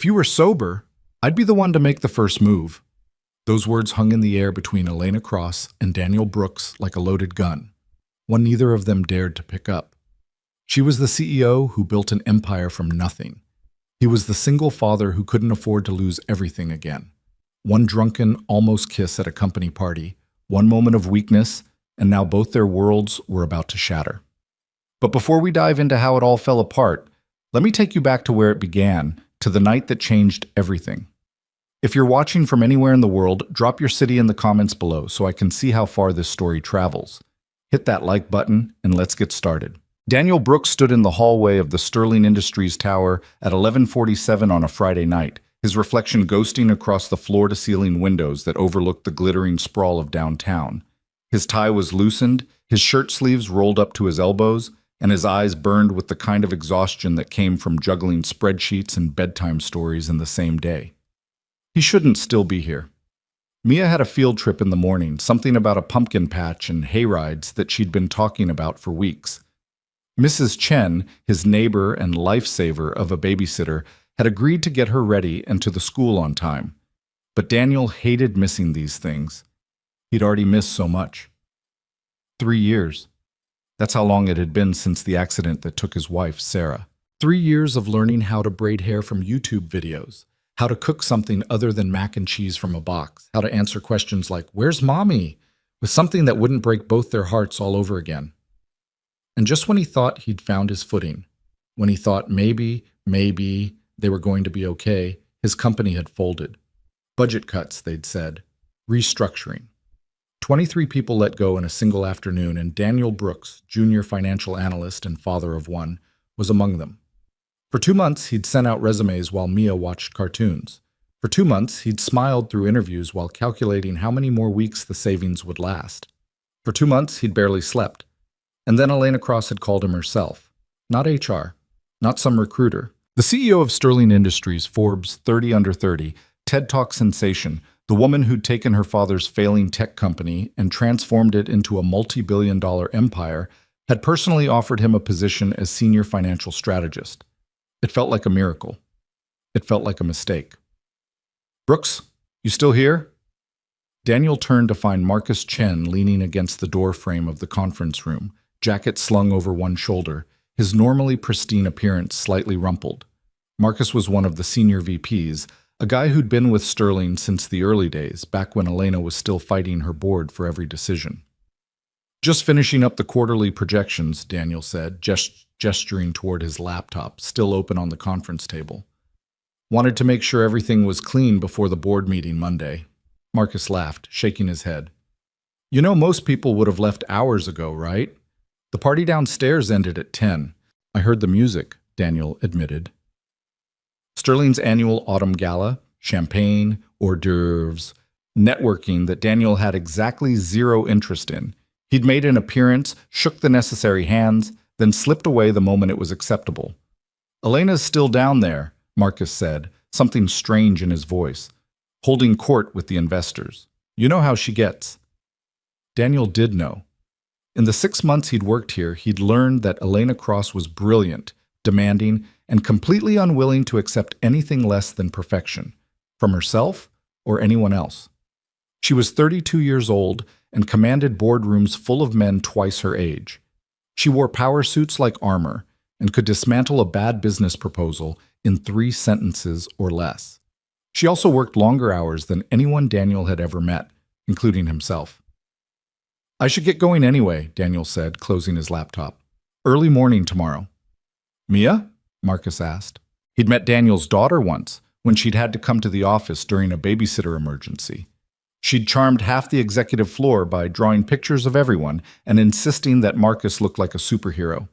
If you were sober, I'd be the one to make the first move. Those words hung in the air between Elena Cross and Daniel Brooks like a loaded gun, one neither of them dared to pick up. She was the CEO who built an empire from nothing. He was the single father who couldn't afford to lose everything again. One drunken, almost kiss at a company party, one moment of weakness, and now both their worlds were about to shatter. But before we dive into how it all fell apart, let me take you back to where it began, to the night that changed everything. If you're watching from anywhere in the world, drop your city in the comments below so I can see how far this story travels. Hit that like button and let's get started. Daniel Brooks stood in the hallway of the Sterling Industries Tower at 11:47 on a Friday night, his reflection ghosting across the floor-to-ceiling windows that overlooked the glittering sprawl of downtown. His tie was loosened, his shirt sleeves rolled up to his elbows, and his eyes burned with the kind of exhaustion that came from juggling spreadsheets and bedtime stories in the same day. He shouldn't still be here. Mia had a field trip in the morning, something about a pumpkin patch and hayrides that she'd been talking about for weeks. Mrs. Chen, his neighbor and lifesaver of a babysitter, had agreed to get her ready and to the school on time. But Daniel hated missing these things. He'd already missed so much. 3 years. That's how long it had been since the accident that took his wife, Sarah. 3 years of learning how to braid hair from YouTube videos, how to cook something other than mac and cheese from a box, how to answer questions like, "Where's mommy?" with something that wouldn't break both their hearts all over again. And just when he thought he'd found his footing, when he thought maybe they were going to be okay, his company had folded. Budget cuts, they'd said. Restructuring. 23 people let go in a single afternoon, and Daniel Brooks, junior financial analyst and father of one, was among them. For 2 months, he'd sent out resumes while Mia watched cartoons. For 2 months, he'd smiled through interviews while calculating how many more weeks the savings would last. For 2 months, he'd barely slept. And then Elena Cross had called him herself. Not HR, not some recruiter. The CEO of Sterling Industries, Forbes 30 Under 30, TED Talk sensation, the woman who'd taken her father's failing tech company and transformed it into a multi-billion-dollar empire, had personally offered him a position as senior financial strategist. It felt like a miracle. It felt like a mistake. "Brooks, you still here?" Daniel turned to find Marcus Chen leaning against the door frame of the conference room, jacket slung over one shoulder, his normally pristine appearance slightly rumpled. Marcus was one of the senior VPs, a guy who'd been with Sterling since the early days, back when Elena was still fighting her board for every decision. "Just finishing up the quarterly projections," Daniel said, gesturing toward his laptop, still open on the conference table. "Wanted to make sure everything was clean before the board meeting Monday." Marcus laughed, shaking his head. "You know, most people would have left hours ago, right? The party downstairs ended at 10. I heard the music," Daniel admitted. Sterling's annual autumn gala, champagne, hors d'oeuvres, networking that Daniel had exactly zero interest in. He'd made an appearance, shook the necessary hands, then slipped away the moment it was acceptable. "Elena's still down there," Marcus said, something strange in his voice, "holding court with the investors. You know how she gets." Daniel did know. In the 6 months he'd worked here, he'd learned that Elena Cross was brilliant, demanding, and completely unwilling to accept anything less than perfection, from herself or anyone else. She was 32 years old and commanded boardrooms full of men twice her age. She wore power suits like armor and could dismantle a bad business proposal in 3 sentences or less. She also worked longer hours than anyone Daniel had ever met, including himself. "I should get going anyway," Daniel said, closing his laptop. "Early morning tomorrow." "Mia?" Marcus asked. He'd met Daniel's daughter once, when she'd had to come to the office during a babysitter emergency. She'd charmed half the executive floor by drawing pictures of everyone and insisting that Marcus looked like a superhero.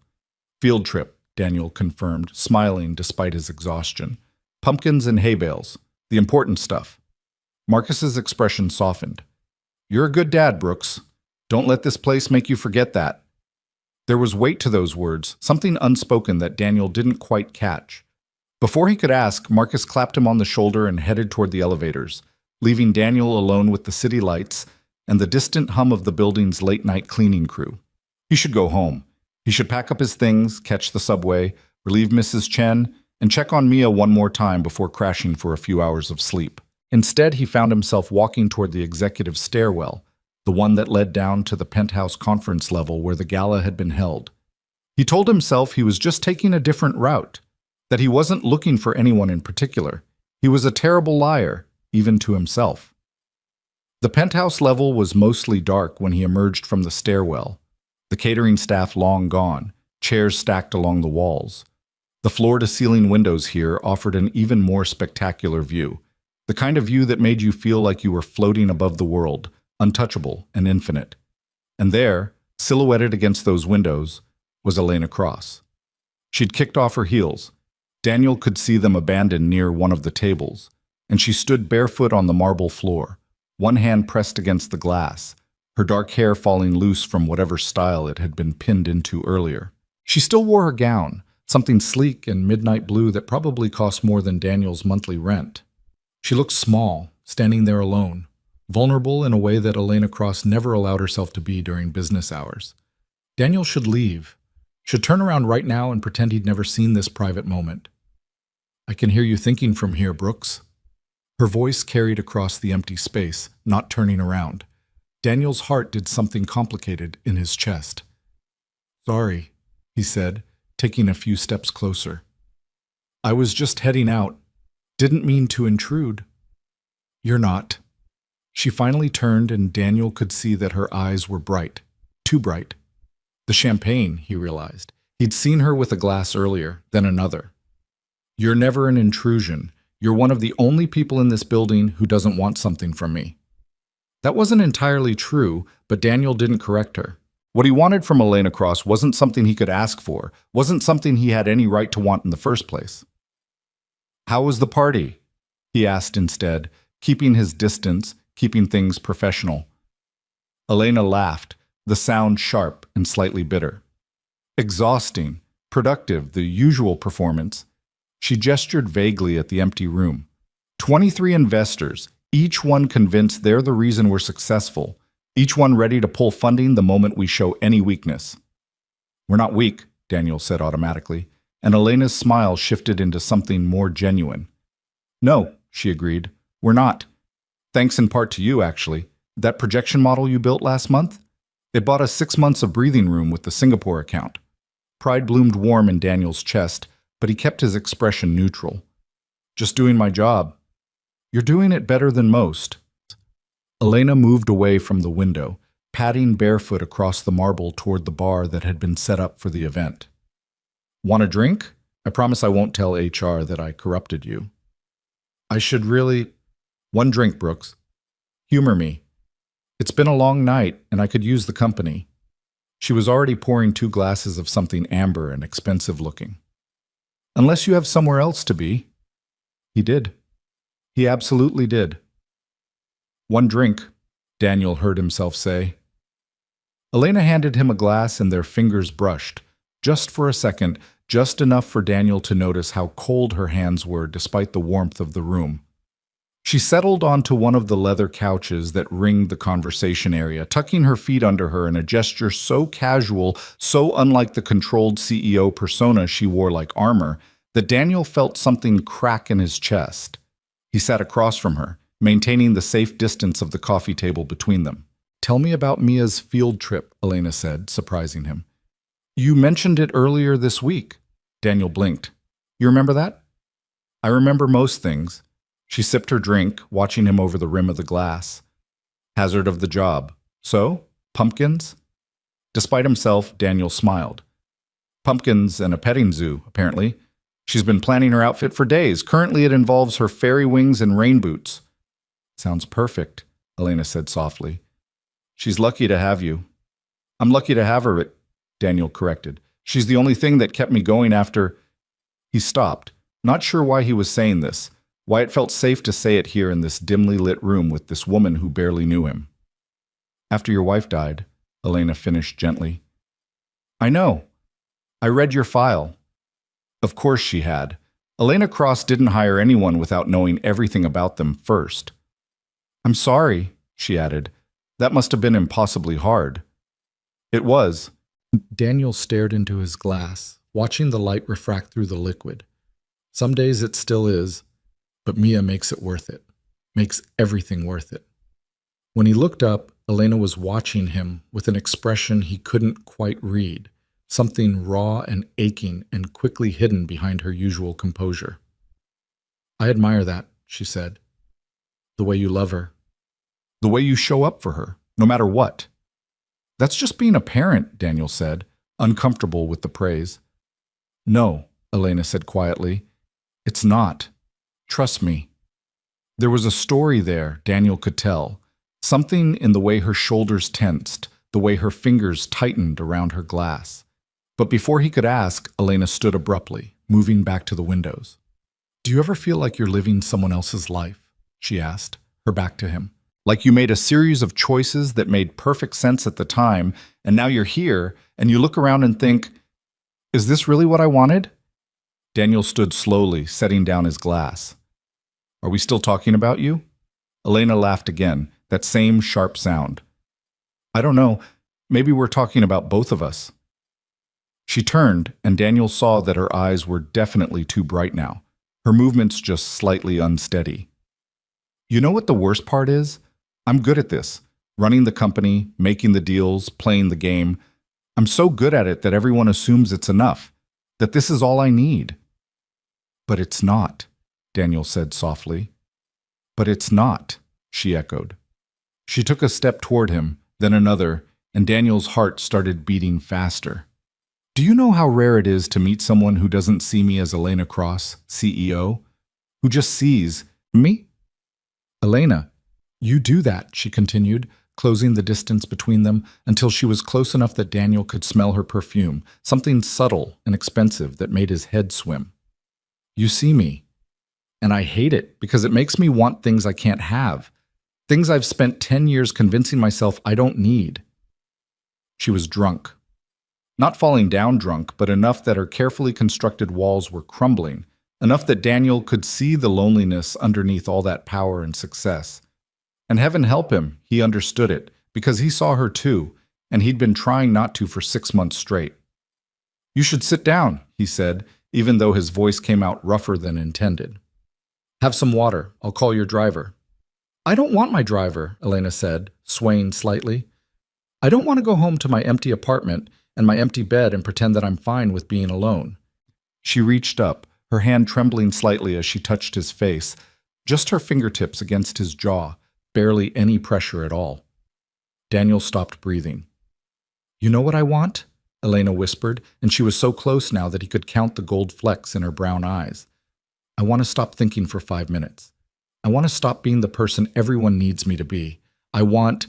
"Field trip," Daniel confirmed, smiling despite his exhaustion. "Pumpkins and hay bales. The important stuff." Marcus's expression softened. "You're a good dad, Brooks. Don't let this place make you forget that." There was weight to those words, something unspoken that Daniel didn't quite catch. Before he could ask, Marcus clapped him on the shoulder and headed toward the elevators, leaving Daniel alone with the city lights and the distant hum of the building's late-night cleaning crew. He should go home. He should pack up his things, catch the subway, relieve Mrs. Chen, and check on Mia one more time before crashing for a few hours of sleep. Instead, he found himself walking toward the executive stairwell, the one that led down to the penthouse conference level where the gala had been held. He told himself he was just taking a different route, that he wasn't looking for anyone in particular. He was a terrible liar, even to himself. The penthouse level was mostly dark when he emerged from the stairwell, the catering staff long gone, chairs stacked along the walls. The floor-to-ceiling windows here offered an even more spectacular view, the kind of view that made you feel like you were floating above the world, untouchable and infinite. And there, silhouetted against those windows, was Elena Cross. She'd kicked off her heels. Daniel could see them abandoned near one of the tables, and she stood barefoot on the marble floor, one hand pressed against the glass, her dark hair falling loose from whatever style it had been pinned into earlier. She still wore her gown, something sleek and midnight blue that probably cost more than Daniel's monthly rent. She looked small, standing there alone, vulnerable in a way that Elena Cross never allowed herself to be during business hours. Daniel should leave, should turn around right now and pretend he'd never seen this private moment. "I can hear you thinking from here, Brooks." Her voice carried across the empty space, not turning around. Daniel's heart did something complicated in his chest. "Sorry," he said, taking a few steps closer. "I was just heading out. Didn't mean to intrude." "You're not." She finally turned, and Daniel could see that her eyes were bright. Too bright. The champagne, he realized. He'd seen her with a glass earlier, then another. "You're never an intrusion. You're one of the only people in this building who doesn't want something from me." That wasn't entirely true, but Daniel didn't correct her. What he wanted from Elena Cross wasn't something he could ask for, wasn't something he had any right to want in the first place. "How was the party?" he asked instead, keeping his distance, keeping things professional. Elena laughed, the sound sharp and slightly bitter. "Exhausting, productive, the usual performance." She gestured vaguely at the empty room. 23 investors, each one convinced they're the reason we're successful, each one ready to pull funding the moment we show any weakness. "We're not weak," Daniel said automatically, and Elena's smile shifted into something more genuine. "No," she agreed, "we're not. Thanks in part to you, actually. That projection model you built last month? It bought us 6 months of breathing room with the Singapore account." Pride bloomed warm in Daniel's chest, but he kept his expression neutral. "Just doing my job." "You're doing it better than most." Elena moved away from the window, padding barefoot across the marble toward the bar that had been set up for the event. "Want a drink? I promise I won't tell HR that I corrupted you." "I should really—" "One drink, Brooks. Humor me. It's been a long night, and I could use the company." She was already pouring 2 glasses of something amber and expensive looking. "Unless you have somewhere else to be." He did. He absolutely did. "One drink," Daniel heard himself say. Elena handed him a glass and their fingers brushed, just for a second, just enough for Daniel to notice how cold her hands were despite the warmth of the room. She settled onto one of the leather couches that ringed the conversation area, tucking her feet under her in a gesture so casual, so unlike the controlled CEO persona she wore like armor, that Daniel felt something crack in his chest. He sat across from her, maintaining the safe distance of the coffee table between them. "Tell me about Mia's field trip," Elena said, surprising him. "You mentioned it earlier this week." Daniel blinked. "You remember that?" "I remember most things." She sipped her drink, watching him over the rim of the glass. "Hazard of the job. So? Pumpkins?" Despite himself, Daniel smiled. "Pumpkins and a petting zoo, apparently. She's been planning her outfit for days. Currently it involves her fairy wings and rain boots." "Sounds perfect," Elena said softly. "She's lucky to have you." "I'm lucky to have her," Daniel corrected. "She's the only thing that kept me going after—" He stopped, not sure why he was saying this, why it felt safe to say it here in this dimly lit room with this woman who barely knew him. "After your wife died," Elena finished gently. "I know. I read your file." Of course she had. Elena Cross didn't hire anyone without knowing everything about them first. "I'm sorry," she added. "That must have been impossibly hard." "It was." Daniel stared into his glass, watching the light refract through the liquid. Some days it still is, but Mia makes it worth it, makes everything worth it. When he looked up, Elena was watching him with an expression he couldn't quite read, something raw and aching and quickly hidden behind her usual composure. I admire that, she said. The way you love her. The way you show up for her, no matter what. That's just being a parent, Daniel said, uncomfortable with the praise. No, Elena said quietly. It's not. Trust me. There was a story there Daniel could tell. Something in the way her shoulders tensed, the way her fingers tightened around her glass. But before he could ask, Elena stood abruptly, moving back to the windows. Do you ever feel like you're living someone else's life? She asked, her back to him. Like you made a series of choices that made perfect sense at the time, and now you're here, and you look around and think, is this really what I wanted? Daniel stood slowly, setting down his glass. Are we still talking about you? Elena laughed again, that same sharp sound. I don't know, maybe we're talking about both of us. She turned, and Daniel saw that her eyes were definitely too bright now, her movements just slightly unsteady. You know what the worst part is? I'm good at this, running the company, making the deals, playing the game. I'm so good at it that everyone assumes it's enough, that this is all I need. But it's not, Daniel said softly. But it's not, she echoed. She took a step toward him, then another, and Daniel's heart started beating faster. Do you know how rare it is to meet someone who doesn't see me as Elena Cross, CEO? Who just sees me? Elena, you do that, she continued, closing the distance between them until she was close enough that Daniel could smell her perfume, something subtle and expensive that made his head swim. You see me, and I hate it because it makes me want things I can't have, things I've spent 10 years convincing myself I don't need. She was drunk. Not falling down drunk, but enough that her carefully constructed walls were crumbling, enough that Daniel could see the loneliness underneath all that power and success. And heaven help him, he understood it, because he saw her too, and he'd been trying not to for 6 months straight. You should sit down, he said, even though his voice came out rougher than intended. Have some water, I'll call your driver. I don't want my driver, Elena said, swaying slightly. I don't want to go home to my empty apartment and my empty bed and pretend that I'm fine with being alone. She reached up, her hand trembling slightly as she touched his face, just her fingertips against his jaw, barely any pressure at all. Daniel stopped breathing. You know what I want? Elena whispered, and she was so close now that he could count the gold flecks in her brown eyes. I want to stop thinking for 5 minutes. I want to stop being the person everyone needs me to be. I want...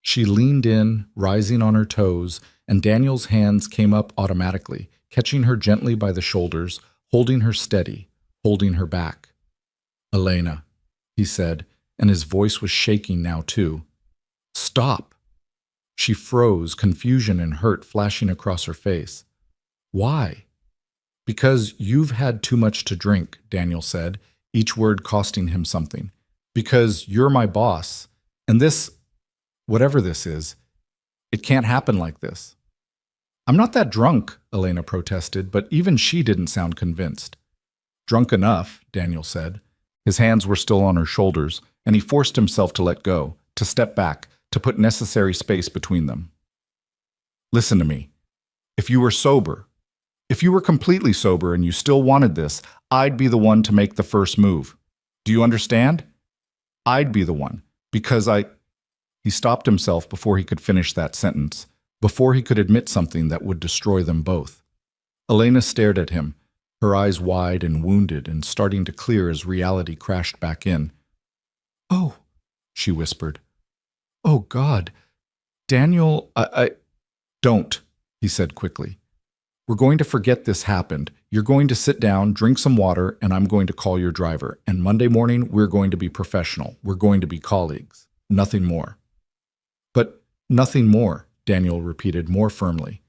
She leaned in, rising on her toes, and Daniel's hands came up automatically, catching her gently by the shoulders, holding her steady, holding her back. Elena, he said, and his voice was shaking now too. Stop. She froze, confusion and hurt flashing across her face. Why? Because you've had too much to drink, Daniel said, each word costing him something. Because you're my boss, and this, whatever this is, it can't happen like this. I'm not that drunk, Elena protested, but even she didn't sound convinced. Drunk enough, Daniel said. His hands were still on her shoulders, and he forced himself to let go, to step back, to put necessary space between them. Listen to me. If you were sober, if you were completely sober and you still wanted this, I'd be the one to make the first move. Do you understand? I'd be the one, because He stopped himself before he could finish that sentence, before he could admit something that would destroy them both. Elena stared at him, her eyes wide and wounded and starting to clear as reality crashed back in. Oh, she whispered. Oh, God. Daniel, I... Don't, he said quickly. We're going to forget this happened. You're going to sit down, drink some water, and I'm going to call your driver. And Monday morning, we're going to be professional. We're going to be colleagues. Nothing more. But nothing more, Daniel repeated more firmly.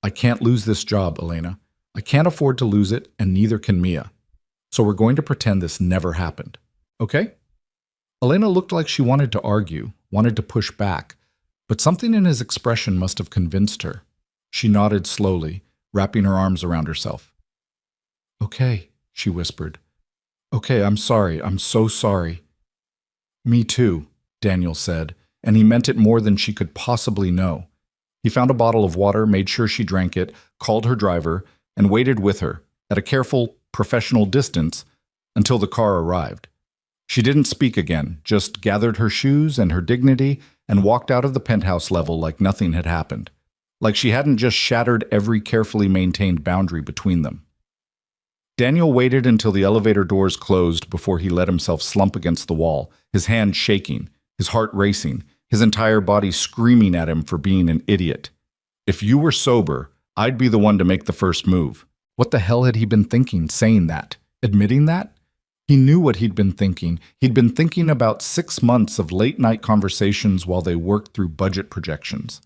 I can't lose this job, Elena. I can't afford to lose it, and neither can Mia. So we're going to pretend this never happened. Okay? Elena looked like she wanted to argue, wanted to push back, but something in his expression must have convinced her. She nodded slowly, wrapping her arms around herself. Okay, she whispered. Okay, I'm sorry. I'm so sorry. Me too, Daniel said, and he meant it more than she could possibly know. He found a bottle of water, made sure she drank it, called her driver, and waited with her, at a careful, professional distance, until the car arrived. She didn't speak again, just gathered her shoes and her dignity and walked out of the penthouse level like nothing had happened, like she hadn't just shattered every carefully maintained boundary between them. Daniel waited until the elevator doors closed before he let himself slump against the wall, his hand shaking, his heart racing, his entire body screaming at him for being an idiot. If you were sober, I'd be the one to make the first move. What the hell had he been thinking, saying that? Admitting that? He knew what he'd been thinking. He'd been thinking about 6 months of late-night conversations while they worked through budget projections.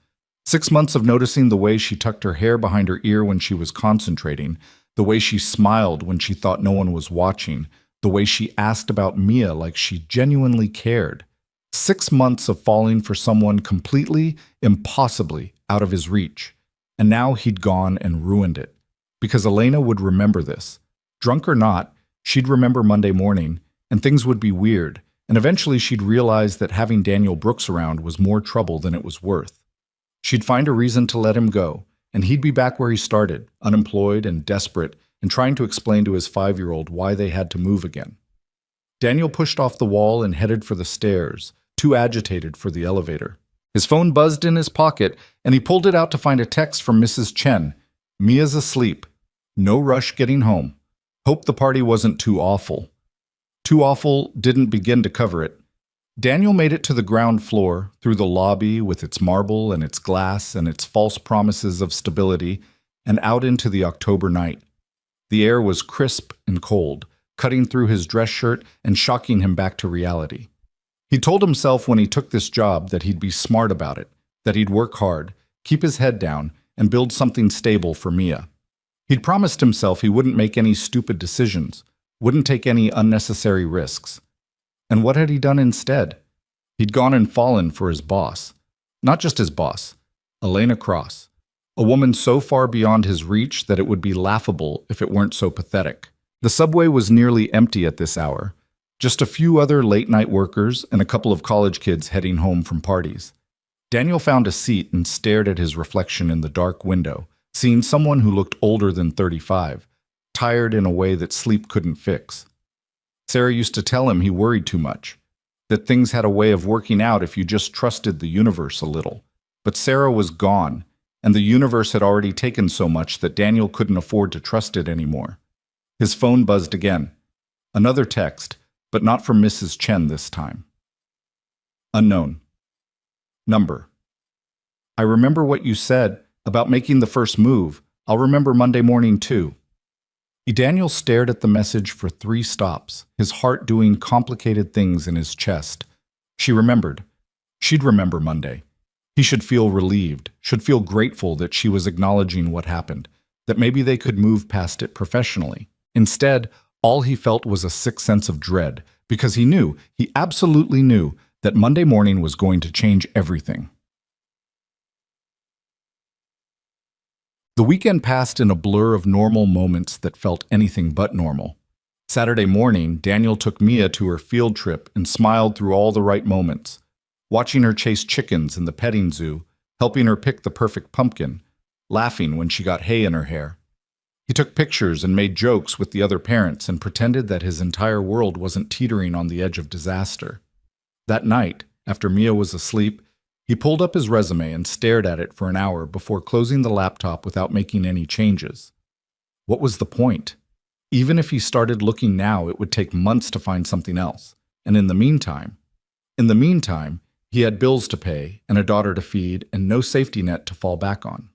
6 months of noticing the way she tucked her hair behind her ear when she was concentrating, the way she smiled when she thought no one was watching, the way she asked about Mia like she genuinely cared. 6 months of falling for someone completely, impossibly out of his reach. And now he'd gone and ruined it. Because Elena would remember this. Drunk or not, she'd remember Monday morning, and things would be weird, and eventually she'd realize that having Daniel Brooks around was more trouble than it was worth. She'd find a reason to let him go, and he'd be back where he started, unemployed and desperate, and trying to explain to his 5-year-old why they had to move again. Daniel pushed off the wall and headed for the stairs, too agitated for the elevator. His phone buzzed in his pocket, and he pulled it out to find a text from Mrs. Chen. Mia's asleep. No rush getting home. Hope the party wasn't too awful. Too awful didn't begin to cover it. Daniel made it to the ground floor, through the lobby with its marble and its glass and its false promises of stability, and out into the October night. The air was crisp and cold, cutting through his dress shirt and shocking him back to reality. He told himself when he took this job that he'd be smart about it, that he'd work hard, keep his head down, and build something stable for Mia. He'd promised himself he wouldn't make any stupid decisions, wouldn't take any unnecessary risks. And what had he done instead? He'd gone and fallen for his boss. Not just his boss, Elena Cross, a woman so far beyond his reach that it would be laughable if it weren't so pathetic. The subway was nearly empty at this hour. Just a few other late-night workers and a couple of college kids heading home from parties. Daniel found a seat and stared at his reflection in the dark window, seeing someone who looked older than 35, tired in a way that sleep couldn't fix. Sarah used to tell him he worried too much, that things had a way of working out if you just trusted the universe a little. But Sarah was gone, and the universe had already taken so much that Daniel couldn't afford to trust it anymore. His phone buzzed again. Another text, but not from Mrs. Chen this time. Unknown. Number. I remember what you said about making the first move. I'll remember Monday morning too. Daniel stared at the message for 3 stops, his heart doing complicated things in his chest. She remembered. She'd remember Monday. He should feel relieved, should feel grateful that she was acknowledging what happened, that maybe they could move past it professionally. Instead, all he felt was a sick sense of dread, because he absolutely knew, that Monday morning was going to change everything. The weekend passed in a blur of normal moments that felt anything but normal. Saturday morning, Daniel took Mia to her field trip and smiled through all the right moments, watching her chase chickens in the petting zoo, helping her pick the perfect pumpkin, laughing when she got hay in her hair. He took pictures and made jokes with the other parents and pretended that his entire world wasn't teetering on the edge of disaster. That night, after Mia was asleep, he pulled up his resume and stared at it for an hour before closing the laptop without making any changes. What was the point? Even if he started looking now, it would take months to find something else. And in the meantime, he had bills to pay and a daughter to feed and no safety net to fall back on.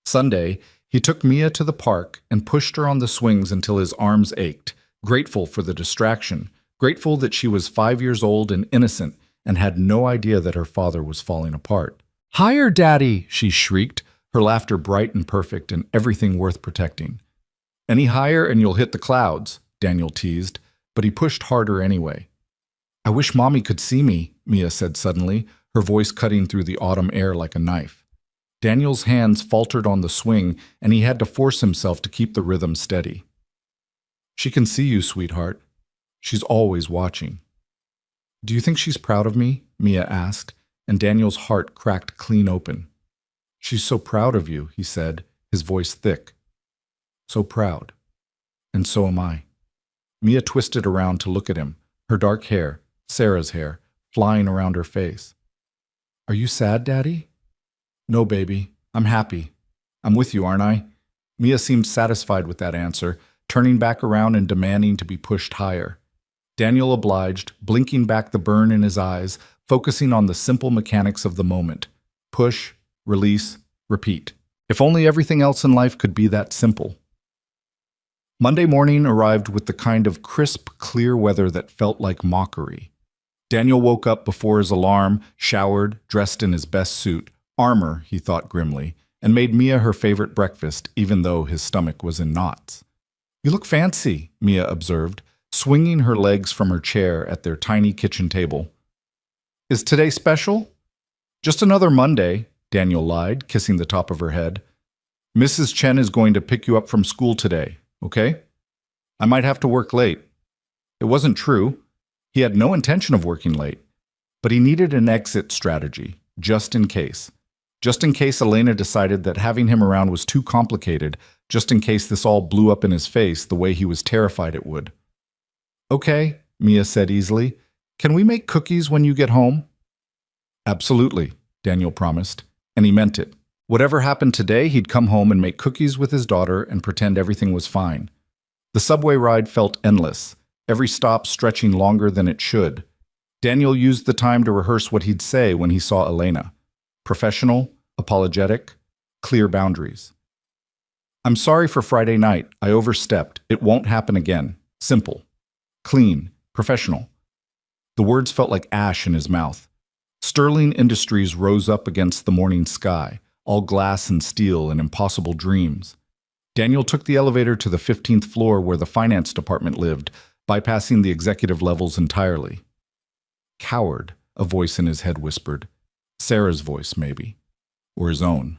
Sunday, he took Mia to the park and pushed her on the swings until his arms ached, grateful for the distraction, grateful that she was 5 years old and innocent and had no idea that her father was falling apart. "Higher, Daddy!" she shrieked, her laughter bright and perfect and everything worth protecting. "Any higher and you'll hit the clouds," Daniel teased, but he pushed harder anyway. "I wish Mommy could see me," Mia said suddenly, her voice cutting through the autumn air like a knife. Daniel's hands faltered on the swing, and he had to force himself to keep the rhythm steady. She can see you, sweetheart. She's always watching. Do you think she's proud of me? Mia asked, and Daniel's heart cracked clean open. She's so proud of you, he said, his voice thick. So proud. And so am I. Mia twisted around to look at him, her dark hair, Sarah's hair, flying around her face. Are you sad, Daddy? No, baby. I'm happy. I'm with you, aren't I? Mia seemed satisfied with that answer, turning back around and demanding to be pushed higher. Daniel obliged, blinking back the burn in his eyes, focusing on the simple mechanics of the moment. Push, release, repeat. If only everything else in life could be that simple. Monday morning arrived with the kind of crisp, clear weather that felt like mockery. Daniel woke up before his alarm, showered, dressed in his best suit, armor, he thought grimly, and made Mia her favorite breakfast, even though his stomach was in knots. You look fancy, Mia observed, swinging her legs from her chair at their tiny kitchen table. Is today special? Just another Monday, Daniel lied, kissing the top of her head. Mrs. Chen is going to pick you up from school today, okay? I might have to work late. It wasn't true. He had no intention of working late, but he needed an exit strategy, just in case. Just in case Elena decided that having him around was too complicated, just in case this all blew up in his face the way he was terrified it would. Okay, Mia said easily. Can we make cookies when you get home? Absolutely, Daniel promised, and he meant it. Whatever happened today, he'd come home and make cookies with his daughter and pretend everything was fine. The subway ride felt endless, every stop stretching longer than it should. Daniel used the time to rehearse what he'd say when he saw Elena. Professional, apologetic, clear boundaries. I'm sorry for Friday night. I overstepped. It won't happen again. Simple. Clean. Professional. The words felt like ash in his mouth. Sterling Industries rose up against the morning sky, all glass and steel and impossible dreams. Daniel took the elevator to the 15th floor where the finance department lived, bypassing the executive levels entirely. Coward, a voice in his head whispered. Sarah's voice, maybe. Or his own.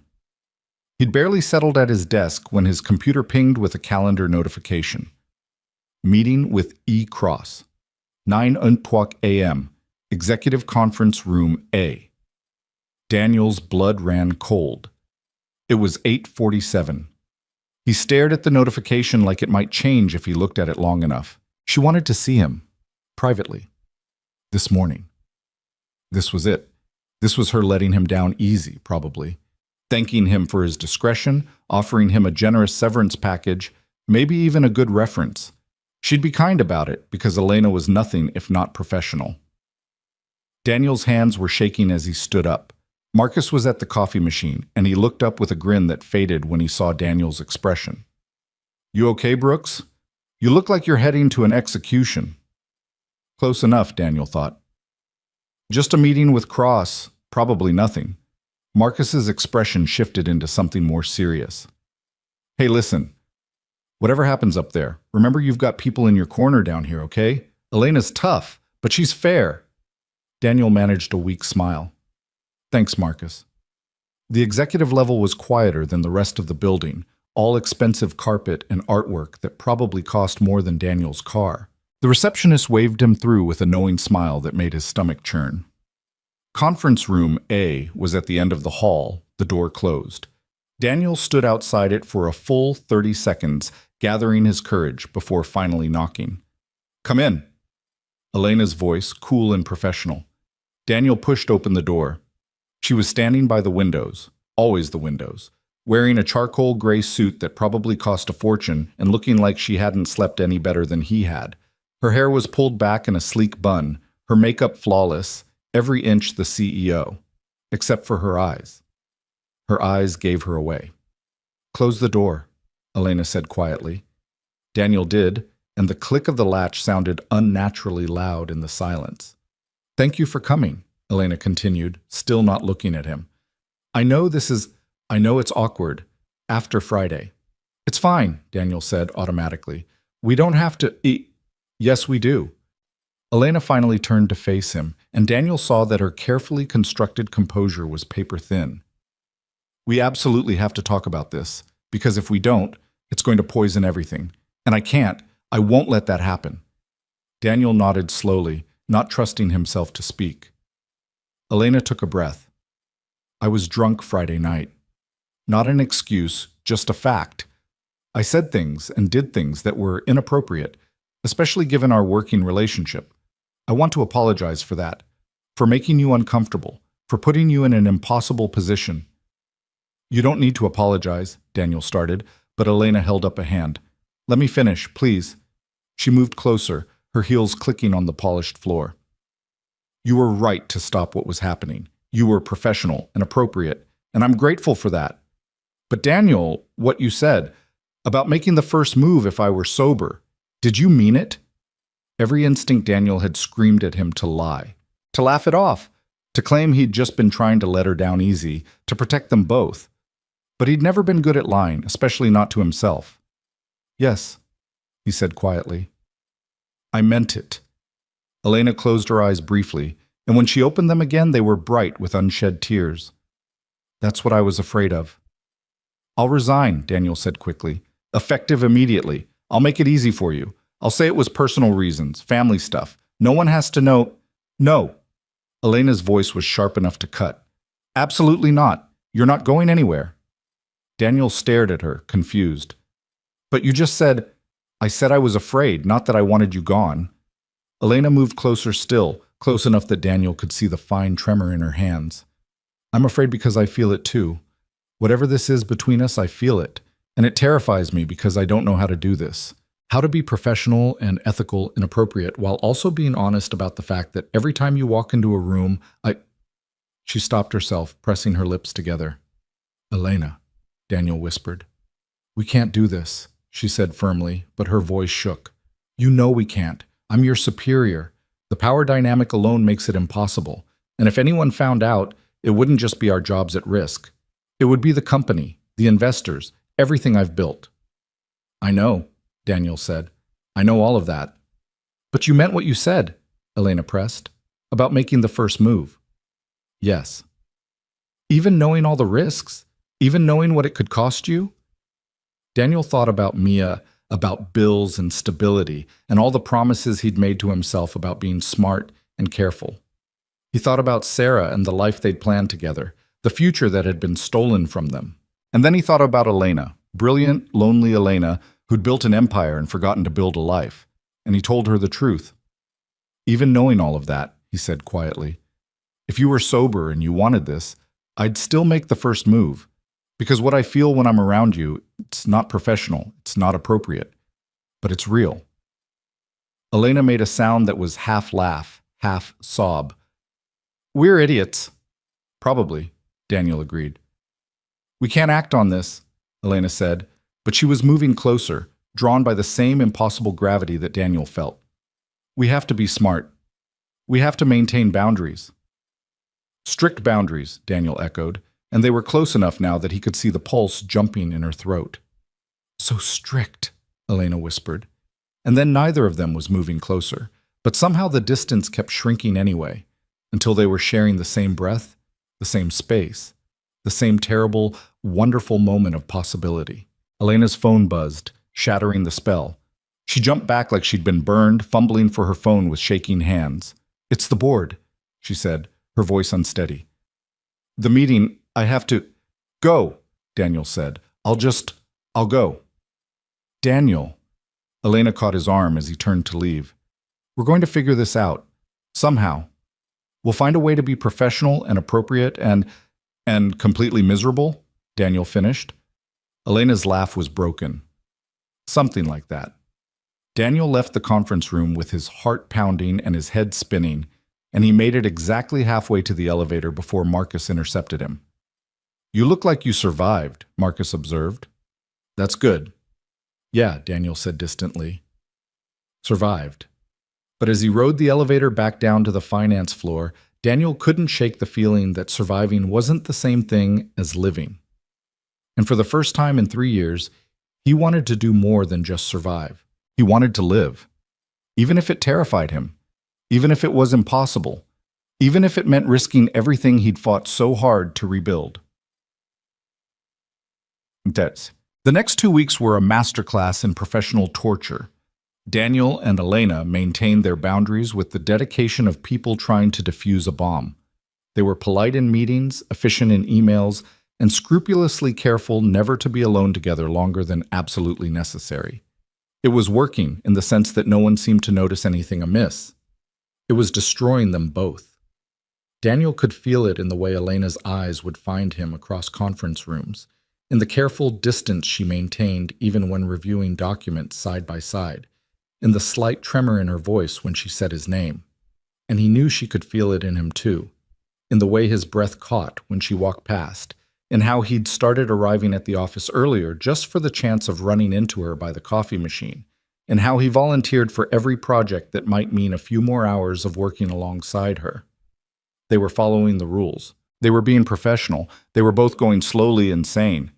He'd barely settled at his desk when his computer pinged with a calendar notification. Meeting with E. Cross. 9:00 a.m. Executive Conference Room A. Daniel's blood ran cold. It was 8:47. He stared at the notification like it might change if he looked at it long enough. She wanted to see him. Privately. This morning. This was it. This was her letting him down easy, probably. Thanking him for his discretion, offering him a generous severance package, maybe even a good reference. She'd be kind about it because Elena was nothing if not professional. Daniel's hands were shaking as he stood up. Marcus was at the coffee machine, and he looked up with a grin that faded when he saw Daniel's expression. You okay, Brooks? You look like you're heading to an execution. Close enough, Daniel thought. Just a meeting with Cross, probably nothing. Marcus's expression shifted into something more serious. Hey, listen. Whatever happens up there, remember you've got people in your corner down here, okay? Elena's tough, but she's fair. Daniel managed a weak smile. Thanks, Marcus. The executive level was quieter than the rest of the building, all expensive carpet and artwork that probably cost more than Daniel's car. The receptionist waved him through with a knowing smile that made his stomach churn. Conference room A was at the end of the hall, the door closed. Daniel stood outside it for a full 30 seconds, gathering his courage before finally knocking. Come in. Elena's voice, cool and professional. Daniel pushed open the door. She was standing by the windows, always the windows, wearing a charcoal gray suit that probably cost a fortune and looking like she hadn't slept any better than he had. Her hair was pulled back in a sleek bun, her makeup flawless, every inch the CEO, except for her eyes. Her eyes gave her away. Close the door, Elena said quietly. Daniel did, and the click of the latch sounded unnaturally loud in the silence. Thank you for coming, Elena continued, still not looking at him. I know it's awkward. After Friday. It's fine, Daniel said automatically. We don't have to eat. Yes, we do. Elena finally turned to face him, and Daniel saw that her carefully constructed composure was paper thin. We absolutely have to talk about this, because if we don't, it's going to poison everything. And I can't. I won't let that happen. Daniel nodded slowly, not trusting himself to speak. Elena took a breath. I was drunk Friday night. Not an excuse, just a fact. I said things and did things that were inappropriate, especially given our working relationship. I want to apologize for that, for making you uncomfortable, for putting you in an impossible position. You don't need to apologize, Daniel started, but Elena held up a hand. Let me finish, please. She moved closer, her heels clicking on the polished floor. You were right to stop what was happening. You were professional and appropriate, and I'm grateful for that. But Daniel, what you said about making the first move if I were sober, did you mean it? Every instinct Daniel had screamed at him to lie, to laugh it off, to claim he'd just been trying to let her down easy, to protect them both. But he'd never been good at lying, especially not to himself. Yes, he said quietly. I meant it. Elena closed her eyes briefly, and when she opened them again, they were bright with unshed tears. That's what I was afraid of. I'll resign, Daniel said quickly. Effective immediately. I'll make it easy for you. I'll say it was personal reasons, family stuff. No one has to know. No. Elena's voice was sharp enough to cut. Absolutely not. You're not going anywhere. Daniel stared at her, confused. But you just said, I said I was afraid, not that I wanted you gone. Elena moved closer still, close enough that Daniel could see the fine tremor in her hands. I'm afraid because I feel it too. Whatever this is between us, I feel it. And it terrifies me because I don't know how to do this. How to be professional and ethical and appropriate while also being honest about the fact that every time you walk into a room, She stopped herself, pressing her lips together. Elena, Daniel whispered. We can't do this, she said firmly, but her voice shook. You know we can't. I'm your superior. The power dynamic alone makes it impossible. And if anyone found out, it wouldn't just be our jobs at risk. It would be the company, the investors, everything I've built. I know, Daniel said. I know all of that. But you meant what you said, Elena pressed, about making the first move. Yes. Even knowing all the risks? Even knowing what it could cost you? Daniel thought about Mia, about bills and stability, and all the promises he'd made to himself about being smart and careful. He thought about Sarah and the life they'd planned together, the future that had been stolen from them. And then he thought about Elena, brilliant, lonely Elena, who'd built an empire and forgotten to build a life. And he told her the truth. Even knowing all of that, he said quietly, if you were sober and you wanted this, I'd still make the first move. Because what I feel when I'm around you, it's not professional, it's not appropriate, but it's real. Elena made a sound that was half laugh, half sob. We're idiots. Probably, Daniel agreed. We can't act on this, Elena said, but she was moving closer, drawn by the same impossible gravity that Daniel felt. We have to be smart. We have to maintain boundaries. Strict boundaries, Daniel echoed, and they were close enough now that he could see the pulse jumping in her throat. So strict, Elena whispered. And then neither of them was moving closer, but somehow the distance kept shrinking anyway, until they were sharing the same breath, the same space, the same terrible, wonderful moment of possibility. Elena's phone buzzed, shattering the spell. She jumped back like she'd been burned, fumbling for her phone with shaking hands. It's the board, she said, her voice unsteady. The meeting, I have to... Go, Daniel said. I'll go. Daniel. Elena caught his arm as he turned to leave. We're going to figure this out. Somehow. We'll find a way to be professional and appropriate and completely miserable, Daniel finished. Elena's laugh was broken. Something like that. Daniel left the conference room with his heart pounding and his head spinning, and he made it exactly halfway to the elevator before Marcus intercepted him. You look like you survived, Marcus observed. That's good. Yeah, Daniel said distantly. Survived. But as he rode the elevator back down to the finance floor, Daniel couldn't shake the feeling that surviving wasn't the same thing as living. And for the first time in 3 years, he wanted to do more than just survive. He wanted to live. Even if it terrified him. Even if it was impossible. Even if it meant risking everything he'd fought so hard to rebuild. The next 2 weeks were a masterclass in professional torture. Daniel and Elena maintained their boundaries with the dedication of people trying to defuse a bomb. They were polite in meetings, efficient in emails, and scrupulously careful never to be alone together longer than absolutely necessary. It was working in the sense that no one seemed to notice anything amiss. It was destroying them both. Daniel could feel it in the way Elena's eyes would find him across conference rooms, in the careful distance she maintained even when reviewing documents side by side, in the slight tremor in her voice when she said his name. And he knew she could feel it in him too, in the way his breath caught when she walked past, and how he'd started arriving at the office earlier just for the chance of running into her by the coffee machine, and how he volunteered for every project that might mean a few more hours of working alongside her. They were following the rules. They were being professional. They were both going slowly and sane.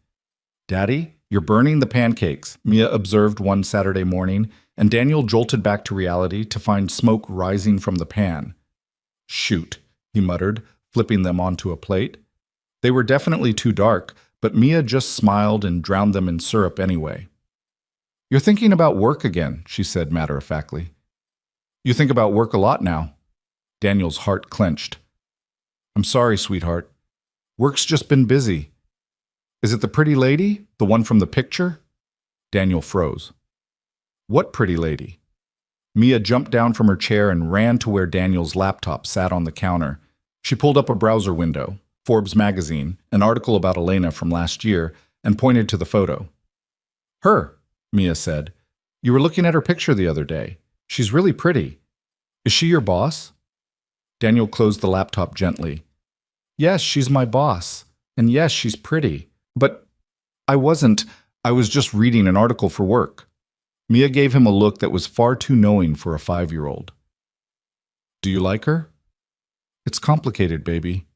"Daddy, you're burning the pancakes," Mia observed one Saturday morning, and Daniel jolted back to reality to find smoke rising from the pan. "Shoot," he muttered, flipping them onto a plate. They were definitely too dark, but Mia just smiled and drowned them in syrup anyway. "You're thinking about work again," she said matter-of-factly. "You think about work a lot now." Daniel's heart clenched. "I'm sorry, sweetheart. Work's just been busy." "Is it the pretty lady? The one from the picture?" Daniel froze. "What pretty lady?" Mia jumped down from her chair and ran to where Daniel's laptop sat on the counter. She pulled up a browser window, Forbes magazine, an article about Elena from last year, and pointed to the photo. "Her," Mia said. "You were looking at her picture the other day. She's really pretty. Is she your boss?" Daniel closed the laptop gently. "Yes, she's my boss. And yes, she's pretty. But I was just reading an article for work." Mia gave him a look that was far too knowing for a 5-year-old. "Do you like her?" "It's complicated, baby."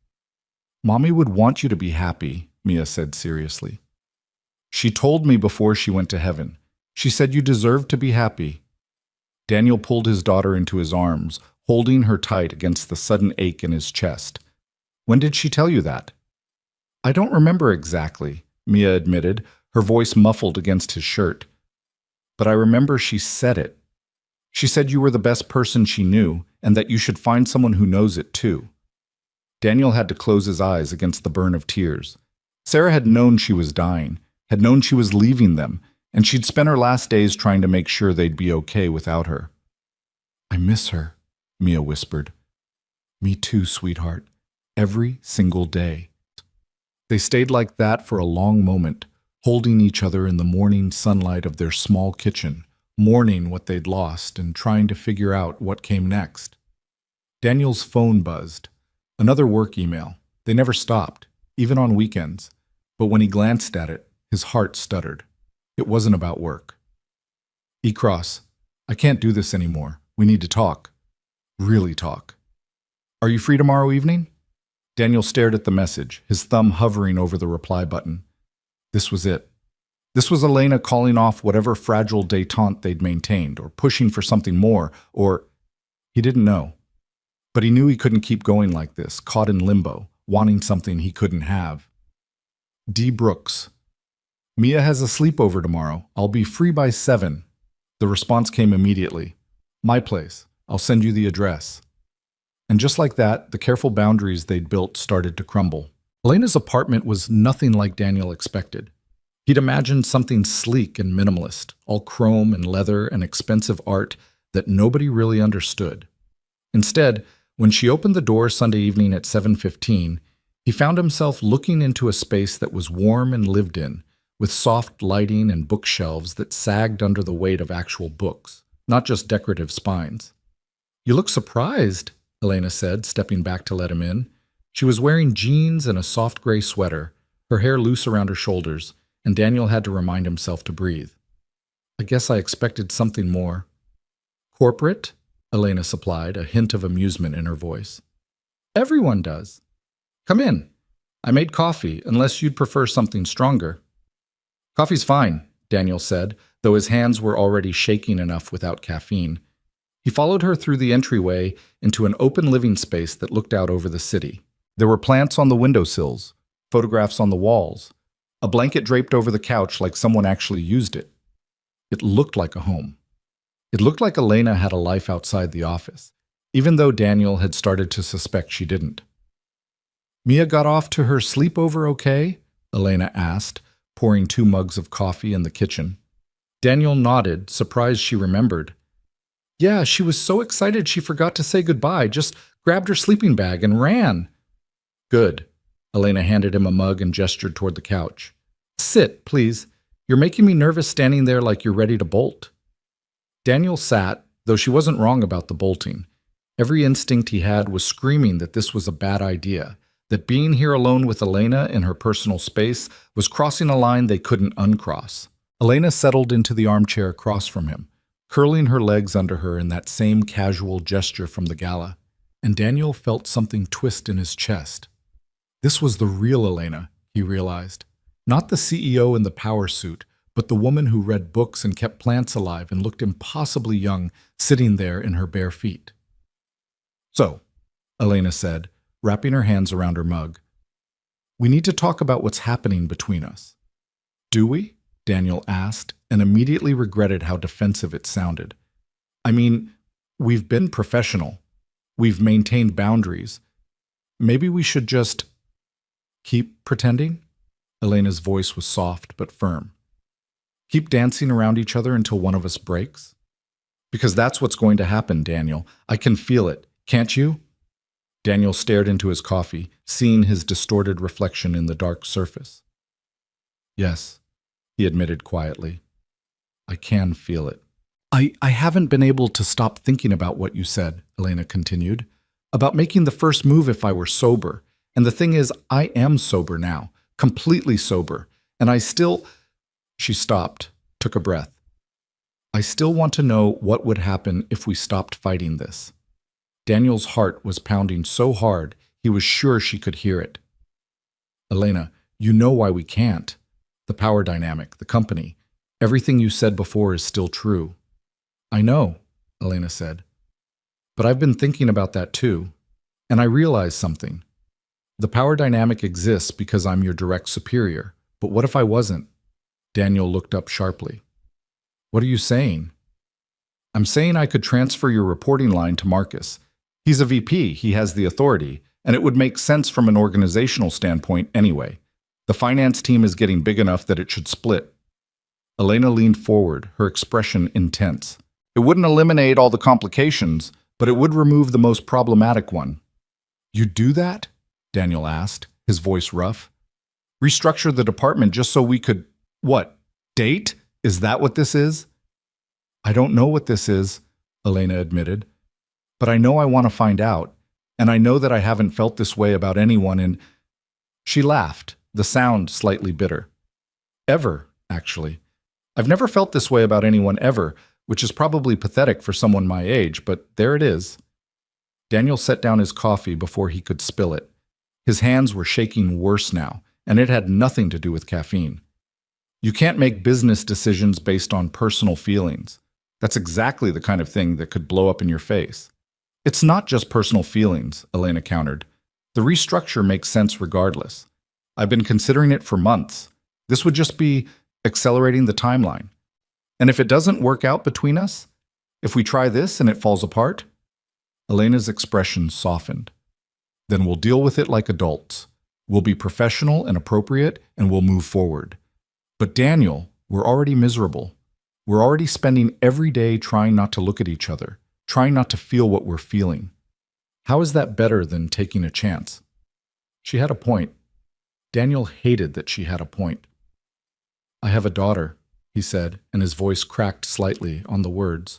"Mommy would want you to be happy," Mia said seriously. "She told me before she went to heaven. She said you deserved to be happy." Daniel pulled his daughter into his arms, holding her tight against the sudden ache in his chest. "When did she tell you that?" "I don't remember exactly," Mia admitted, her voice muffled against his shirt. "But I remember she said it. She said you were the best person she knew, and that you should find someone who knows it too." Daniel had to close his eyes against the burn of tears. Sarah had known she was dying, had known she was leaving them, and she'd spent her last days trying to make sure they'd be okay without her. "I miss her," Mia whispered. "Me too, sweetheart. Every single day." They stayed like that for a long moment, holding each other in the morning sunlight of their small kitchen, mourning what they'd lost and trying to figure out what came next. Daniel's phone buzzed. Another work email. They never stopped, even on weekends. But when he glanced at it, his heart stuttered. It wasn't about work. "E-Cross, I can't do this anymore. We need to talk. Really talk. Are you free tomorrow evening?" Daniel stared at the message, his thumb hovering over the reply button. This was it. This was Elena calling off whatever fragile détente they'd maintained, or pushing for something more, or... He didn't know. But he knew he couldn't keep going like this, caught in limbo, wanting something he couldn't have. D. Brooks. "Mia has a sleepover tomorrow. I'll be free by 7. The response came immediately. "My place. I'll send you the address." And just like that, the careful boundaries they'd built started to crumble. Elena's apartment was nothing like Daniel expected. He'd imagined something sleek and minimalist, all chrome and leather and expensive art that nobody really understood. Instead, when she opened the door Sunday evening at 7:15, he found himself looking into a space that was warm and lived in, with soft lighting and bookshelves that sagged under the weight of actual books, not just decorative spines. "You look surprised," Elena said, stepping back to let him in. She was wearing jeans and a soft gray sweater, her hair loose around her shoulders, and Daniel had to remind himself to breathe. "I guess I expected something more." "Corporate?" Elena supplied, a hint of amusement in her voice. "Everyone does. Come in. I made coffee, unless you'd prefer something stronger." "Coffee's fine," Daniel said, though his hands were already shaking enough without caffeine. He followed her through the entryway into an open living space that looked out over the city. There were plants on the windowsills, photographs on the walls, a blanket draped over the couch like someone actually used it. It looked like a home. It looked like Elena had a life outside the office, even though Daniel had started to suspect she didn't. "Mia got off to her sleepover okay?" Elena asked, pouring 2 mugs of coffee in the kitchen. Daniel nodded, surprised she remembered. "Yeah, she was so excited she forgot to say goodbye, just grabbed her sleeping bag and ran." "Good." Elena handed him a mug and gestured toward the couch. "Sit, please. You're making me nervous standing there like you're ready to bolt." Daniel sat, though she wasn't wrong about the bolting. Every instinct he had was screaming that this was a bad idea, that being here alone with Elena in her personal space was crossing a line they couldn't uncross. Elena settled into the armchair across from him, curling her legs under her in that same casual gesture from the gala, and Daniel felt something twist in his chest. This was the real Elena, he realized. Not the CEO in the power suit, but the woman who read books and kept plants alive and looked impossibly young sitting there in her bare feet. "So," Elena said, wrapping her hands around her mug, "we need to talk about what's happening between us." "Do we?" Daniel asked, and immediately regretted how defensive it sounded. "I mean, we've been professional. We've maintained boundaries. Maybe we should just keep pretending?" Elena's voice was soft but firm. "Keep dancing around each other until one of us breaks?" "Because that's what's going to happen, Daniel. I can feel it. Can't you?" Daniel stared into his coffee, seeing his distorted reflection in the dark surface. "Yes," he admitted quietly. "I can feel it." I haven't been able to stop thinking about what you said," Elena continued, "about making the first move if I were sober. And the thing is, I am sober now, completely sober, and I still—" She stopped, took a breath. "I still want to know what would happen if we stopped fighting this." Daniel's heart was pounding so hard he was sure she could hear it. "Elena, you know why we can't. The power dynamic, the company. Everything you said before is still true." "I know," Elena said. "But I've been thinking about that too, and I realized something. The power dynamic exists because I'm your direct superior, but what if I wasn't?" Daniel looked up sharply. "What are you saying?" "I'm saying I could transfer your reporting line to Marcus. He's a VP, he has the authority, and it would make sense from an organizational standpoint anyway. The finance team is getting big enough that it should split." Elena leaned forward, her expression intense. "It wouldn't eliminate all the complications, but it would remove the most problematic one." "You'd do that?" Daniel asked, his voice rough. "Restructure the department just so we could, what, date? Is that what this is?" "I don't know what this is," Elena admitted. "But I know I want to find out, and I know that I haven't felt this way about anyone in—" She laughed, the sound slightly bitter. "Ever, actually. I've never felt this way about anyone ever, which is probably pathetic for someone my age, but there it is." Daniel set down his coffee before he could spill it. His hands were shaking worse now, and it had nothing to do with caffeine. "You can't make business decisions based on personal feelings. That's exactly the kind of thing that could blow up in your face." "It's not just personal feelings," Elena countered. "The restructure makes sense regardless. I've been considering it for months. This would just be accelerating the timeline. And if it doesn't work out between us, if we try this and it falls apart?" Elena's expression softened. "Then we'll deal with it like adults. We'll be professional and appropriate, and we'll move forward. But Daniel, we're already miserable. We're already spending every day trying not to look at each other, trying not to feel what we're feeling. How is that better than taking a chance?" She had a point. Daniel hated that she had a point. "I have a daughter," he said, and his voice cracked slightly on the words.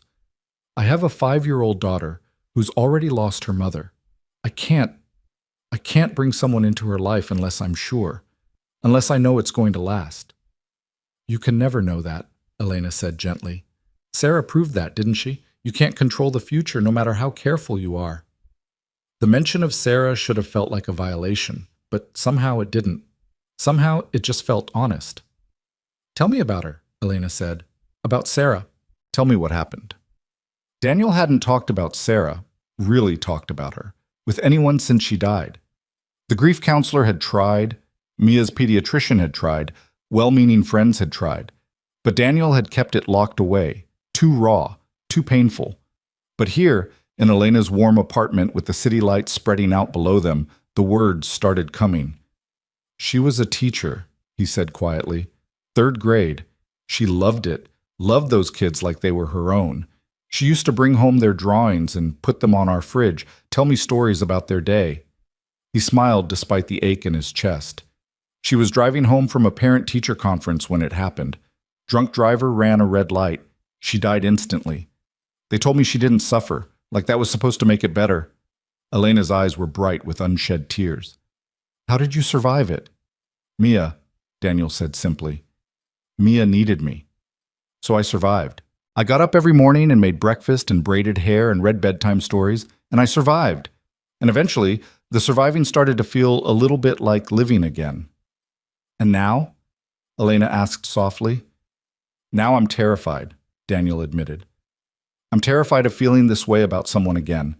"I have a 5-year-old daughter who's already lost her mother. I can't bring someone into her life unless I'm sure, unless I know it's going to last." "You can never know that," Elena said gently. "Sarah proved that, didn't she? You can't control the future no matter how careful you are." The mention of Sarah should have felt like a violation, but somehow it didn't. Somehow it just felt honest. "Tell me about her," Elena said. "About Sarah. Tell me what happened." Daniel hadn't talked about Sarah, really talked about her, with anyone since she died. The grief counselor had tried, Mia's pediatrician had tried, well-meaning friends had tried, but Daniel had kept it locked away, too raw, too painful. But here, in Elena's warm apartment with the city lights spreading out below them, the words started coming. She was a teacher, he said quietly. 3rd grade. She loved it, loved those kids like they were her own. She used to bring home their drawings and put them on our fridge, tell me stories about their day. He smiled despite the ache in his chest. She was driving home from a parent-teacher conference when it happened. Drunk driver ran a red light. She died instantly. They told me she didn't suffer, like that was supposed to make it better. Elena's eyes were bright with unshed tears. How did you survive it? Mia, Daniel said simply. Mia needed me. So I survived. I got up every morning and made breakfast and braided hair and read bedtime stories, and I survived. And eventually, the surviving started to feel a little bit like living again. And now? Elena asked softly. Now I'm terrified, Daniel admitted. I'm terrified of feeling this way about someone again.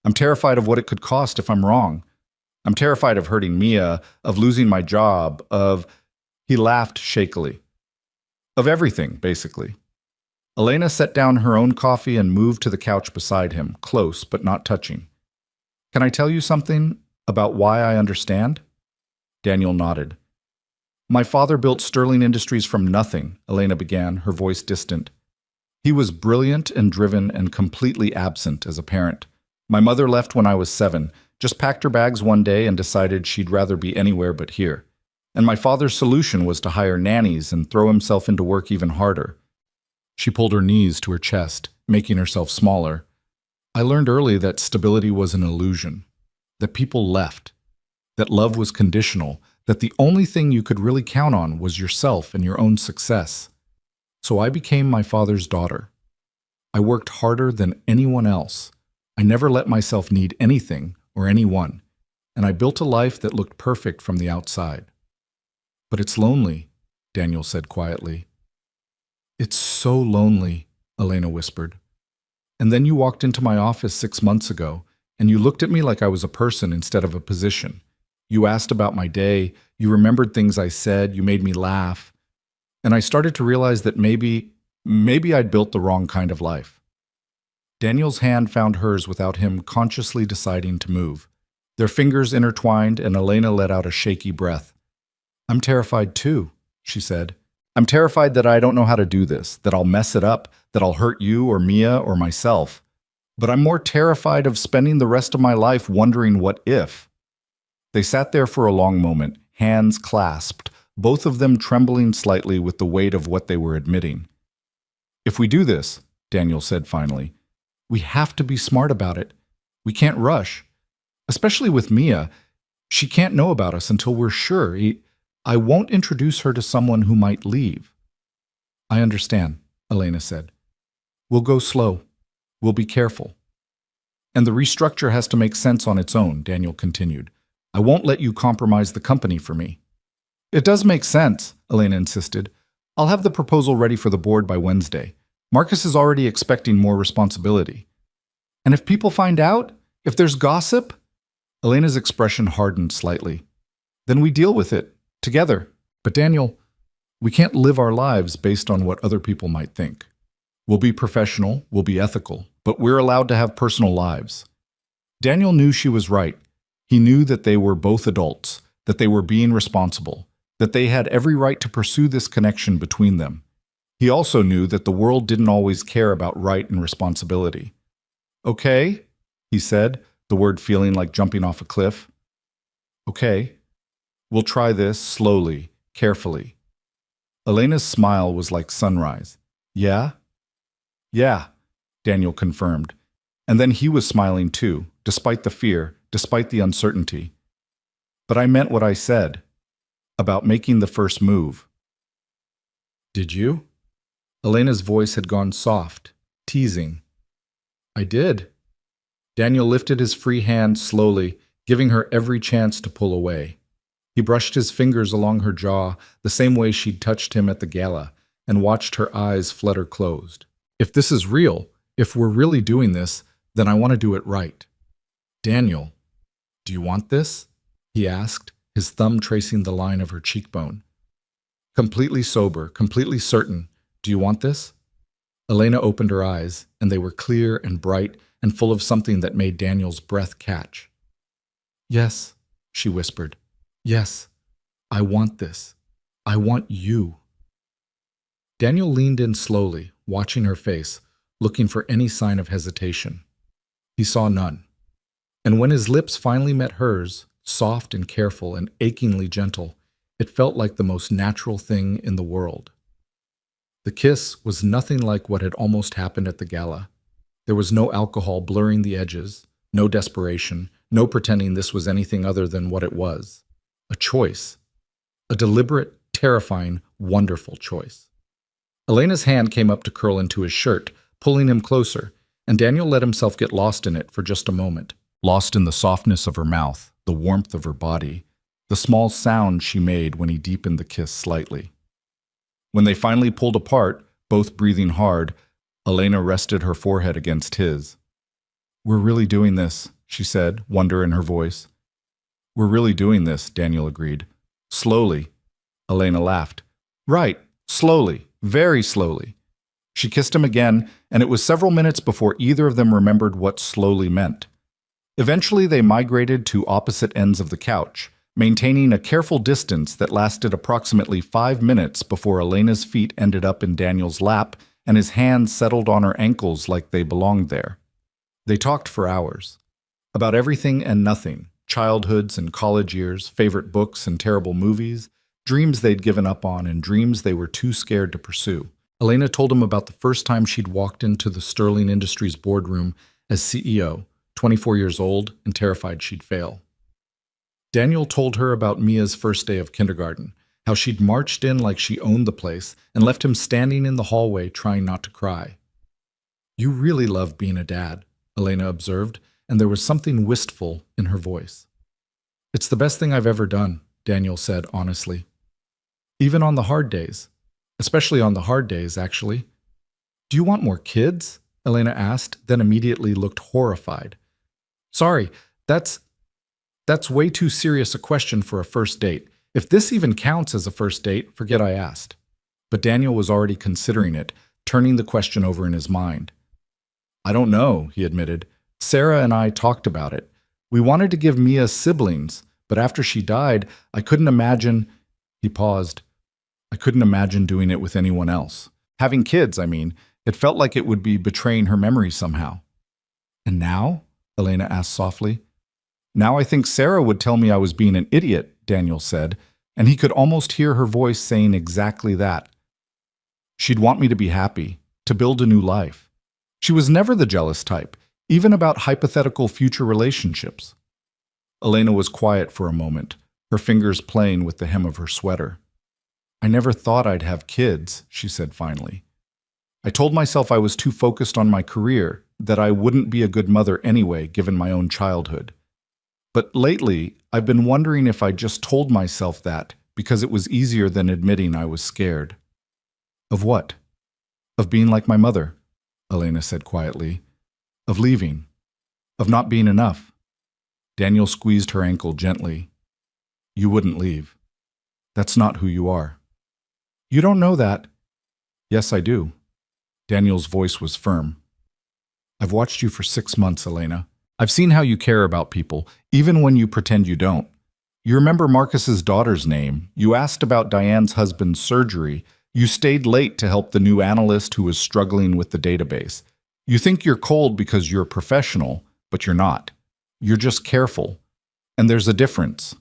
I'm terrified of what it could cost if I'm wrong. I'm terrified of hurting Mia, of losing my job, of... He laughed shakily. Of everything, basically. Elena set down her own coffee and moved to the couch beside him, close but not touching. Can I tell you something about why I understand? Daniel nodded. My father built Sterling Industries from nothing, Elena began, her voice distant. He was brilliant and driven and completely absent as a parent. My mother left when I was 7, just packed her bags one day and decided she'd rather be anywhere but here. And my father's solution was to hire nannies and throw himself into work even harder. She pulled her knees to her chest, making herself smaller. I learned early that stability was an illusion, that people left, that love was conditional, that the only thing you could really count on was yourself and your own success. So I became my father's daughter. I worked harder than anyone else. I never let myself need anything or anyone, and I built a life that looked perfect from the outside. But it's lonely, Daniel said quietly. It's so lonely, Elena whispered. And then you walked into my office 6 months ago, and you looked at me like I was a person instead of a position. You asked about my day, you remembered things I said, you made me laugh. And I started to realize that maybe I'd built the wrong kind of life. Daniel's hand found hers without him consciously deciding to move. Their fingers intertwined, and Elena let out a shaky breath. I'm terrified too, she said. I'm terrified that I don't know how to do this, that I'll mess it up, that I'll hurt you or Mia or myself. But I'm more terrified of spending the rest of my life wondering what if. They sat there for a long moment, hands clasped, both of them trembling slightly with the weight of what they were admitting. If we do this, Daniel said finally, we have to be smart about it. We can't rush. Especially with Mia. She can't know about us until we're sure. I won't introduce her to someone who might leave. I understand, Elena said. We'll go slow. We'll be careful. And the restructure has to make sense on its own, Daniel continued. I won't let you compromise the company for me. It does make sense, Elena insisted. I'll have the proposal ready for the board by Wednesday. Marcus is already expecting more responsibility. And if people find out? If there's gossip? Elena's expression hardened slightly. Then we deal with it, together. But Daniel, we can't live our lives based on what other people might think. We'll be professional, we'll be ethical, but we're allowed to have personal lives. Daniel knew she was right. He knew that they were both adults, that they were being responsible, that they had every right to pursue this connection between them. He also knew that the world didn't always care about right and responsibility. Okay, he said, the word feeling like jumping off a cliff. Okay, we'll try this slowly, carefully. Elena's smile was like sunrise. Yeah? Yeah, Daniel confirmed. And then he was smiling too, despite the fear, despite the uncertainty. But I meant what I said, about making the first move. Did you? Elena's voice had gone soft, teasing. I did. Daniel lifted his free hand slowly, giving her every chance to pull away. He brushed his fingers along her jaw, the same way she'd touched him at the gala, and watched her eyes flutter closed. If this is real, if we're really doing this, then I want to do it right. Daniel, do you want this? He asked, his thumb tracing the line of her cheekbone. Completely sober, completely certain. Do you want this? Elena opened her eyes, and they were clear and bright and full of something that made Daniel's breath catch. "Yes," she whispered. "Yes, I want this. I want you." Daniel leaned in slowly, watching her face, looking for any sign of hesitation. He saw none. And when his lips finally met hers, soft and careful and achingly gentle, it felt like the most natural thing in the world. The kiss was nothing like what had almost happened at the gala. There was no alcohol blurring the edges, no desperation, no pretending this was anything other than what it was. A choice. A deliberate, terrifying, wonderful choice. Elena's hand came up to curl into his shirt, pulling him closer, and Daniel let himself get lost in it for just a moment. Lost in the softness of her mouth, the warmth of her body, the small sound she made when he deepened the kiss slightly. When they finally pulled apart, both breathing hard, Elena rested her forehead against his. "We're really doing this," she said, wonder in her voice. "We're really doing this," Daniel agreed. "Slowly." Elena laughed. "Right, slowly, very slowly." She kissed him again, and it was several minutes before either of them remembered what slowly meant. Eventually they migrated to opposite ends of the couch, maintaining a careful distance that lasted approximately 5 minutes before Elena's feet ended up in Daniel's lap and his hands settled on her ankles like they belonged there. They talked for hours. About everything and nothing, childhoods and college years, favorite books and terrible movies, dreams they'd given up on and dreams they were too scared to pursue. Elena told him about the first time she'd walked into the Sterling Industries boardroom as CEO, 24 years old and terrified she'd fail. Daniel told her about Mia's first day of kindergarten, how she'd marched in like she owned the place and left him standing in the hallway trying not to cry. "You really love being a dad," Elena observed, and there was something wistful in her voice. "It's the best thing I've ever done," Daniel said honestly. "Even on the hard days. Especially on the hard days, actually." "Do you want more kids?" Elena asked, then immediately looked horrified. "Sorry, that's way too serious a question for a first date. If this even counts as a first date, forget I asked." But Daniel was already considering it, turning the question over in his mind. "I don't know," he admitted. "Sarah and I talked about it. We wanted to give Mia siblings, but after she died, I couldn't imagine—" He paused. "I couldn't imagine doing it with anyone else. Having kids, I mean. It felt like it would be betraying her memory somehow." "And now?" Elena asked softly. "Now I think Sarah would tell me I was being an idiot," Daniel said, and he could almost hear her voice saying exactly that. "She'd want me to be happy, to build a new life. She was never the jealous type, even about hypothetical future relationships." Elena was quiet for a moment, her fingers playing with the hem of her sweater. "I never thought I'd have kids," she said finally. "I told myself I was too focused on my career, that I wouldn't be a good mother anyway, given my own childhood. But lately, I've been wondering if I just told myself that because it was easier than admitting I was scared." "Of what?" "Of being like my mother," Elena said quietly. "Of leaving. Of not being enough." Daniel squeezed her ankle gently. "You wouldn't leave. That's not who you are." "You don't know that." "Yes, I do." Daniel's voice was firm. "I've watched you for 6 months, Elena. I've seen how you care about people, even when you pretend you don't. You remember Marcus's daughter's name. You asked about Diane's husband's surgery. You stayed late to help the new analyst who was struggling with the database. You think you're cold because you're a professional, but you're not. You're just careful. And there's a difference."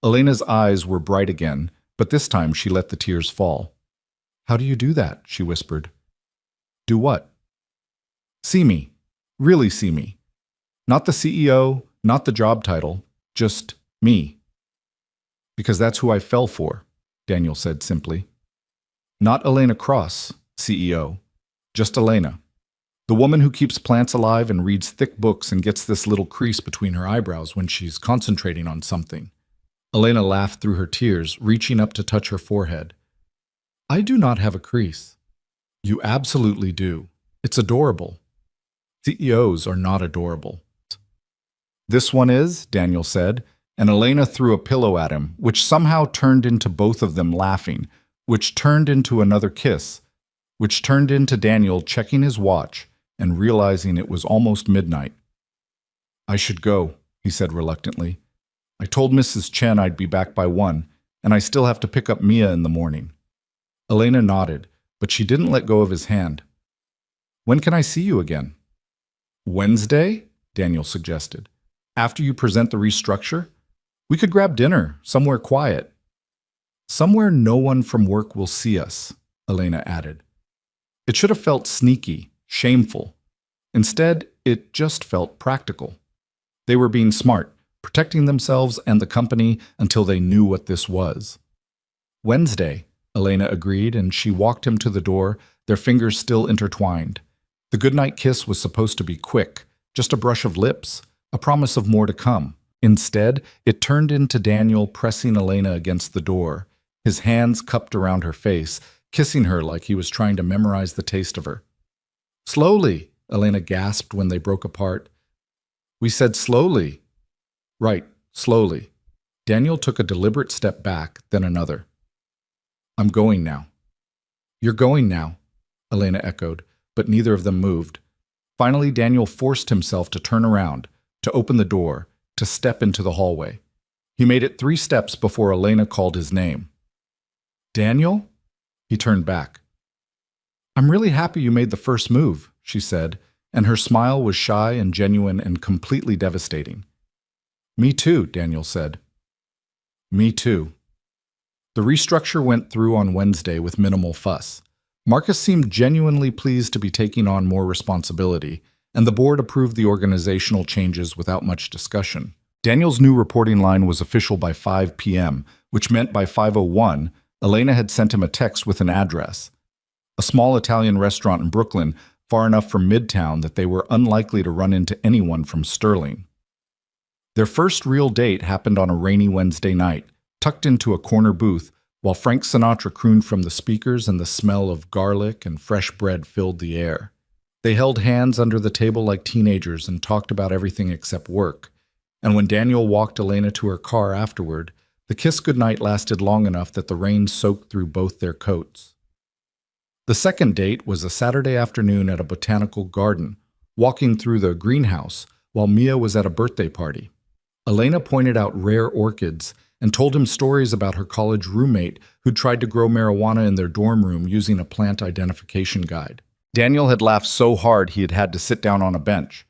Elena's eyes were bright again, but this time she let the tears fall. "How do you do that?" she whispered. "Do what?" "See me. Really see me. Not the CEO, not the job title, just me." "Because that's who I fell for," Daniel said simply. "Not Elena Cross, CEO, just Elena. The woman who keeps plants alive and reads thick books and gets this little crease between her eyebrows when she's concentrating on something." Elena laughed through her tears, reaching up to touch her forehead. "I do not have a crease." "You absolutely do. It's adorable." "CEOs are not adorable." "This one is," Daniel said, and Elena threw a pillow at him, which somehow turned into both of them laughing, which turned into another kiss. which turned into Daniel checking his watch and realizing it was almost midnight. "I should go," he said reluctantly. "I told Mrs. Chen I'd be back by 1, and I still have to pick up Mia in the morning." Elena nodded, but she didn't let go of his hand. "When can I see you again?" "Wednesday?" Daniel suggested. "After you present the restructure? We could grab dinner, somewhere quiet." "Somewhere no one from work will see us," Elena added. It should have felt sneaky, shameful. Instead, it just felt practical. They were being smart, protecting themselves and the company until they knew what this was. "Wednesday," Elena agreed, and she walked him to the door, their fingers still intertwined. The goodnight kiss was supposed to be quick, just a brush of lips, a promise of more to come. Instead, it turned into Daniel pressing Elena against the door, his hands cupped around her face, kissing her like he was trying to memorize the taste of her. "Slowly," Elena gasped when they broke apart. "We said slowly." "Right, slowly." Daniel took a deliberate step back, then another. "I'm going now." "You're going now," Elena echoed, but neither of them moved. Finally, Daniel forced himself to turn around, to open the door, to step into the hallway. He made it 3 steps before Elena called his name. "Daniel?" He turned back. "I'm really happy you made the first move," she said, and her smile was shy and genuine and completely devastating. "Me too," Daniel said. "Me too." The restructure went through on Wednesday with minimal fuss. Marcus seemed genuinely pleased to be taking on more responsibility, and the board approved the organizational changes without much discussion. Daniel's new reporting line was official by 5 p.m., which meant by 5:01, Elena had sent him a text with an address. A small Italian restaurant in Brooklyn, far enough from Midtown that they were unlikely to run into anyone from Sterling. Their first real date happened on a rainy Wednesday night, tucked into a corner booth, while Frank Sinatra crooned from the speakers and the smell of garlic and fresh bread filled the air. They held hands under the table like teenagers and talked about everything except work. And when Daniel walked Elena to her car afterward, the kiss goodnight lasted long enough that the rain soaked through both their coats. The second date was a Saturday afternoon at a botanical garden, walking through the greenhouse while Mia was at a birthday party. Elena pointed out rare orchids and told him stories about her college roommate who'd tried to grow marijuana in their dorm room using a plant identification guide. Daniel had laughed so hard he had had to sit down on a bench.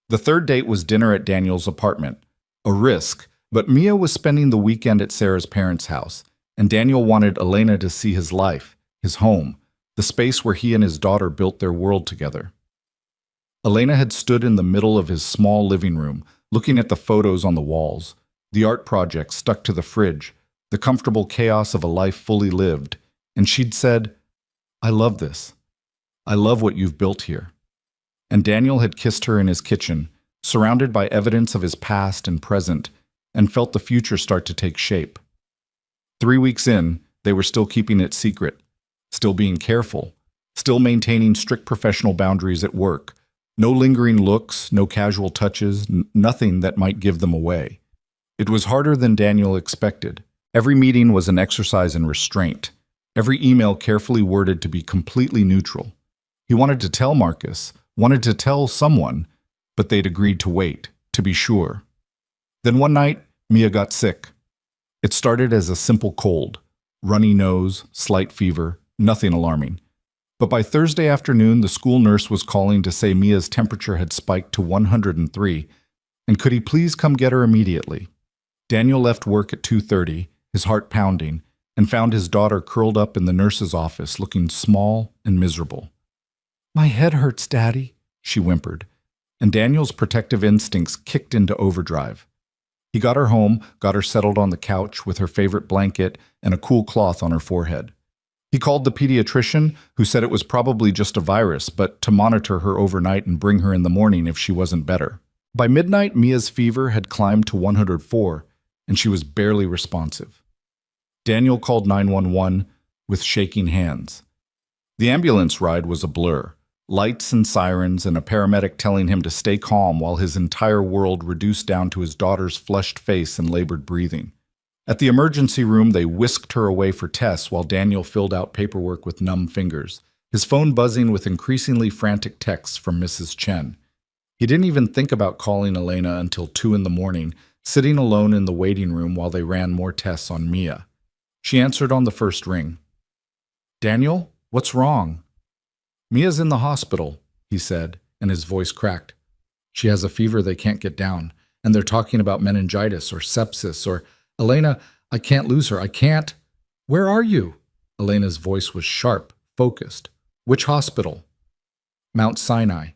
The third date was dinner at Daniel's apartment. A risk, but Mia was spending the weekend at Sarah's parents' house, and Daniel wanted Elena to see his life, his home, the space where he and his daughter built their world together. Elena had stood in the middle of his small living room, looking at the photos on the walls, the art projects stuck to the fridge, the comfortable chaos of a life fully lived, and she'd said, "I love this. I love what you've built here." And Daniel had kissed her in his kitchen, surrounded by evidence of his past and present, and felt the future start to take shape. 3 weeks in, they were still keeping it secret, still being careful, still maintaining strict professional boundaries at work. No lingering looks, no casual touches, nothing that might give them away. It was harder than Daniel expected. Every meeting was an exercise in restraint, every email carefully worded to be completely neutral. He wanted to tell Marcus, wanted to tell someone, but they'd agreed to wait, to be sure. Then one night, Mia got sick. It started as a simple cold, runny nose, slight fever, nothing alarming. But by Thursday afternoon, the school nurse was calling to say Mia's temperature had spiked to 103, and could he please come get her immediately? Daniel left work at 2:30, his heart pounding, and found his daughter curled up in the nurse's office, looking small and miserable. "My head hurts, Daddy," she whimpered, and Daniel's protective instincts kicked into overdrive. He got her home, got her settled on the couch with her favorite blanket and a cool cloth on her forehead. He called the pediatrician, who said it was probably just a virus, but to monitor her overnight and bring her in the morning if she wasn't better. By midnight, Mia's fever had climbed to 104, and she was barely responsive. Daniel called 911 with shaking hands. The ambulance ride was a blur. Lights and sirens and a paramedic telling him to stay calm while his entire world reduced down to his daughter's flushed face and labored breathing. At the emergency room, they whisked her away for tests while Daniel filled out paperwork with numb fingers, his phone buzzing with increasingly frantic texts from Mrs. Chen. He didn't even think about calling Elena until 2 in the morning, sitting alone in the waiting room while they ran more tests on Mia. She answered on the first ring. "Daniel, what's wrong?" "Mia's in the hospital," he said, and his voice cracked. "She has a fever they can't get down, and they're talking about meningitis or sepsis or... Elena, I can't lose her. I can't." "Where are you?" Elena's voice was sharp, focused. "Which hospital?" "Mount Sinai,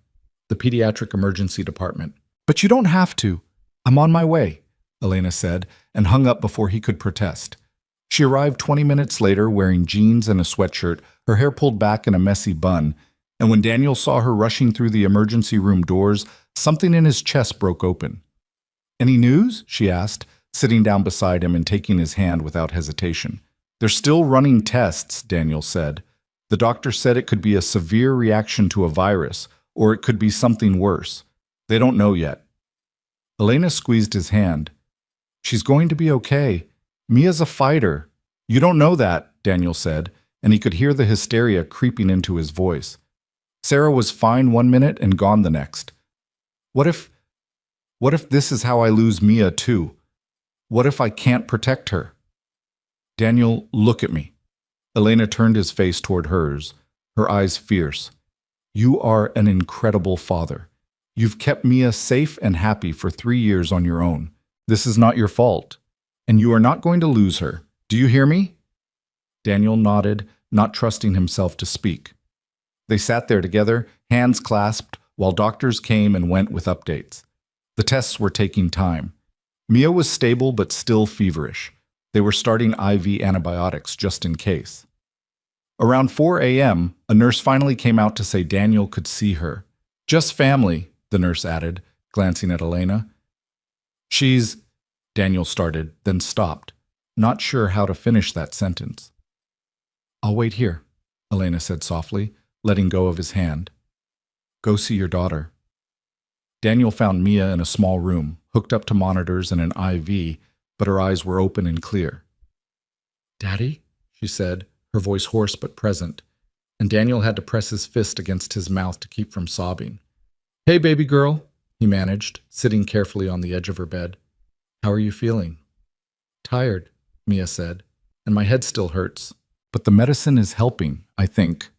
the pediatric emergency department." "But you don't have to." "I'm on my way," Elena said, and hung up before he could protest. She arrived 20 minutes later wearing jeans and a sweatshirt, her hair pulled back in a messy bun, and when Daniel saw her rushing through the emergency room doors, something in his chest broke open. "Any news?" she asked, sitting down beside him and taking his hand without hesitation. "They're still running tests," Daniel said. "The doctor said it could be a severe reaction to a virus, or it could be something worse. They don't know yet." Elena squeezed his hand. "She's going to be okay. Mia's a fighter." "You don't know that," Daniel said, and he could hear the hysteria creeping into his voice. "Sarah was fine one minute and gone the next. What if this is how I lose Mia too? What if I can't protect her?" "Daniel, look at me." Elena turned his face toward hers, her eyes fierce. "You are an incredible father. You've kept Mia safe and happy for 3 years on your own. This is not your fault. And you are not going to lose her. Do you hear me?" Daniel nodded, not trusting himself to speak. They sat there together, hands clasped, while doctors came and went with updates. The tests were taking time. Mia was stable but still feverish. They were starting IV antibiotics just in case. Around 4 a.m., a nurse finally came out to say Daniel could see her. "Just family," the nurse added, glancing at Elena. "She's..." Daniel started, then stopped, not sure how to finish that sentence. "I'll wait here," Elena said softly, letting go of his hand. "Go see your daughter." Daniel found Mia in a small room, hooked up to monitors and an IV, but her eyes were open and clear. "Daddy?" she said, her voice hoarse but present, and Daniel had to press his fist against his mouth to keep from sobbing. "Hey, baby girl," he managed, sitting carefully on the edge of her bed. "How are you feeling?" "Tired," Mia said, "and my head still hurts. But the medicine is helping, I think."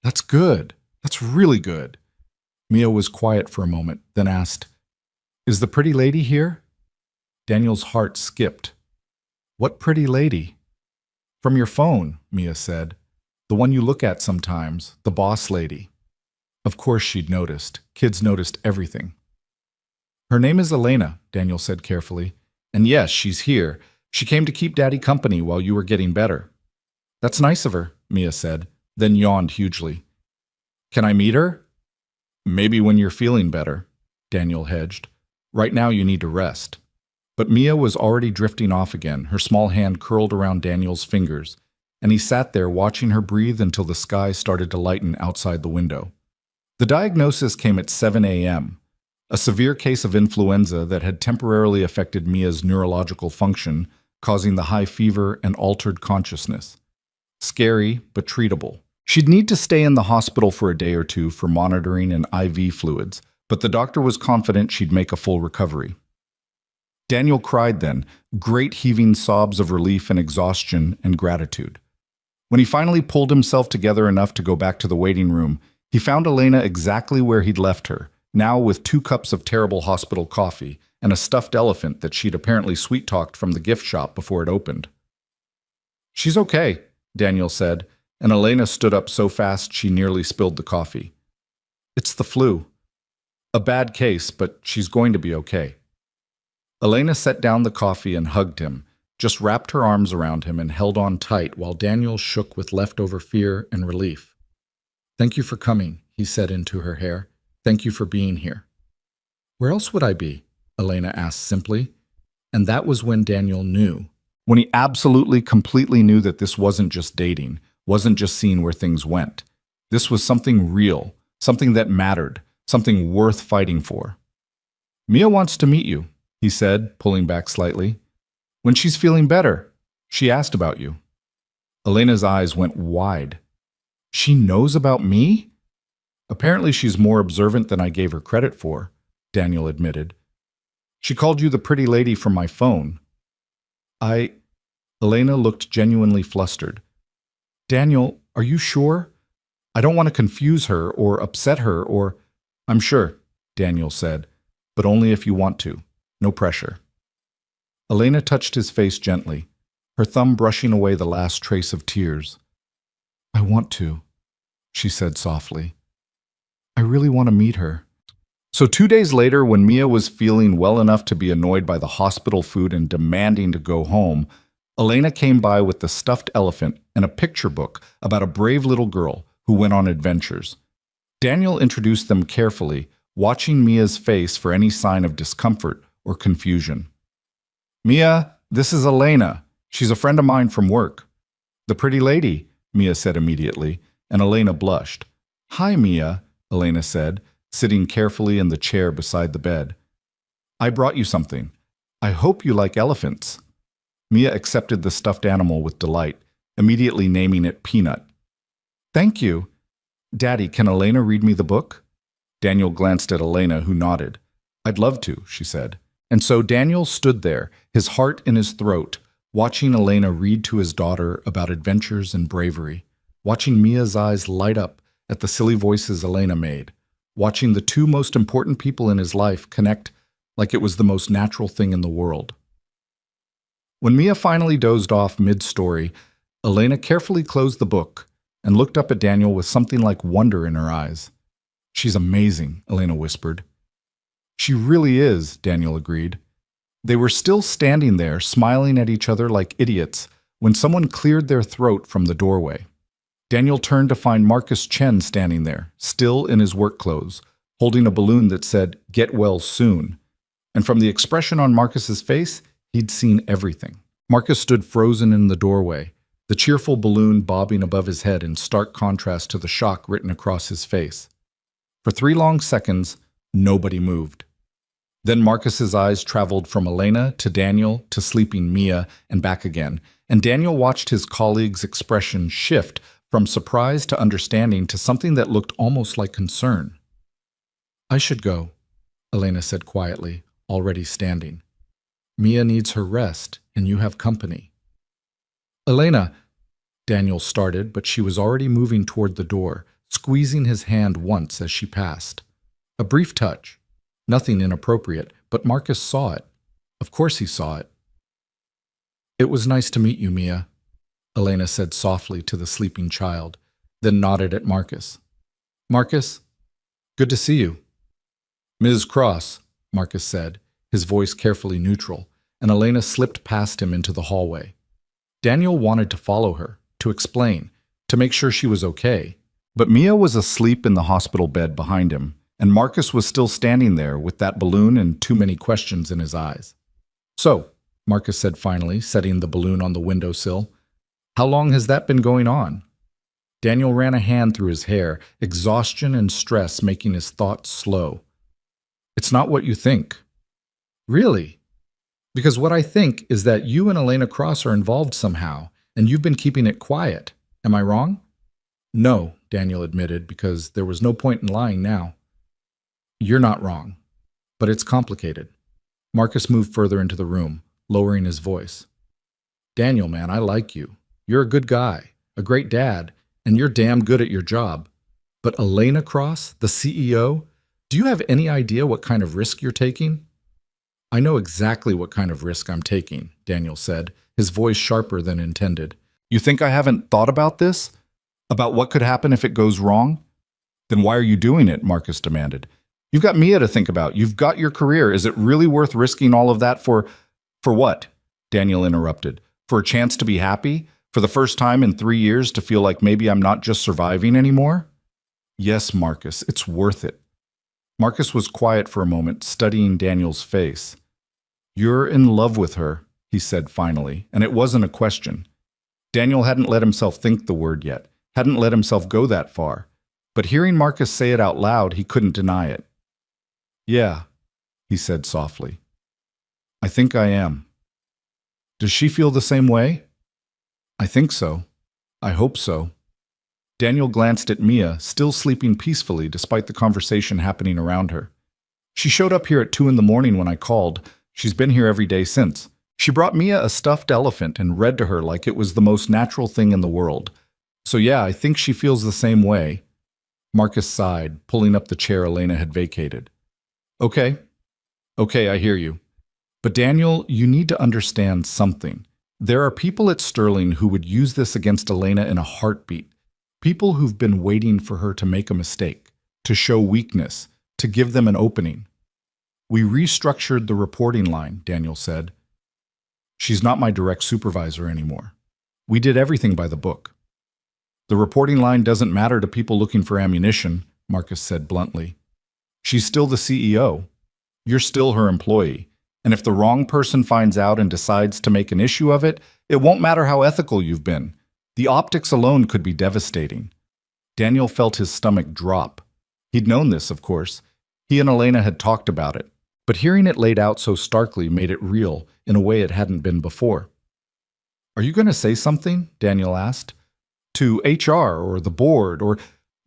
"That's good. That's really good." Mia was quiet for a moment, then asked, "Is the pretty lady here?" Daniel's heart skipped. "What pretty lady?" "From your phone," Mia said. "The one you look at sometimes, the boss lady." Of course she'd noticed. Kids noticed everything. "Her name is Elena," Daniel said carefully. "And yes, she's here. She came to keep Daddy company while you were getting better." "That's nice of her," Mia said, then yawned hugely. "Can I meet her?" "Maybe when you're feeling better," Daniel hedged. "Right now you need to rest." But Mia was already drifting off again, her small hand curled around Daniel's fingers, and he sat there watching her breathe until the sky started to lighten outside the window. The diagnosis came at 7 a.m., a severe case of influenza that had temporarily affected Mia's neurological function, causing the high fever and altered consciousness. Scary, but treatable. She'd need to stay in the hospital for a day or two for monitoring and IV fluids, but the doctor was confident she'd make a full recovery. Daniel cried then, great heaving sobs of relief and exhaustion and gratitude. When he finally pulled himself together enough to go back to the waiting room, he found Elena exactly where he'd left her, now with 2 cups of terrible hospital coffee and a stuffed elephant that she'd apparently sweet-talked from the gift shop before it opened. "She's okay," Daniel said, and Elena stood up so fast she nearly spilled the coffee. "It's the flu. A bad case, but she's going to be okay." Elena set down the coffee and hugged him, just wrapped her arms around him and held on tight while Daniel shook with leftover fear and relief. "Thank you for coming," he said into her hair. "Thank you for being here." "Where else would I be?" Elena asked simply. And that was when Daniel knew. When he absolutely, completely knew that this wasn't just dating, wasn't just seeing where things went. This was something real, something that mattered, something worth fighting for. "Mia wants to meet you," he said, pulling back slightly. "When she's feeling better. She asked about you." Elena's eyes went wide. She knows about me? Apparently she's more observant than I gave her credit for, Daniel admitted. She called you the pretty lady from my phone. Elena looked genuinely flustered. Daniel, are you sure? I don't want to confuse her or upset her or… I'm sure, Daniel said, but only if you want to. No pressure. Elena touched his face gently, her thumb brushing away the last trace of tears. I want to, she said softly. I really want to meet her. So 2 days later, when Mia was feeling well enough to be annoyed by the hospital food and demanding to go home, Elena came by with the stuffed elephant and a picture book about a brave little girl who went on adventures. Daniel introduced them carefully, watching Mia's face for any sign of discomfort or confusion. Mia, this is Elena. She's a friend of mine from work. The pretty lady, Mia said immediately, and Elena blushed. Hi, Mia, Elena said, sitting carefully in the chair beside the bed. I brought you something. I hope you like elephants. Mia accepted the stuffed animal with delight, immediately naming it Peanut. Thank you. Daddy, can Elena read me the book? Daniel glanced at Elena, who nodded. I'd love to, she said. And so Daniel stood there, his heart in his throat, watching Elena read to his daughter about adventures and bravery, watching Mia's eyes light up at the silly voices Elena made, watching the two most important people in his life connect like it was the most natural thing in the world. When Mia finally dozed off mid-story, Elena carefully closed the book and looked up at Daniel with something like wonder in her eyes. She's amazing, Elena whispered. She really is, Daniel agreed. They were still standing there, smiling at each other like idiots, when someone cleared their throat from the doorway. Daniel turned to find Marcus Chen standing there, still in his work clothes, holding a balloon that said, "Get well soon." And from the expression on Marcus's face, he'd seen everything. Marcus stood frozen in the doorway, the cheerful balloon bobbing above his head in stark contrast to the shock written across his face. For 3 long seconds, nobody moved. Then Marcus's eyes traveled from Elena to Daniel to sleeping Mia and back again, and Daniel watched his colleague's expression shift from surprise to understanding to something that looked almost like concern. I should go, Elena said quietly, already standing. Mia needs her rest, and you have company. Elena, Daniel started, but she was already moving toward the door, squeezing his hand once as she passed. A brief touch. Nothing inappropriate, but Marcus saw it. Of course he saw it. It was nice to meet you, Mia, Elena said softly to the sleeping child, then nodded at Marcus. Marcus, good to see you. Ms. Cross, Marcus said, his voice carefully neutral, and Elena slipped past him into the hallway. Daniel wanted to follow her, to explain, to make sure she was okay, but Mia was asleep in the hospital bed behind him, and Marcus was still standing there with that balloon and too many questions in his eyes. So, Marcus said finally, setting the balloon on the windowsill, how long has that been going on? Daniel ran a hand through his hair, exhaustion and stress making his thoughts slow. It's not what you think. Really? Because what I think is that you and Elena Cross are involved somehow, and you've been keeping it quiet. Am I wrong? No, Daniel admitted, because there was no point in lying now. You're not wrong, but it's complicated. Marcus moved further into the room, lowering his voice. Daniel, man, I like you. You're a good guy, a great dad, and you're damn good at your job. But Elena Cross, the CEO, do you have any idea what kind of risk you're taking? I know exactly what kind of risk I'm taking, Daniel said, his voice sharper than intended. You think I haven't thought about this? About what could happen if it goes wrong? Then why are you doing it? Marcus demanded. You've got Mia to think about. You've got your career. Is it really worth risking all of that for what? Daniel interrupted. For a chance to be happy? For the first time in 3 years to feel like maybe I'm not just surviving anymore? Yes, Marcus, it's worth it. Marcus was quiet for a moment, studying Daniel's face. You're in love with her, he said finally, and it wasn't a question. Daniel hadn't let himself think the word yet, hadn't let himself go that far. But hearing Marcus say it out loud, he couldn't deny it. Yeah, he said softly. I think I am. Does she feel the same way? I think so. I hope so. Daniel glanced at Mia, still sleeping peacefully despite the conversation happening around her. She showed up here at 2 in the morning when I called. She's been here every day since. She brought Mia a stuffed elephant and read to her like it was the most natural thing in the world. So yeah, I think she feels the same way. Marcus sighed, pulling up the chair Elena had vacated. Okay, I hear you. But Daniel, you need to understand something. There are people at Sterling who would use this against Elena in a heartbeat. People who've been waiting for her to make a mistake, to show weakness, to give them an opening. We restructured the reporting line, Daniel said. She's not my direct supervisor anymore. We did everything by the book. The reporting line doesn't matter to people looking for ammunition, Marcus said bluntly. She's still the CEO. You're still her employee. And if the wrong person finds out and decides to make an issue of it, it won't matter how ethical you've been. The optics alone could be devastating. Daniel felt his stomach drop. He'd known this, of course. He and Elena had talked about it. But hearing it laid out so starkly made it real in a way it hadn't been before. Are you going to say something? Daniel asked. To HR or the board or…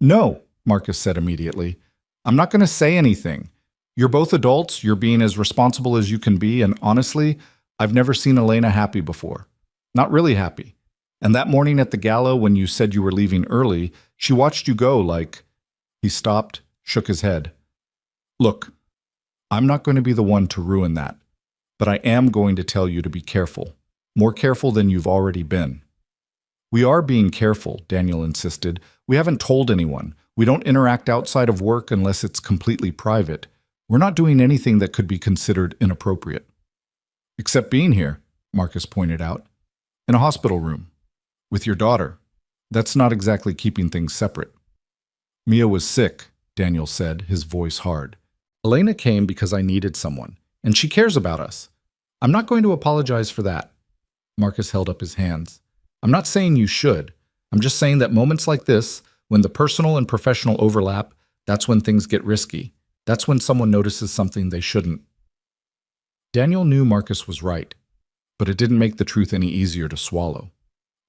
No, Marcus said immediately. I'm not going to say anything. You're both adults, you're being as responsible as you can be, and honestly, I've never seen Elena happy before. Not really happy. And that morning at the gala when you said you were leaving early, she watched you go like… He stopped, shook his head. Look, I'm not going to be the one to ruin that, but I am going to tell you to be careful. More careful than you've already been. We are being careful, Daniel insisted. We haven't told anyone. We don't interact outside of work unless it's completely private. We're not doing anything that could be considered inappropriate. Except being here, Marcus pointed out. In a hospital room. With your daughter. That's not exactly keeping things separate. Mia was sick, Daniel said, his voice hard. Elena came because I needed someone, and she cares about us. I'm not going to apologize for that. Marcus held up his hands. I'm not saying you should. I'm just saying that moments like this, when the personal and professional overlap, that's when things get risky. That's when someone notices something they shouldn't. Daniel knew Marcus was right, but it didn't make the truth any easier to swallow.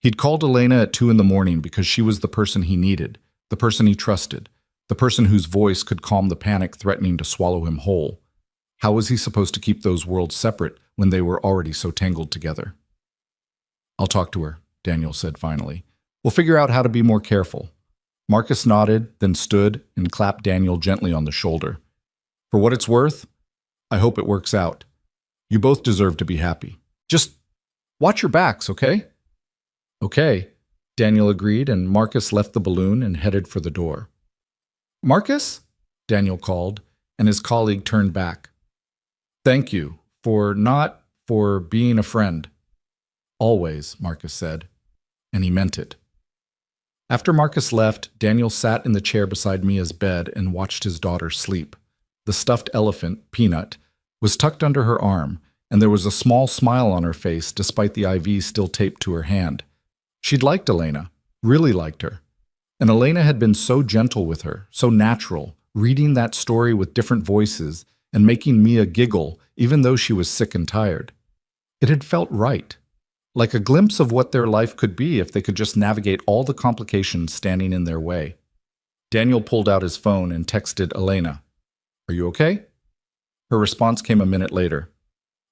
He'd called Elena at 2 in the morning because she was the person he needed, the person he trusted, the person whose voice could calm the panic threatening to swallow him whole. How was he supposed to keep those worlds separate when they were already so tangled together? I'll talk to her, Daniel said finally. We'll figure out how to be more careful. Marcus nodded, then stood and clapped Daniel gently on the shoulder. For what it's worth, I hope it works out. You both deserve to be happy. Just watch your backs, okay? Okay, Daniel agreed, and Marcus left the balloon and headed for the door. Marcus? Daniel called, and his colleague turned back. Thank you for being a friend. Always, Marcus said, and he meant it. After Marcus left, Daniel sat in the chair beside Mia's bed and watched his daughter sleep. The stuffed elephant, Peanut, was tucked under her arm, and there was a small smile on her face despite the IV still taped to her hand. She'd liked Elena, really liked her. And Elena had been so gentle with her, so natural, reading that story with different voices and making Mia giggle even though she was sick and tired. It had felt right, like a glimpse of what their life could be if they could just navigate all the complications standing in their way. Daniel pulled out his phone and texted Elena. Are you okay? Her response came a minute later.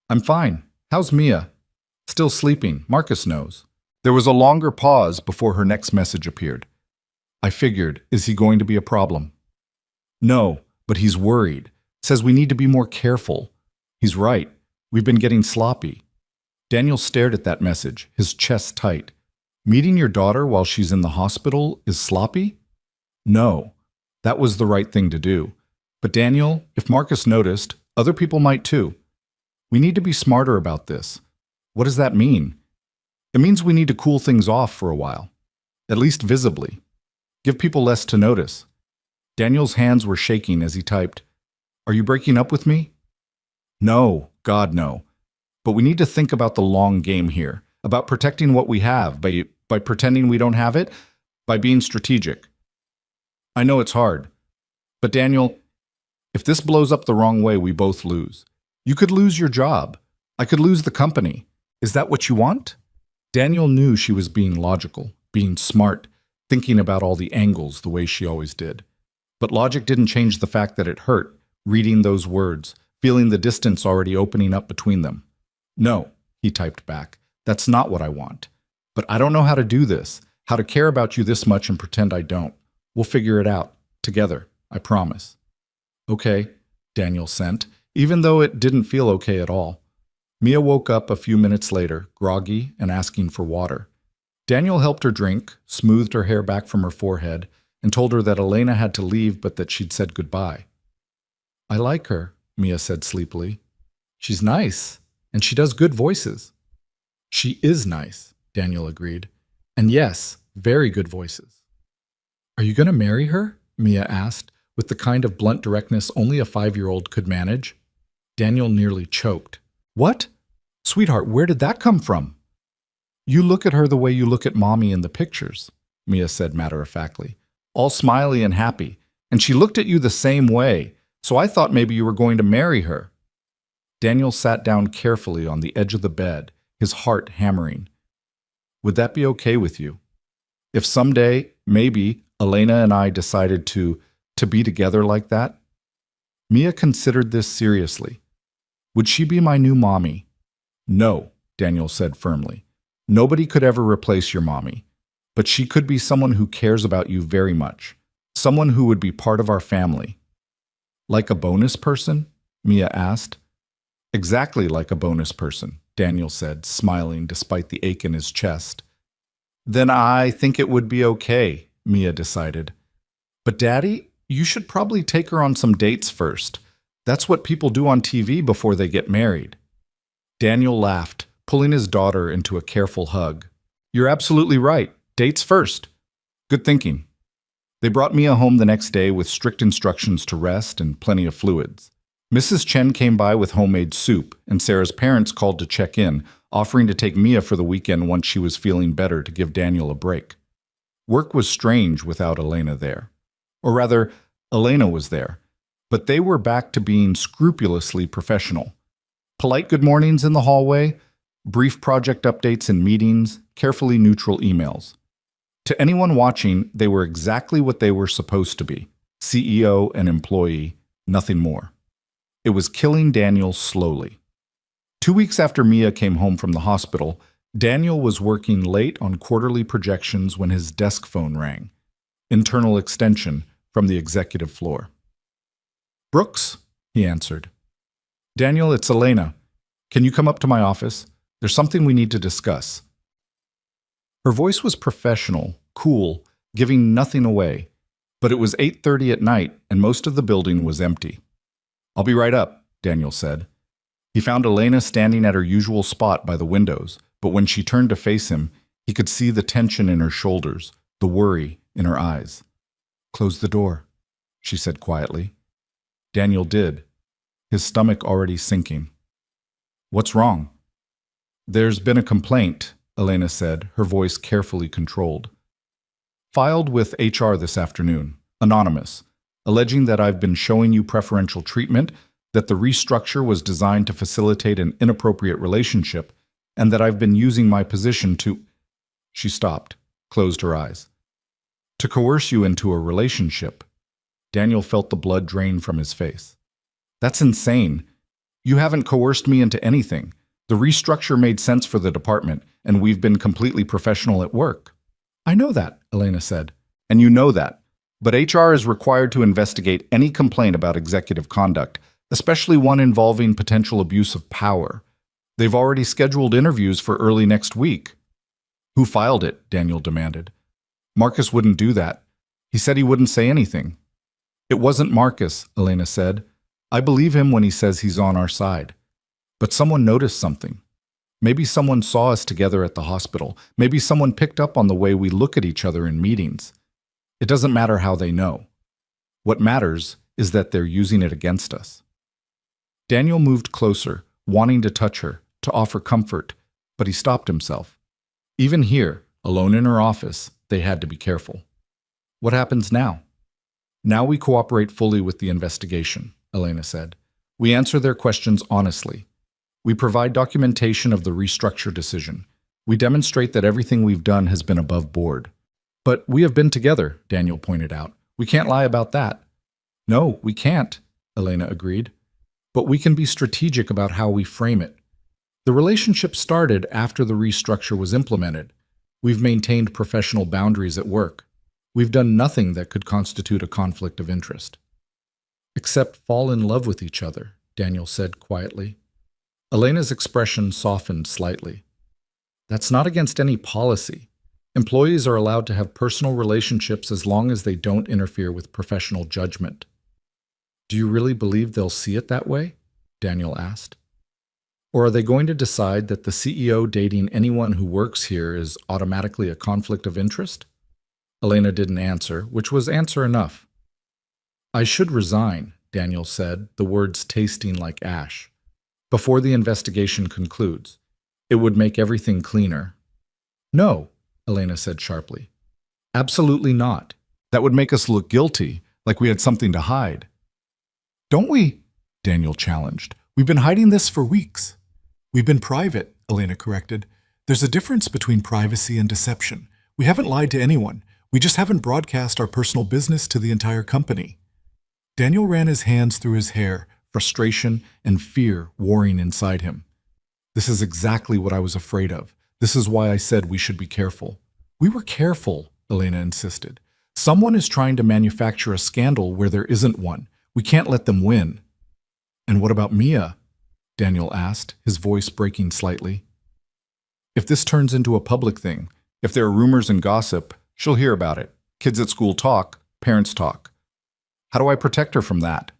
I'm fine. How's Mia? Still sleeping. Marcus knows. There was a longer pause before her next message appeared. I figured, is he going to be a problem? No, but he's worried. Says we need to be more careful. He's right. We've been getting sloppy. Daniel stared at that message, his chest tight. Meeting your daughter while she's in the hospital is sloppy? No, that was the right thing to do. But Daniel, if Marcus noticed, other people might too. We need to be smarter about this. What does that mean? It means we need to cool things off for a while. At least visibly. Give people less to notice. Daniel's hands were shaking as he typed, Are you breaking up with me? No, God no. But we need to think about the long game here, about protecting what we have, by pretending we don't have it, by being strategic. I know it's hard. But Daniel, if this blows up the wrong way, we both lose. You could lose your job. I could lose the company. Is that what you want? Daniel knew she was being logical, being smart, thinking about all the angles the way she always did. But logic didn't change the fact that it hurt, reading those words, feeling the distance already opening up between them. No, he typed back. That's not what I want. But I don't know how to do this, how to care about you this much and pretend I don't. We'll figure it out. Together, I promise. Okay, Daniel sent, even though it didn't feel okay at all. Mia woke up a few minutes later, groggy and asking for water. Daniel helped her drink, smoothed her hair back from her forehead, and told her that Elena had to leave but that she'd said goodbye. I like her, Mia said sleepily. She's nice, and she does good voices. She is nice, Daniel agreed. And yes, very good voices. Are you going to marry her? Mia asked, with the kind of blunt directness only a 5-year-old could manage. Daniel nearly choked. What? Sweetheart, where did that come from? You look at her the way you look at Mommy in the pictures, Mia said matter-of-factly, all smiley and happy, and she looked at you the same way, so I thought maybe you were going to marry her. Daniel sat down carefully on the edge of the bed, his heart hammering. Would that be okay with you? If someday, maybe, Elena and I decided to be together like that? Mia considered this seriously. Would she be my new mommy? No, Daniel said firmly. Nobody could ever replace your mommy. But she could be someone who cares about you very much. Someone who would be part of our family. Like a bonus person? Mia asked. Exactly like a bonus person, Daniel said, smiling despite the ache in his chest. Then I think it would be okay, Mia decided. But Daddy, you should probably take her on some dates first. That's what people do on TV before they get married. Daniel laughed, pulling his daughter into a careful hug. You're absolutely right. Dates first. Good thinking. They brought Mia home the next day with strict instructions to rest and plenty of fluids. Mrs. Chen came by with homemade soup, and Sarah's parents called to check in, offering to take Mia for the weekend once she was feeling better to give Daniel a break. Work was strange without Elena there. Or rather, Elena was there, but they were back to being scrupulously professional. Polite good mornings in the hallway, brief project updates in meetings, carefully neutral emails. To anyone watching, they were exactly what they were supposed to be, CEO and employee, nothing more. It was killing Daniel slowly. 2 weeks after Mia came home from the hospital, Daniel was working late on quarterly projections when his desk phone rang. Internal extension from the executive floor. Brooks, he answered. Daniel, it's Elena. Can you come up to my office? There's something we need to discuss. Her voice was professional, cool, giving nothing away, but it was 8:30 at night and most of the building was empty. I'll be right up, Daniel said. He found Elena standing at her usual spot by the windows, but when she turned to face him, he could see the tension in her shoulders, the worry in her eyes. Close the door, she said quietly. Daniel did, his stomach already sinking. What's wrong? There's been a complaint, Elena said, her voice carefully controlled. Filed with HR this afternoon, anonymous, alleging that I've been showing you preferential treatment, that the restructure was designed to facilitate an inappropriate relationship, and that I've been using my position to... She stopped, closed her eyes. To coerce you into a relationship. Daniel felt the blood drain from his face. That's insane. You haven't coerced me into anything. The restructure made sense for the department, and we've been completely professional at work. I know that, Elena said, and you know that. But HR is required to investigate any complaint about executive conduct, especially one involving potential abuse of power. They've already scheduled interviews for early next week. Who filed it? Daniel demanded. Marcus wouldn't do that. He said he wouldn't say anything. It wasn't Marcus, Elena said. I believe him when he says he's on our side. But someone noticed something. Maybe someone saw us together at the hospital. Maybe someone picked up on the way we look at each other in meetings. It doesn't matter how they know. What matters is that they're using it against us. Daniel moved closer, wanting to touch her, to offer comfort, but he stopped himself. Even here, alone in her office, they had to be careful. What happens now? Now we cooperate fully with the investigation, Elena said. We answer their questions honestly. We provide documentation of the restructure decision. We demonstrate that everything we've done has been above board. But we have been together, Daniel pointed out. We can't lie about that. No, we can't, Elena agreed. But we can be strategic about how we frame it. The relationship started after the restructure was implemented. We've maintained professional boundaries at work. We've done nothing that could constitute a conflict of interest. Except fall in love with each other, Daniel said quietly. Elena's expression softened slightly. That's not against any policy. Employees are allowed to have personal relationships as long as they don't interfere with professional judgment. Do you really believe they'll see it that way? Daniel asked. Or are they going to decide that the CEO dating anyone who works here is automatically a conflict of interest? Elena didn't answer, which was answer enough. I should resign, Daniel said, the words tasting like ash, before the investigation concludes. It would make everything cleaner. No, Elena said sharply. Absolutely not. That would make us look guilty, like we had something to hide. Don't we? Daniel challenged. We've been hiding this for weeks. We've been private, Elena corrected. There's a difference between privacy and deception. We haven't lied to anyone. We just haven't broadcast our personal business to the entire company. Daniel ran his hands through his hair, frustration and fear warring inside him. This is exactly what I was afraid of. This is why I said we should be careful. We were careful, Elena insisted. Someone is trying to manufacture a scandal where there isn't one. We can't let them win. And what about Mia? Daniel asked, his voice breaking slightly. If this turns into a public thing, if there are rumors and gossip, she'll hear about it. Kids at school talk, parents talk. How do I protect her from that?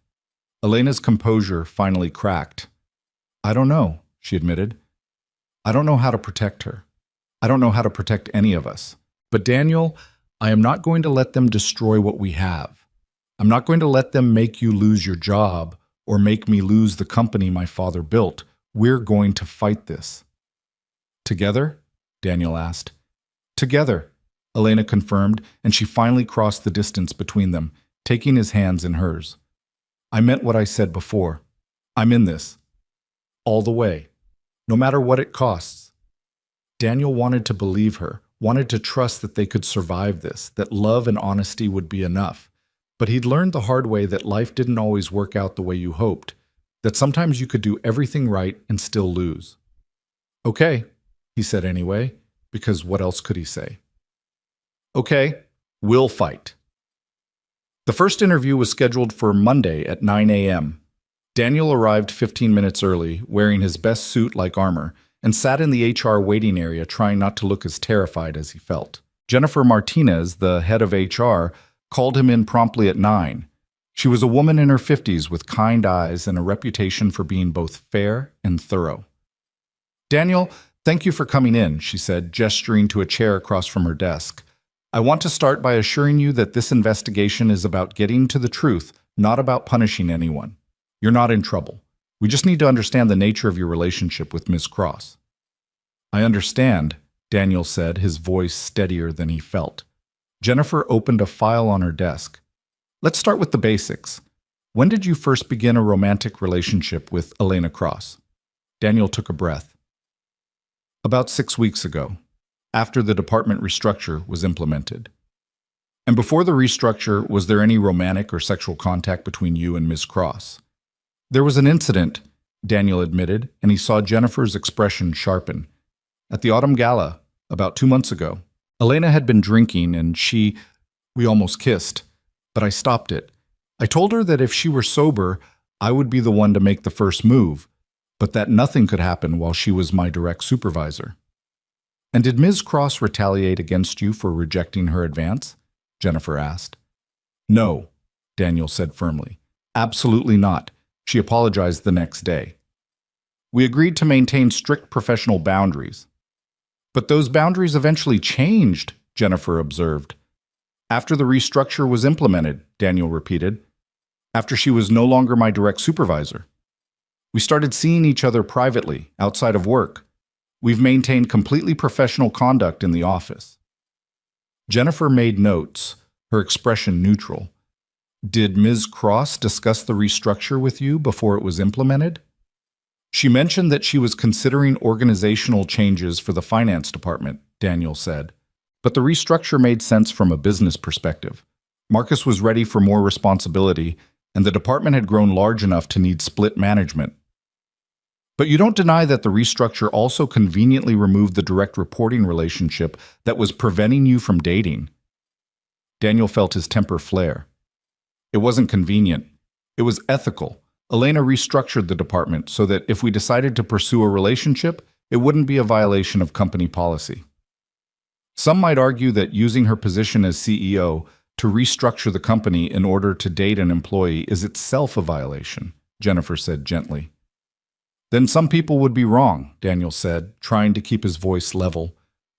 Elena's composure finally cracked. I don't know, she admitted. I don't know how to protect her. I don't know how to protect any of us. But Daniel, I am not going to let them destroy what we have. I'm not going to let them make you lose your job or make me lose the company my father built. We're going to fight this. Together? Daniel asked. Together, Elena confirmed, and she finally crossed the distance between them, taking his hands in hers. I meant what I said before. I'm in this. All the way. No matter what it costs. Daniel wanted to believe her, wanted to trust that they could survive this, that love and honesty would be enough. But he'd learned the hard way that life didn't always work out the way you hoped, that sometimes you could do everything right and still lose. Okay, he said anyway, because what else could he say? Okay, we'll fight. The first interview was scheduled for Monday at 9 a.m. Daniel arrived 15 minutes early, wearing his best suit like armor, and sat in the HR waiting area trying not to look as terrified as he felt. Jennifer Martinez, the head of HR, called him in promptly at 9. She was a woman in her 50s with kind eyes and a reputation for being both fair and thorough. Daniel, thank you for coming in, she said, gesturing to a chair across from her desk. I want to start by assuring you that this investigation is about getting to the truth, not about punishing anyone. You're not in trouble. We just need to understand the nature of your relationship with Ms. Cross. I understand, Daniel said, his voice steadier than he felt. Jennifer opened a file on her desk. Let's start with the basics. When did you first begin a romantic relationship with Elena Cross? Daniel took a breath. About 6 weeks ago, after the department restructure was implemented. And before the restructure, was there any romantic or sexual contact between you and Ms. Cross? There was an incident, Daniel admitted, and he saw Jennifer's expression sharpen. At the autumn gala, about 2 months ago, Elena had been drinking and we almost kissed, but I stopped it. I told her that if she were sober, I would be the one to make the first move, but that nothing could happen while she was my direct supervisor. And did Ms. Cross retaliate against you for rejecting her advance? Jennifer asked. No, Daniel said firmly. Absolutely not. She apologized the next day. We agreed to maintain strict professional boundaries. But those boundaries eventually changed, Jennifer observed. After the restructure was implemented, Daniel repeated. After she was no longer my direct supervisor. We started seeing each other privately, outside of work. We've maintained completely professional conduct in the office. Jennifer made notes, her expression neutral. Did Ms. Cross discuss the restructure with you before it was implemented? She mentioned that she was considering organizational changes for the finance department, Daniel said. But the restructure made sense from a business perspective. Marcus was ready for more responsibility, and the department had grown large enough to need split management. But you don't deny that the restructure also conveniently removed the direct reporting relationship that was preventing you from dating. Daniel felt his temper flare. It wasn't convenient. It was ethical. Elena restructured the department so that if we decided to pursue a relationship, it wouldn't be a violation of company policy. Some might argue that using her position as CEO to restructure the company in order to date an employee is itself a violation, Jennifer said gently. Then some people would be wrong, Daniel said, trying to keep his voice level.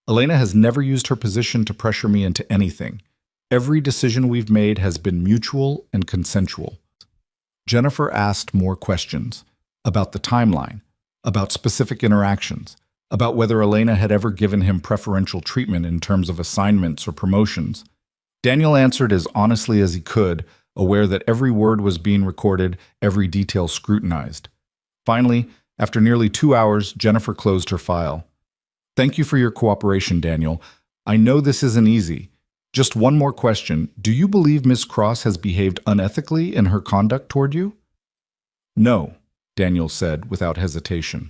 Elena has never used her position to pressure me into anything. Every decision we've made has been mutual and consensual. Jennifer asked more questions about the timeline, about specific interactions, about whether Elena had ever given him preferential treatment in terms of assignments or promotions. Daniel answered as honestly as he could, aware that every word was being recorded, every detail scrutinized. Finally, after nearly 2 hours, Jennifer closed her file. Thank you for your cooperation, Daniel. I know this isn't easy. Just one more question. Do you believe Miss Cross has behaved unethically in her conduct toward you? No, Daniel said without hesitation.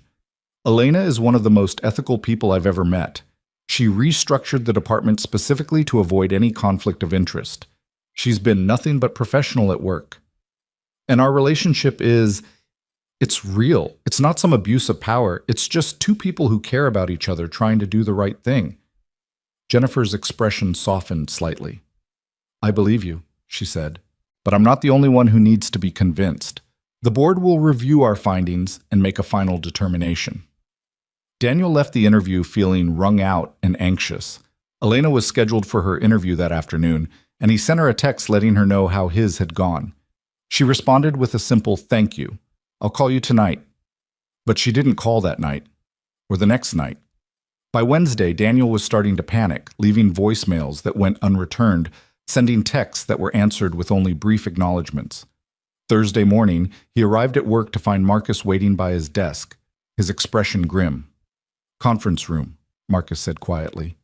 Elena is one of the most ethical people I've ever met. She restructured the department specifically to avoid any conflict of interest. She's been nothing but professional at work. And our relationship it's real. It's not some abuse of power. It's just two people who care about each other trying to do the right thing. Jennifer's expression softened slightly. I believe you, she said, but I'm not the only one who needs to be convinced. The board will review our findings and make a final determination. Daniel left the interview feeling wrung out and anxious. Elena was scheduled for her interview that afternoon, and he sent her a text letting her know how his had gone. She responded with a simple thank you. I'll call you tonight. But she didn't call that night, or the next night. By Wednesday, Daniel was starting to panic, leaving voicemails that went unreturned, sending texts that were answered with only brief acknowledgments. Thursday morning, he arrived at work to find Marcus waiting by his desk, his expression grim. Conference room, Marcus said quietly.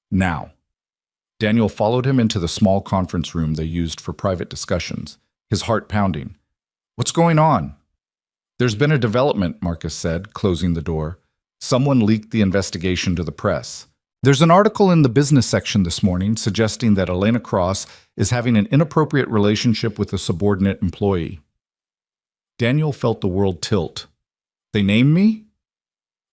Now. Daniel followed him into the small conference room they used for private discussions, his heart pounding. What's going on? There's been a development, Marcus said, closing the door. Someone leaked the investigation to the press. There's an article in the business section this morning suggesting that Elena Cross is having an inappropriate relationship with a subordinate employee. Daniel felt the world tilt. They named me?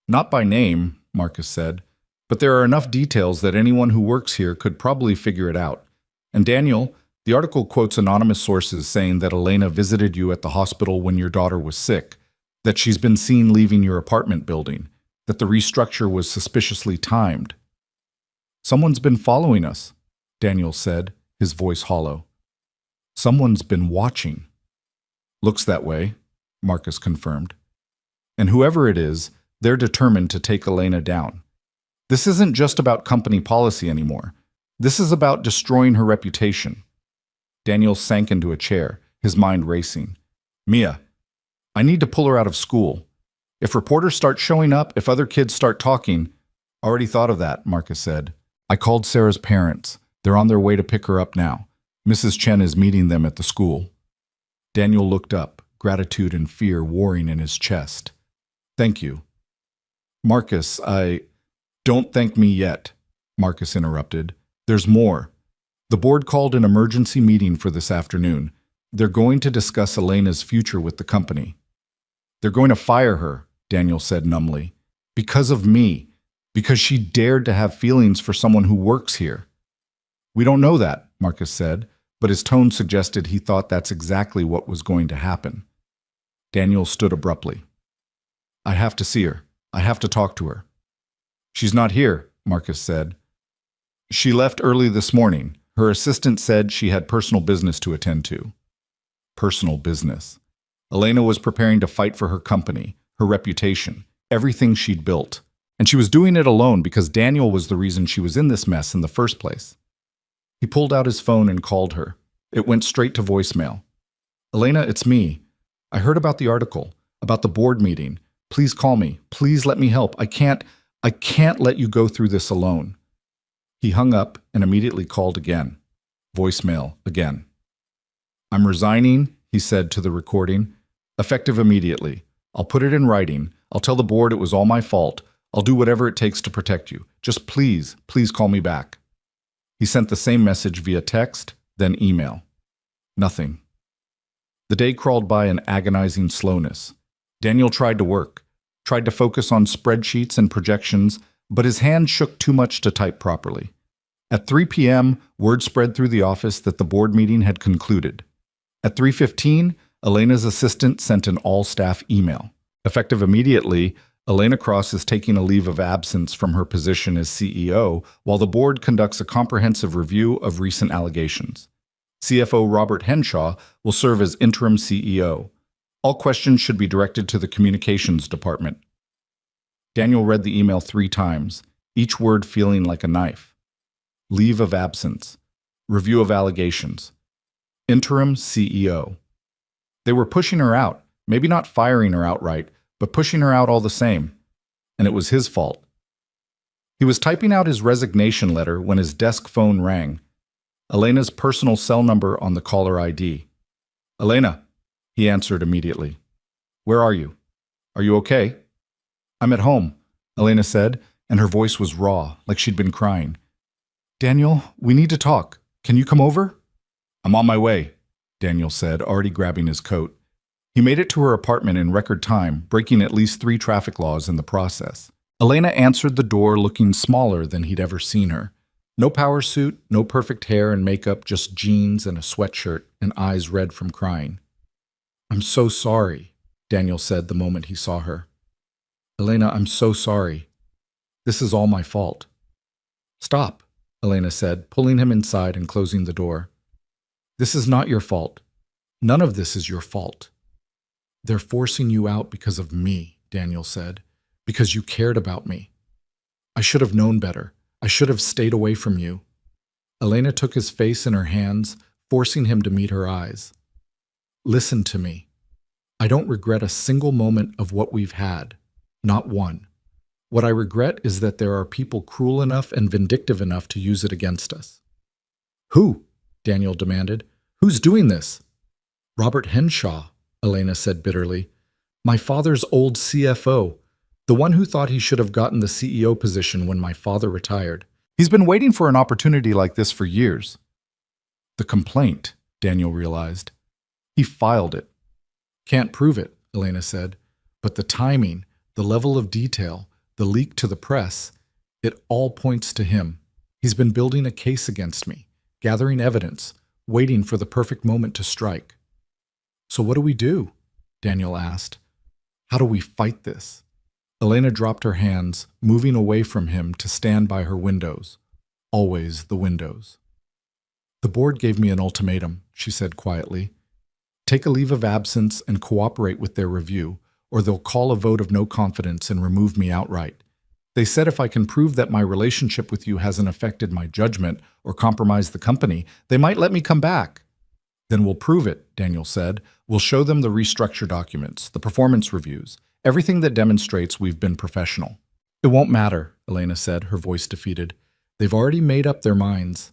Not by name, Marcus said, but there are enough details that anyone who works here could probably figure it out. And Daniel, the article quotes anonymous sources saying that Elena visited you at the hospital when your daughter was sick, that she's been seen leaving your apartment building, that the restructure was suspiciously timed. Someone's been following us, Daniel said, his voice hollow. Someone's been watching. Looks that way, Marcus confirmed. And whoever it is, they're determined to take Elena down. This isn't just about company policy anymore. This is about destroying her reputation. Daniel sank into a chair, his mind racing. Mia, I need to pull her out of school. If reporters start showing up, if other kids start talking... Already thought of that, Marcus said. I called Sarah's parents. They're on their way to pick her up now. Mrs. Chen is meeting them at the school. Daniel looked up, gratitude and fear warring in his chest. Thank you. Marcus, Don't thank me yet, Marcus interrupted. There's more. The board called an emergency meeting for this afternoon. They're going to discuss Elena's future with the company. They're going to fire her, Daniel said numbly. Because of me. Because she dared to have feelings for someone who works here. We don't know that, Marcus said, but his tone suggested he thought that's exactly what was going to happen. Daniel stood abruptly. I have to see her. I have to talk to her. She's not here, Marcus said. She left early this morning. Her assistant said she had personal business to attend to. Personal business. Elena was preparing to fight for her company, her reputation, everything she'd built. And she was doing it alone because Daniel was the reason she was in this mess in the first place. He pulled out his phone and called her. It went straight to voicemail. Elena, it's me. I heard about the article, about the board meeting. Please call me. Please let me help. I can't let you go through this alone. He hung up and immediately called again. Voicemail again. "I'm resigning," he said to the recording. "Effective immediately. I'll put it in writing. I'll tell the board it was all my fault. I'll do whatever it takes to protect you. Just please call me back." He sent the same message via text, then email. Nothing. The day crawled by in agonizing slowness. Daniel tried to work, tried to focus on spreadsheets and projections, but his hand shook too much to type properly. At 3 p.m., word spread through the office that the board meeting had concluded. At 3:15, Elena's assistant sent an all-staff email. Effective immediately, Elena Cross is taking a leave of absence from her position as CEO while the board conducts a comprehensive review of recent allegations. CFO Robert Henshaw will serve as interim CEO. All questions should be directed to the communications department. Daniel read the email 3 times, each word feeling like a knife. Leave of absence. Review of allegations. Interim CEO. They were pushing her out, maybe not firing her outright, but pushing her out all the same. And it was his fault. He was typing out his resignation letter when his desk phone rang. Elena's personal cell number on the caller ID. "Elena," he answered immediately. "Where are you? Are you okay?" "I'm at home," Elena said, and her voice was raw, like she'd been crying. "Daniel, we need to talk. Can you come over?" "I'm on my way," Daniel said, already grabbing his coat. He made it to her apartment in record time, breaking at least 3 traffic laws in the process. Elena answered the door looking smaller than he'd ever seen her. No power suit, no perfect hair and makeup, just jeans and a sweatshirt and eyes red from crying. "I'm so sorry," Daniel said the moment he saw her. "Elena, I'm so sorry. This is all my fault." "Stop," Elena said, pulling him inside and closing the door. "This is not your fault. None of this is your fault." "They're forcing you out because of me," Daniel said, "because you cared about me. I should have known better. I should have stayed away from you." Elena took his face in her hands, forcing him to meet her eyes. "Listen to me. I don't regret a single moment of what we've had. Not one. What I regret is that there are people cruel enough and vindictive enough to use it against us." "Who?" Daniel demanded. "Who's doing this?" "Robert Henshaw," Elena said bitterly. "My father's old CFO, the one who thought he should have gotten the CEO position when my father retired. He's been waiting for an opportunity like this for years." "The complaint," Daniel realized. "He filed it." "Can't prove it," Elena said. "But the timing, the level of detail, the leak to the press, it all points to him. He's been building a case against me, gathering evidence, waiting for the perfect moment to strike." "So what do we do?" Daniel asked. "How do we fight this?" Elena dropped her hands, moving away from him to stand by her windows. Always the windows. "The board gave me an ultimatum," she said quietly. "Take a leave of absence and cooperate with their review, or they'll call a vote of no confidence and remove me outright. They said if I can prove that my relationship with you hasn't affected my judgment or compromised the company, they might let me come back." "Then we'll prove it," Daniel said. "We'll show them the restructure documents, the performance reviews, everything that demonstrates we've been professional." "It won't matter," Elena said, her voice defeated. "They've already made up their minds.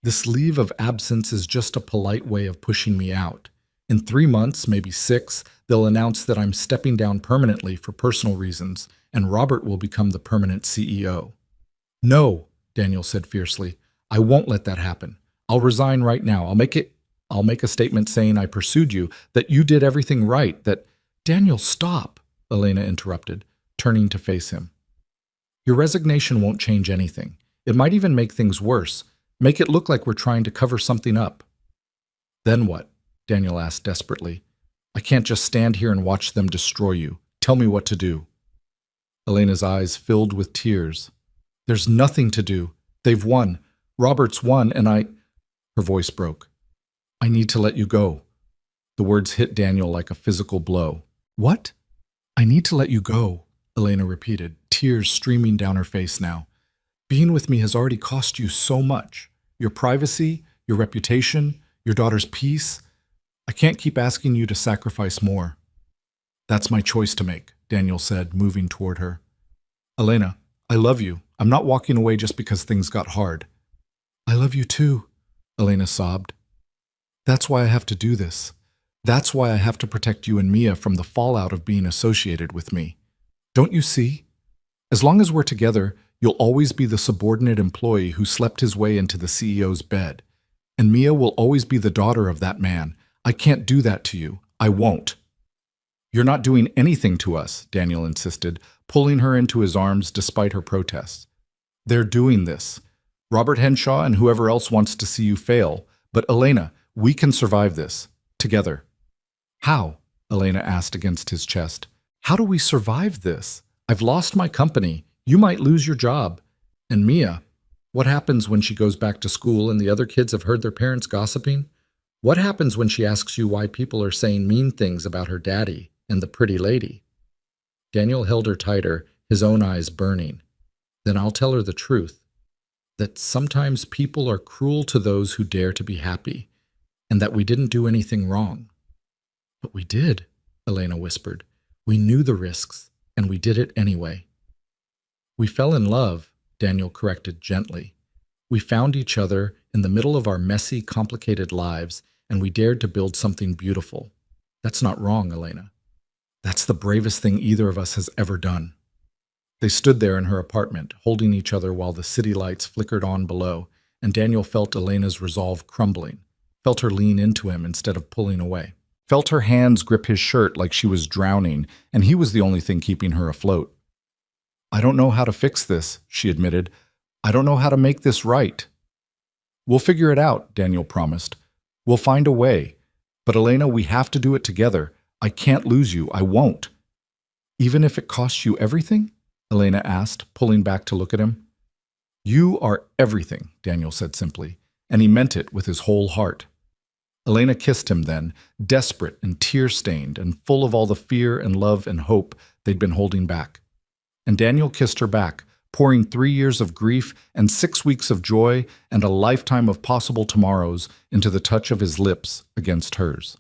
This leave of absence is just a polite way of pushing me out. In 3 months, maybe 6, they'll announce that I'm stepping down permanently for personal reasons, and Robert will become the permanent CEO." "No," Daniel said fiercely. "I won't let that happen. I'll resign right now. I'll make a statement saying I pursued you, that you did everything right, that—" "Daniel, stop," Elena interrupted, turning to face him. "Your resignation won't change anything. It might even make things worse, make it look like we're trying to cover something up." "Then what?" Daniel asked desperately. "I can't just stand here and watch them destroy you. Tell me what to do." Elena's eyes filled with tears. "There's nothing to do. They've won. Robert's won, and Her voice broke. "I need to let you go." The words hit Daniel like a physical blow. "What?" "I need to let you go," Elena repeated, tears streaming down her face now. "Being with me has already cost you so much. Your privacy, your reputation, your daughter's peace. I can't keep asking you to sacrifice more." "That's my choice to make," Daniel said, moving toward her. "Elena, I love you. I'm not walking away just because things got hard. I love you too, Elena sobbed. That's why I have to do this. That's why I have to protect you and Mia from the fallout of being associated with me. Don't you see? As long as we're together, you'll always be the subordinate employee who slept his way into the CEO's bed. And Mia will always be the daughter of that man. I can't do that to you. I won't. You're not doing anything to us, Daniel insisted, pulling her into his arms despite her protests. They're doing this. Robert Henshaw and whoever else wants to see you fail. But Elena, we can survive this. Together. How? Elena asked against his chest. How do we survive this? I've lost my company. You might lose your job. And Mia, what happens when she goes back to school and the other kids have heard their parents gossiping? What happens when she asks you why people are saying mean things about her daddy and the pretty lady? Daniel held her tighter, his own eyes burning. Then I'll tell her the truth, that sometimes people are cruel to those who dare to be happy, and that we didn't do anything wrong. But we did, Elena whispered. We knew the risks, and we did it anyway. We fell in love, Daniel corrected gently. We found each other in the middle of our messy, complicated lives, and we dared to build something beautiful. That's not wrong, Elena. That's the bravest thing either of us has ever done. They stood there in her apartment, holding each other while the city lights flickered on below, and Daniel felt Elena's resolve crumbling, felt her lean into him instead of pulling away, felt her hands grip his shirt like she was drowning, and he was the only thing keeping her afloat. I don't know how to fix this, she admitted. I don't know how to make this right. We'll figure it out, Daniel promised. We'll find a way. But Elena, we have to do it together. I can't lose you. I won't. Even if it costs you everything? Elena asked, pulling back to look at him. You are everything, Daniel said simply, and he meant it with his whole heart. Elena kissed him then, desperate and tear-stained and full of all the fear and love and hope they'd been holding back. And Daniel kissed her back, pouring 3 years of grief and 6 weeks of joy and a lifetime of possible tomorrows into the touch of his lips against hers.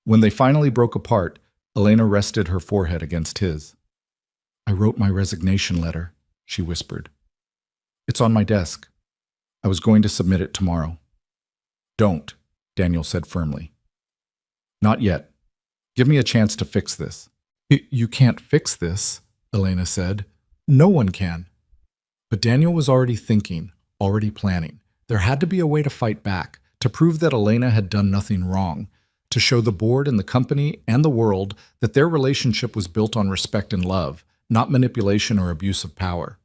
When they finally broke apart, Elena rested her forehead against his. I wrote my resignation letter, she whispered. It's on my desk. I was going to submit it tomorrow. Don't, Daniel said firmly. Not yet. Give me a chance to fix this. You can't fix this, Elena said. No one can. But Daniel was already thinking, already planning. There had to be a way to fight back, to prove that Elena had done nothing wrong, to show the board and the company and the world that their relationship was built on respect and love, not manipulation or abuse of power.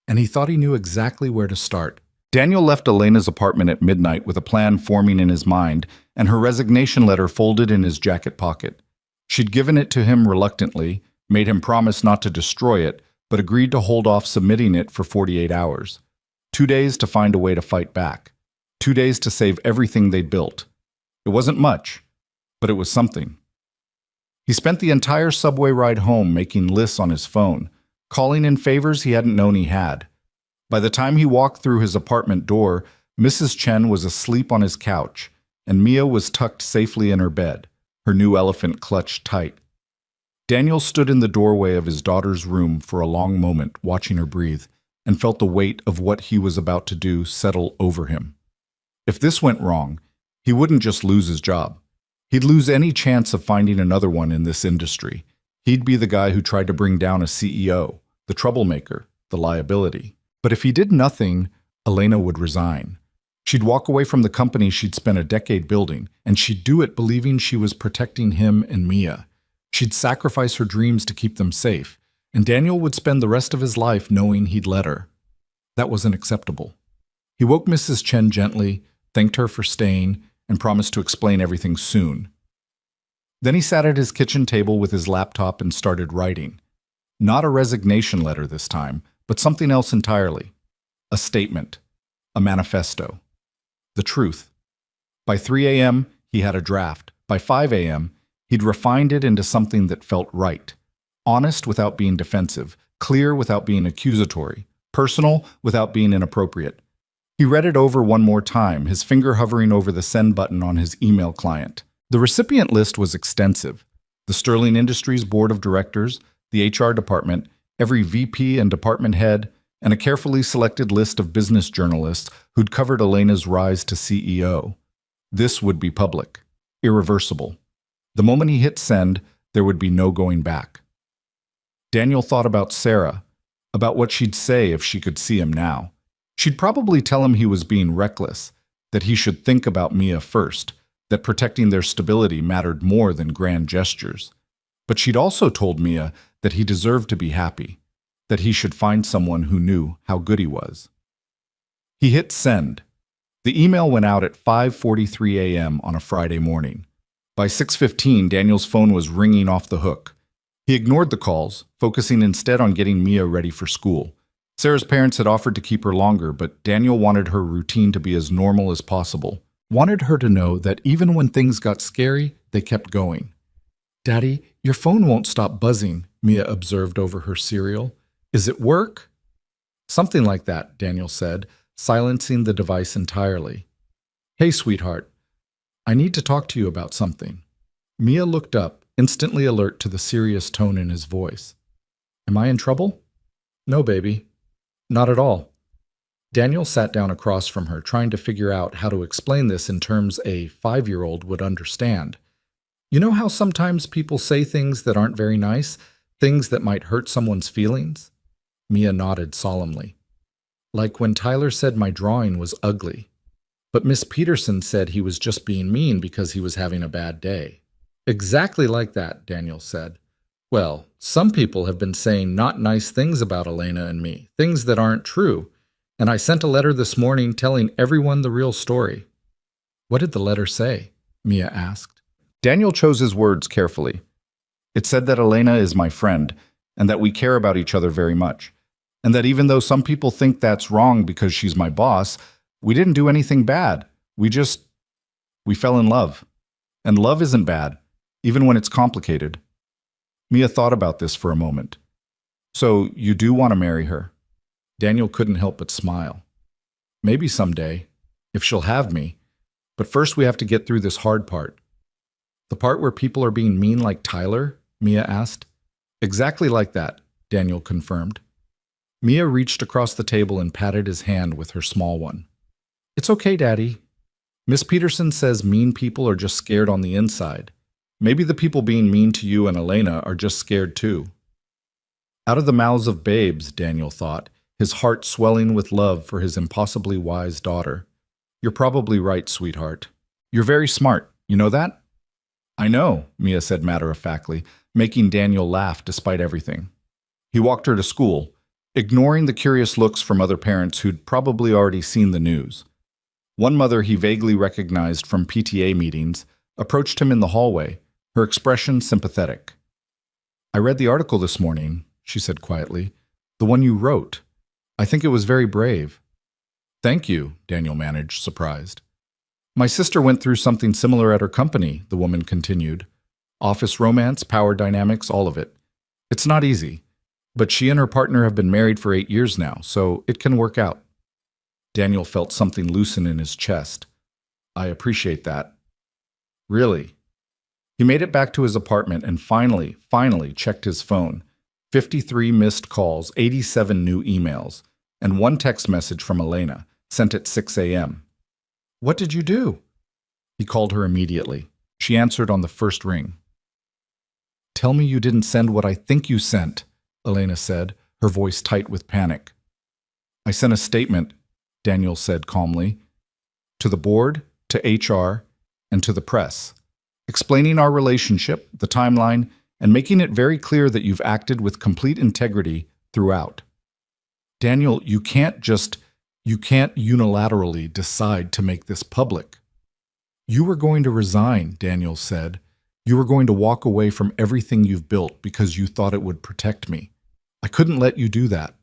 And he thought he knew exactly where to start. Daniel left Elena's apartment at midnight with a plan forming in his mind and her resignation letter folded in his jacket pocket. She'd given it to him reluctantly, made him promise not to destroy it, but agreed to hold off submitting it for 48 hours. 2 days to find a way to fight back. 2 days to save everything they'd built. It wasn't much, but it was something. He spent the entire subway ride home making lists on his phone, calling in favors he hadn't known he had. By the time he walked through his apartment door, Mrs. Chen was asleep on his couch, and Mia was tucked safely in her bed, her new elephant clutched tight. Daniel stood in the doorway of his daughter's room for a long moment, watching her breathe, and felt the weight of what he was about to do settle over him. If this went wrong, he wouldn't just lose his job. He'd lose any chance of finding another one in this industry. He'd be the guy who tried to bring down a CEO, the troublemaker, the liability. But if he did nothing, Elena would resign. She'd walk away from the company she'd spent a decade building, and she'd do it believing she was protecting him and Mia. She'd sacrifice her dreams to keep them safe, and Daniel would spend the rest of his life knowing he'd let her. That wasn't acceptable. He woke Mrs. Chen gently, thanked her for staying, and promised to explain everything soon. Then he sat at his kitchen table with his laptop and started writing. Not a resignation letter this time, but something else entirely. A statement. A manifesto. The truth. By 3 a.m., he had a draft. By 5 a.m., he'd refined it into something that felt right. Honest without being defensive. Clear without being accusatory. Personal without being inappropriate. He read it over one more time, his finger hovering over the send button on his email client. The recipient list was extensive. The Sterling Industries Board of Directors, the HR department, every VP and department head, and a carefully selected list of business journalists who'd covered Elena's rise to CEO. This would be public, irreversible. The moment he hit send, there would be no going back. Daniel thought about Sarah, about what she'd say if she could see him now. She'd probably tell him he was being reckless, that he should think about Mia first, that protecting their stability mattered more than grand gestures. But she'd also told Mia that he deserved to be happy, that he should find someone who knew how good he was. He hit send. The email went out at 5:43 a.m. on a Friday morning. By 6:15, Daniel's phone was ringing off the hook. He ignored the calls, focusing instead on getting Mia ready for school. Sarah's parents had offered to keep her longer, but Daniel wanted her routine to be as normal as possible. Wanted her to know that even when things got scary, they kept going. "Daddy, your phone won't stop buzzing," Mia observed over her cereal. "Is it work?" "Something like that," Daniel said, silencing the device entirely. "Hey, sweetheart, I need to talk to you about something." Mia looked up, instantly alert to the serious tone in his voice. "Am I in trouble?" "No, baby. Not at all." Daniel sat down across from her, trying to figure out how to explain this in terms a 5-year-old would understand. "You know how sometimes people say things that aren't very nice, things that might hurt someone's feelings?" Mia nodded solemnly. "Like when Tyler said my drawing was ugly. But Miss Peterson said he was just being mean because he was having a bad day." "Exactly like that," Daniel said. "Well, some people have been saying not nice things about Elena and me, things that aren't true, and I sent a letter this morning telling everyone the real story." "What did the letter say?" Mia asked. Daniel chose his words carefully. "It said that Elena is my friend, and that we care about each other very much, and that even though some people think that's wrong because she's my boss, we didn't do anything bad. We fell in love. And love isn't bad, even when it's complicated." Mia thought about this for a moment. "So you do want to marry her?" Daniel couldn't help but smile. "Maybe someday, if she'll have me. But first we have to get through this hard part." "The part where people are being mean like Tyler?" Mia asked. "Exactly like that," Daniel confirmed. Mia reached across the table and patted his hand with her small one. "It's okay, Daddy. Miss Peterson says mean people are just scared on the inside. Maybe the people being mean to you and Elena are just scared too." Out of the mouths of babes, Daniel thought, his heart swelling with love for his impossibly wise daughter. "You're probably right, sweetheart. You're very smart, you know that?" "I know," Mia said matter-of-factly, making Daniel laugh despite everything. He walked her to school, ignoring the curious looks from other parents who'd probably already seen the news. One mother he vaguely recognized from PTA meetings approached him in the hallway, her expression sympathetic. "I read the article this morning," she said quietly. "The one you wrote. I think it was very brave." "Thank you," Daniel managed, surprised. "My sister went through something similar at her company," the woman continued. "Office romance, power dynamics, all of it. It's not easy. But she and her partner have been married for 8 years now, so it can work out." Daniel felt something loosen in his chest. "I appreciate that." "Really?" He made it back to his apartment and finally checked his phone. 53 missed calls, 87 new emails, and one text message from Elena, sent at 6 a.m. "What did you do?" He called her immediately. She answered on the first ring. "Tell me you didn't send what I think you sent," Elena said, her voice tight with panic. "I sent a statement," Daniel said calmly, "to the board, to HR, and to the press, explaining our relationship, the timeline, and making it very clear that you've acted with complete integrity throughout." "Daniel, you can't unilaterally decide to make this public." "You were going to resign," Daniel said. "You were going to walk away from everything you've built because you thought it would protect me. I couldn't let you do that."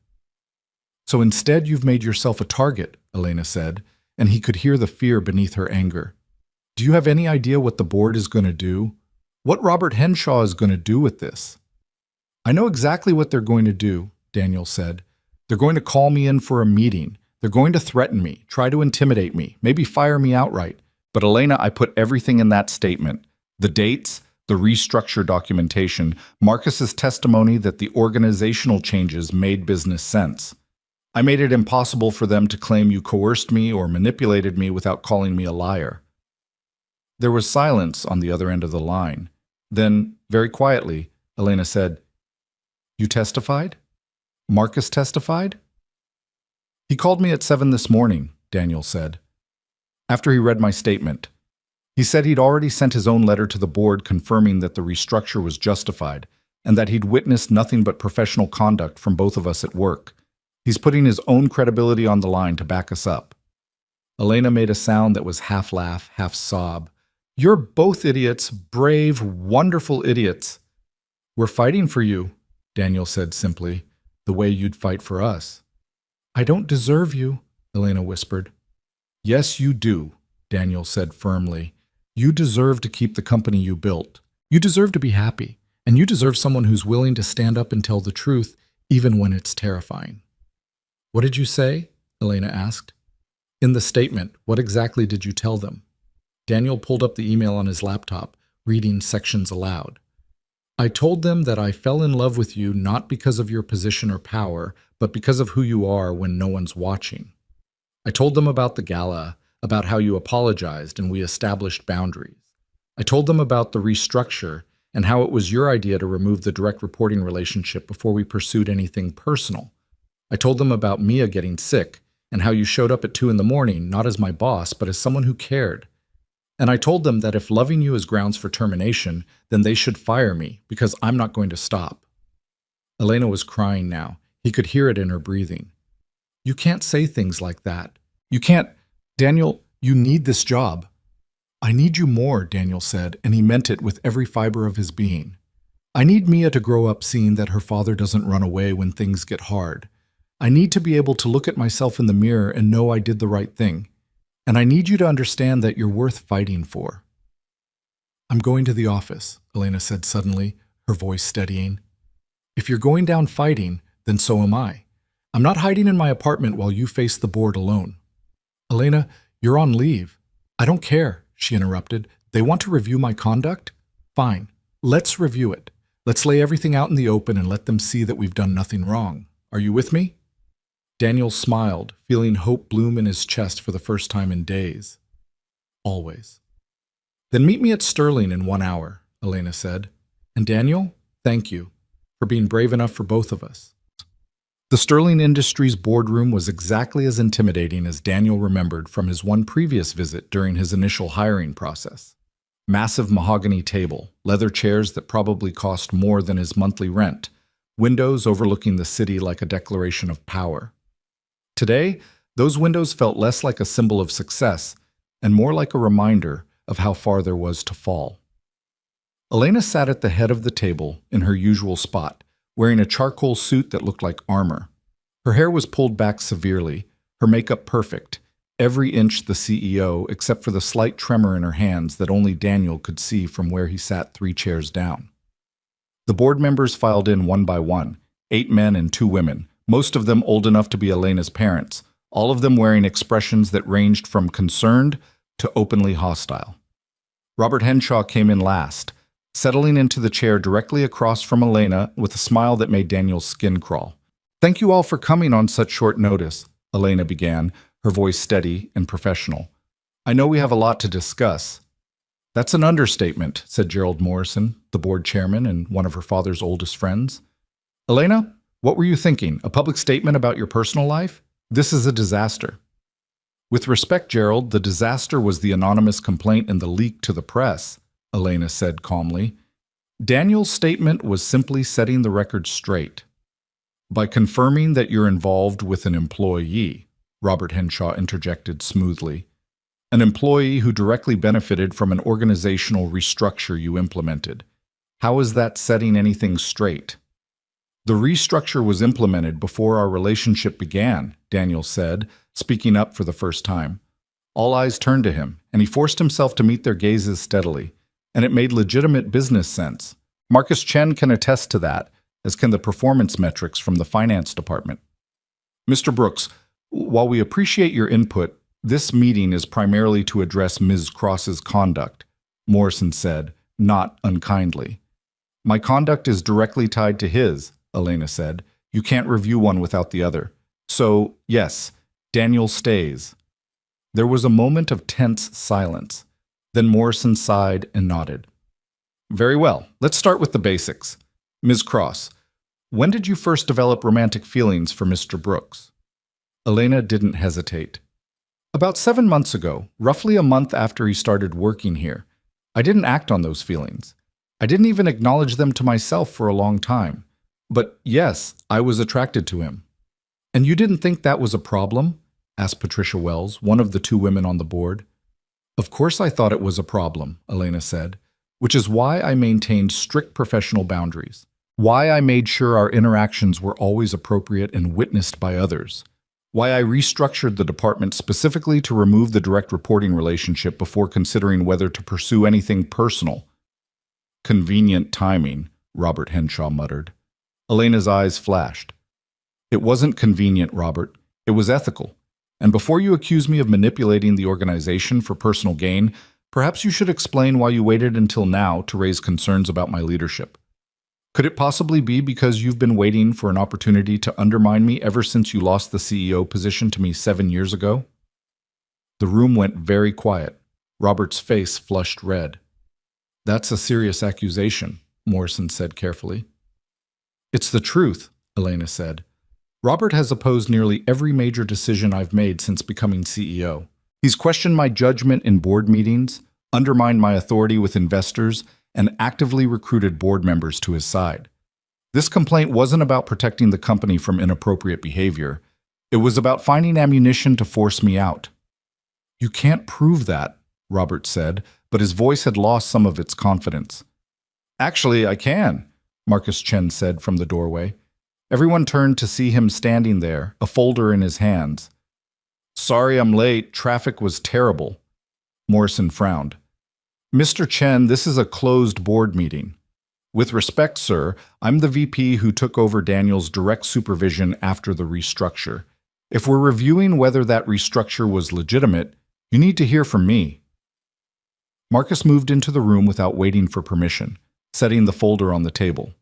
"So instead you've made yourself a target," Elena said, and he could hear the fear beneath her anger. "Do you have any idea what the board is going to do? What Robert Henshaw is going to do with this?" "I know exactly what they're going to do," Daniel said. "They're going to call me in for a meeting. They're going to threaten me, try to intimidate me, maybe fire me outright. But Elena, I put everything in that statement. The dates, the restructure documentation, Marcus's testimony that the organizational changes made business sense. I made it impossible for them to claim you coerced me or manipulated me without calling me a liar. There was silence on the other end of the line. Then, very quietly, Elena said, "You testified? Marcus testified?" "He called me at 7 this morning," Daniel said, "after he read my statement. He said he'd already sent his own letter to the board confirming that the restructure was justified and that he'd witnessed nothing but professional conduct from both of us at work. He's putting his own credibility on the line to back us up." Elena made a sound that was half laugh, half sob. "You're both idiots, brave, wonderful idiots." "We're fighting for you," Daniel said simply, "the way you'd fight for us." "I don't deserve you," Elena whispered. "Yes, you do," Daniel said firmly. "You deserve to keep the company you built. You deserve to be happy, and you deserve someone who's willing to stand up and tell the truth, even when it's terrifying." "What did you say?" Elena asked. "In the statement, what exactly did you tell them?" Daniel pulled up the email on his laptop, reading sections aloud. "I told them that I fell in love with you not because of your position or power, but because of who you are when no one's watching. I told them about the gala, about how you apologized and we established boundaries. I told them about the restructure and how it was your idea to remove the direct reporting relationship before we pursued anything personal. I told them about Mia getting sick and how you showed up at 2 in the morning, not as my boss, but as someone who cared. And I told them that if loving you is grounds for termination, then they should fire me because I'm not going to stop." Elena was crying now. He could hear it in her breathing. "You can't say things like that. You can't. Daniel, you need this job." "I need you more," Daniel said, and he meant it with every fiber of his being. "I need Mia to grow up seeing that her father doesn't run away when things get hard. I need to be able to look at myself in the mirror and know I did the right thing. And I need you to understand that you're worth fighting for." "I'm going to the office," Elena said suddenly, her voice steadying. "If you're going down fighting, then so am I. I'm not hiding in my apartment while you face the board alone." "Elena, you're on leave." "I don't care," she interrupted. "They want to review my conduct? Fine. Let's review it. Let's lay everything out in the open and let them see that we've done nothing wrong. Are you with me?" Daniel smiled, feeling hope bloom in his chest for the first time in days. "Always." "Then meet me at Sterling in 1 hour," Elena said. "And Daniel, thank you for being brave enough for both of us." The Sterling Industries boardroom was exactly as intimidating as Daniel remembered from his one previous visit during his initial hiring process. Massive mahogany table, leather chairs that probably cost more than his monthly rent, windows overlooking the city like a declaration of power. Today, those windows felt less like a symbol of success and more like a reminder of how far there was to fall. Elena sat at the head of the table in her usual spot, wearing a charcoal suit that looked like armor. Her hair was pulled back severely, her makeup perfect, every inch the CEO except for the slight tremor in her hands that only Daniel could see from where he sat 3 chairs down. The board members filed in one by one, 8 men and 2 women, most of them old enough to be Elena's parents, all of them wearing expressions that ranged from concerned to openly hostile. Robert Henshaw came in last, settling into the chair directly across from Elena with a smile that made Daniel's skin crawl. "Thank you all for coming on such short notice," Elena began, her voice steady and professional. "I know we have a lot to discuss." "That's an understatement," said Gerald Morrison, the board chairman and one of her father's oldest friends. "Elena, what were you thinking? A public statement about your personal life? This is a disaster." "With respect, Gerald, the disaster was the anonymous complaint and the leak to the press," Elena said calmly. "Daniel's statement was simply setting the record straight. By confirming that you're involved with an employee," Robert Henshaw interjected smoothly. "An employee who directly benefited from an organizational restructure you implemented. How is that setting anything straight?" "The restructure was implemented before our relationship began," Daniel said, speaking up for the first time. All eyes turned to him, and he forced himself to meet their gazes steadily, and it made legitimate business sense. Marcus Chen can attest to that, as can the performance metrics from the finance department. "Mr. Brooks, while we appreciate your input, this meeting is primarily to address Ms. Cross's conduct," Morrison said, not unkindly. "My conduct is directly tied to his," Elena said. "You can't review one without the other. So, yes, Daniel stays. There was a moment of tense silence. Then Morrison sighed and nodded. Very well, let's start with the basics. Ms. Cross, when did you first develop romantic feelings for Mr. Brooks? Elena didn't hesitate. About 7 months ago, roughly a month after he started working here. I didn't act on those feelings. I didn't even acknowledge them to myself for a long time. But yes, I was attracted to him. And you didn't think that was a problem? Asked Patricia Wells, one of the 2 women on the board. Of course I thought it was a problem, Elena said, which is why I maintained strict professional boundaries. Why I made sure our interactions were always appropriate and witnessed by others. Why I restructured the department specifically to remove the direct reporting relationship before considering whether to pursue anything personal. Convenient timing, Robert Henshaw muttered. Elena's eyes flashed. It wasn't convenient, Robert. It was ethical. And before you accuse me of manipulating the organization for personal gain, perhaps you should explain why you waited until now to raise concerns about my leadership. Could it possibly be because you've been waiting for an opportunity to undermine me ever since you lost the CEO position to me 7 years ago? The room went very quiet. Robert's face flushed red. That's a serious accusation, Morrison said carefully. It's the truth, Elena said. Robert has opposed nearly every major decision I've made since becoming CEO. He's questioned my judgment in board meetings, undermined my authority with investors, and actively recruited board members to his side. This complaint wasn't about protecting the company from inappropriate behavior. It was about finding ammunition to force me out. You can't prove that, Robert said, but his voice had lost some of its confidence. Actually, I can, Marcus Chen said from the doorway. Everyone turned to see him standing there, a folder in his hands. Sorry I'm late, traffic was terrible. Morrison frowned. Mr. Chen, this is a closed board meeting. With respect, sir, I'm the VP who took over Daniel's direct supervision after the restructure. If we're reviewing whether that restructure was legitimate, you need to hear from me. Marcus moved into the room without waiting for permission, setting the folder on the table.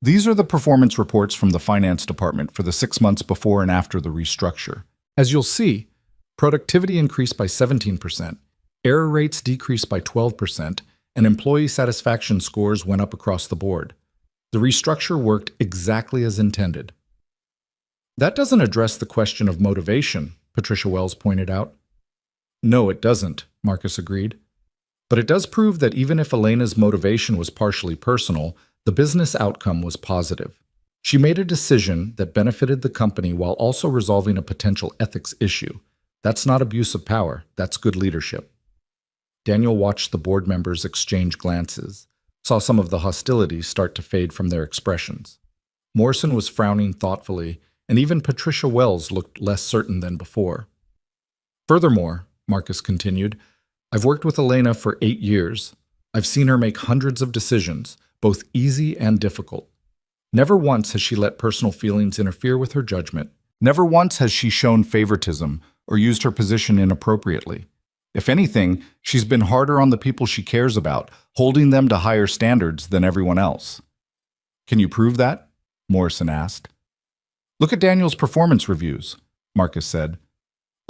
These are the performance reports from the finance department for the 6 months before and after the restructure. As you'll see, productivity increased by 17%, error rates decreased by 12%, and employee satisfaction scores went up across the board. The restructure worked exactly as intended. That doesn't address the question of motivation, Patricia Wells pointed out. No, it doesn't, Marcus agreed. But it does prove that even if Elena's motivation was partially personal, the business outcome was positive. She made a decision that benefited the company while also resolving a potential ethics issue. That's not abuse of power, that's good leadership. Daniel watched the board members exchange glances, saw some of the hostility start to fade from their expressions. Morrison was frowning thoughtfully, and even Patricia Wells looked less certain than before. Furthermore, Marcus continued, I've worked with Elena for 8 years. I've seen her make hundreds of decisions, both easy and difficult. Never once has she let personal feelings interfere with her judgment. Never once has she shown favoritism or used her position inappropriately. If anything, she's been harder on the people she cares about, holding them to higher standards than everyone else. Can you prove that? Morrison asked. Look at Daniel's performance reviews, Marcus said.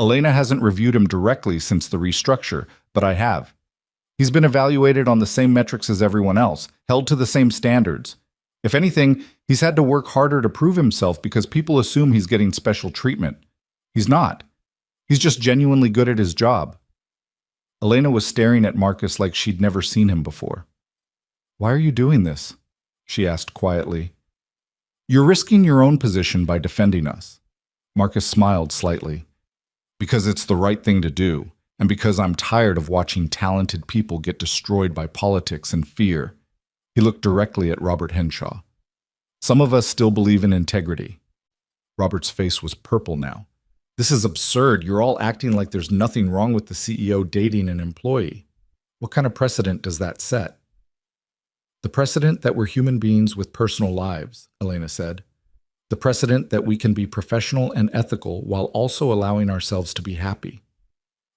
Elena hasn't reviewed him directly since the restructure, but I have. He's been evaluated on the same metrics as everyone else, held to the same standards. If anything, he's had to work harder to prove himself because people assume he's getting special treatment. He's not. He's just genuinely good at his job. Elena was staring at Marcus like she'd never seen him before. Why are you doing this? She asked quietly. You're risking your own position by defending us. Marcus smiled slightly. Because it's the right thing to do, and because I'm tired of watching talented people get destroyed by politics and fear. He looked directly at Robert Henshaw. Some of us still believe in integrity. Robert's face was purple now. This is absurd. You're all acting like there's nothing wrong with the CEO dating an employee. What kind of precedent does that set? The precedent that we're human beings with personal lives, Elena said. The precedent that we can be professional and ethical while also allowing ourselves to be happy.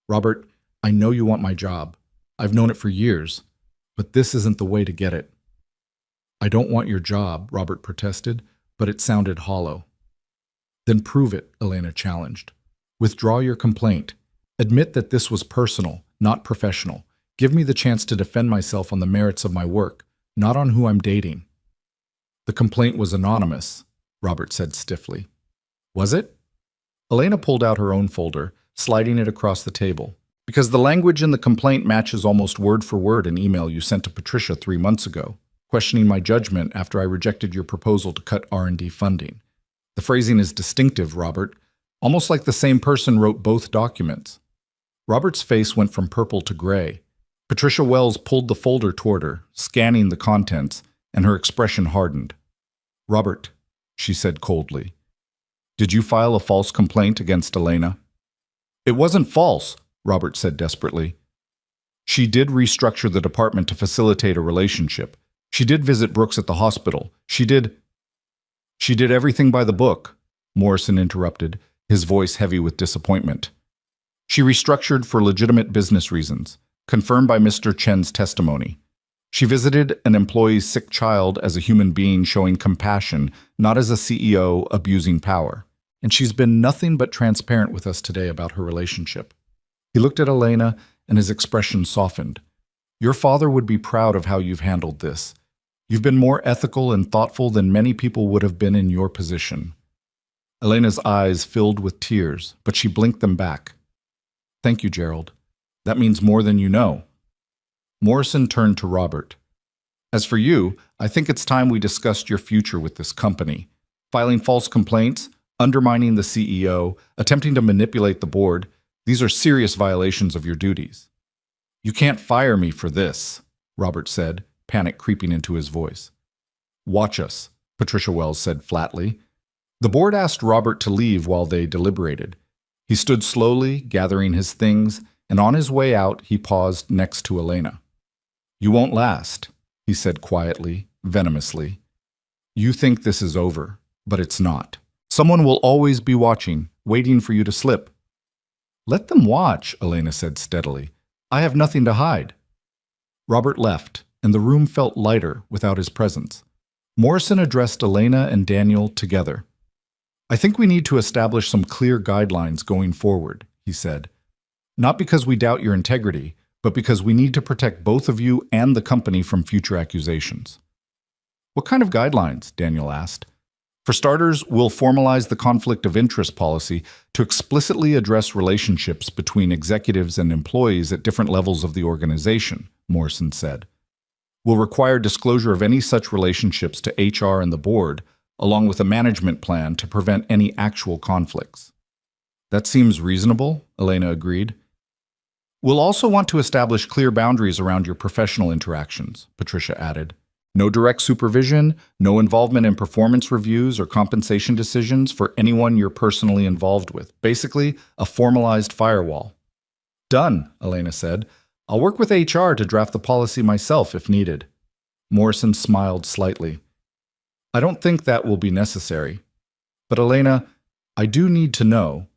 Robert, I know you want my job. I've known it for years, but this isn't the way to get it. I don't want your job, Robert protested, but it sounded hollow. Then prove it, Elena challenged. Withdraw your complaint. Admit that this was personal, not professional. Give me the chance to defend myself on the merits of my work, not on who I'm dating. The complaint was anonymous, Robert said stiffly. Was it? Elena pulled out her own folder, sliding it across the table. Because the language in the complaint matches almost word for word an email you sent to Patricia 3 months ago, questioning my judgment after I rejected your proposal to cut R&D funding. The phrasing is distinctive, Robert, almost like the same person wrote both documents. Robert's face went from purple to gray. Patricia Wells pulled the folder toward her, scanning the contents, and her expression hardened. Robert, she said coldly, did you file a false complaint against Elena? It wasn't false, Robert said desperately. She did restructure the department to facilitate a relationship. She did visit Brooks at the hospital. She did everything by the book, Morrison interrupted, his voice heavy with disappointment. She restructured for legitimate business reasons, confirmed by Mr. Chen's testimony. She visited an employee's sick child as a human being showing compassion, not as a CEO abusing power. And she's been nothing but transparent with us today about her relationship. He looked at Elena, and his expression softened. Your father would be proud of how you've handled this. You've been more ethical and thoughtful than many people would have been in your position. Elena's eyes filled with tears, but she blinked them back. Thank you, Gerald. That means more than you know. Morrison turned to Robert. As for you, I think it's time we discussed your future with this company. Filing false complaints, undermining the CEO, attempting to manipulate the board, these are serious violations of your duties. You can't fire me for this, Robert said, panic creeping into his voice. Watch us, Patricia Wells said flatly. The board asked Robert to leave while they deliberated. He stood slowly, gathering his things, and on his way out, he paused next to Elena. You won't last, he said quietly, venomously. You think this is over, but it's not. Someone will always be watching, waiting for you to slip. Let them watch, Elena said steadily. I have nothing to hide. Robert left, and the room felt lighter without his presence. Morrison addressed Elena and Daniel together. I think we need to establish some clear guidelines going forward, he said. Not because we doubt your integrity, but because we need to protect both of you and the company from future accusations. What kind of guidelines? Daniel asked. For starters, we'll formalize the conflict of interest policy to explicitly address relationships between executives and employees at different levels of the organization, Morrison said. We'll require disclosure of any such relationships to HR and the board, along with a management plan to prevent any actual conflicts. That seems reasonable, Elena agreed. We'll also want to establish clear boundaries around your professional interactions, Patricia added. No direct supervision, no involvement in performance reviews or compensation decisions for anyone you're personally involved with. Basically, a formalized firewall. Done, Elena said. I'll work with HR to draft the policy myself if needed. Morrison smiled slightly. I don't think that will be necessary. But Elena, I do need to know,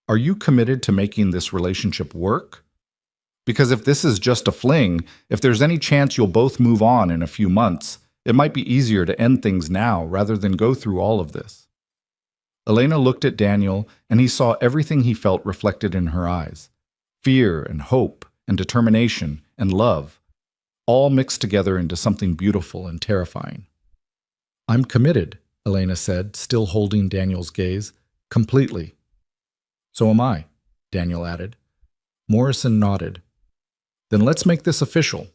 are you committed to making this relationship work? Because if this is just a fling, if there's any chance you'll both move on in a few months, it might be easier to end things now rather than go through all of this. Elena looked at Daniel, and he saw everything he felt reflected in her eyes. Fear and hope and determination and love, all mixed together into something beautiful and terrifying. I'm committed, Elena said, still holding Daniel's gaze. Completely. So am I, Daniel added. Morrison nodded. Then let's make this official.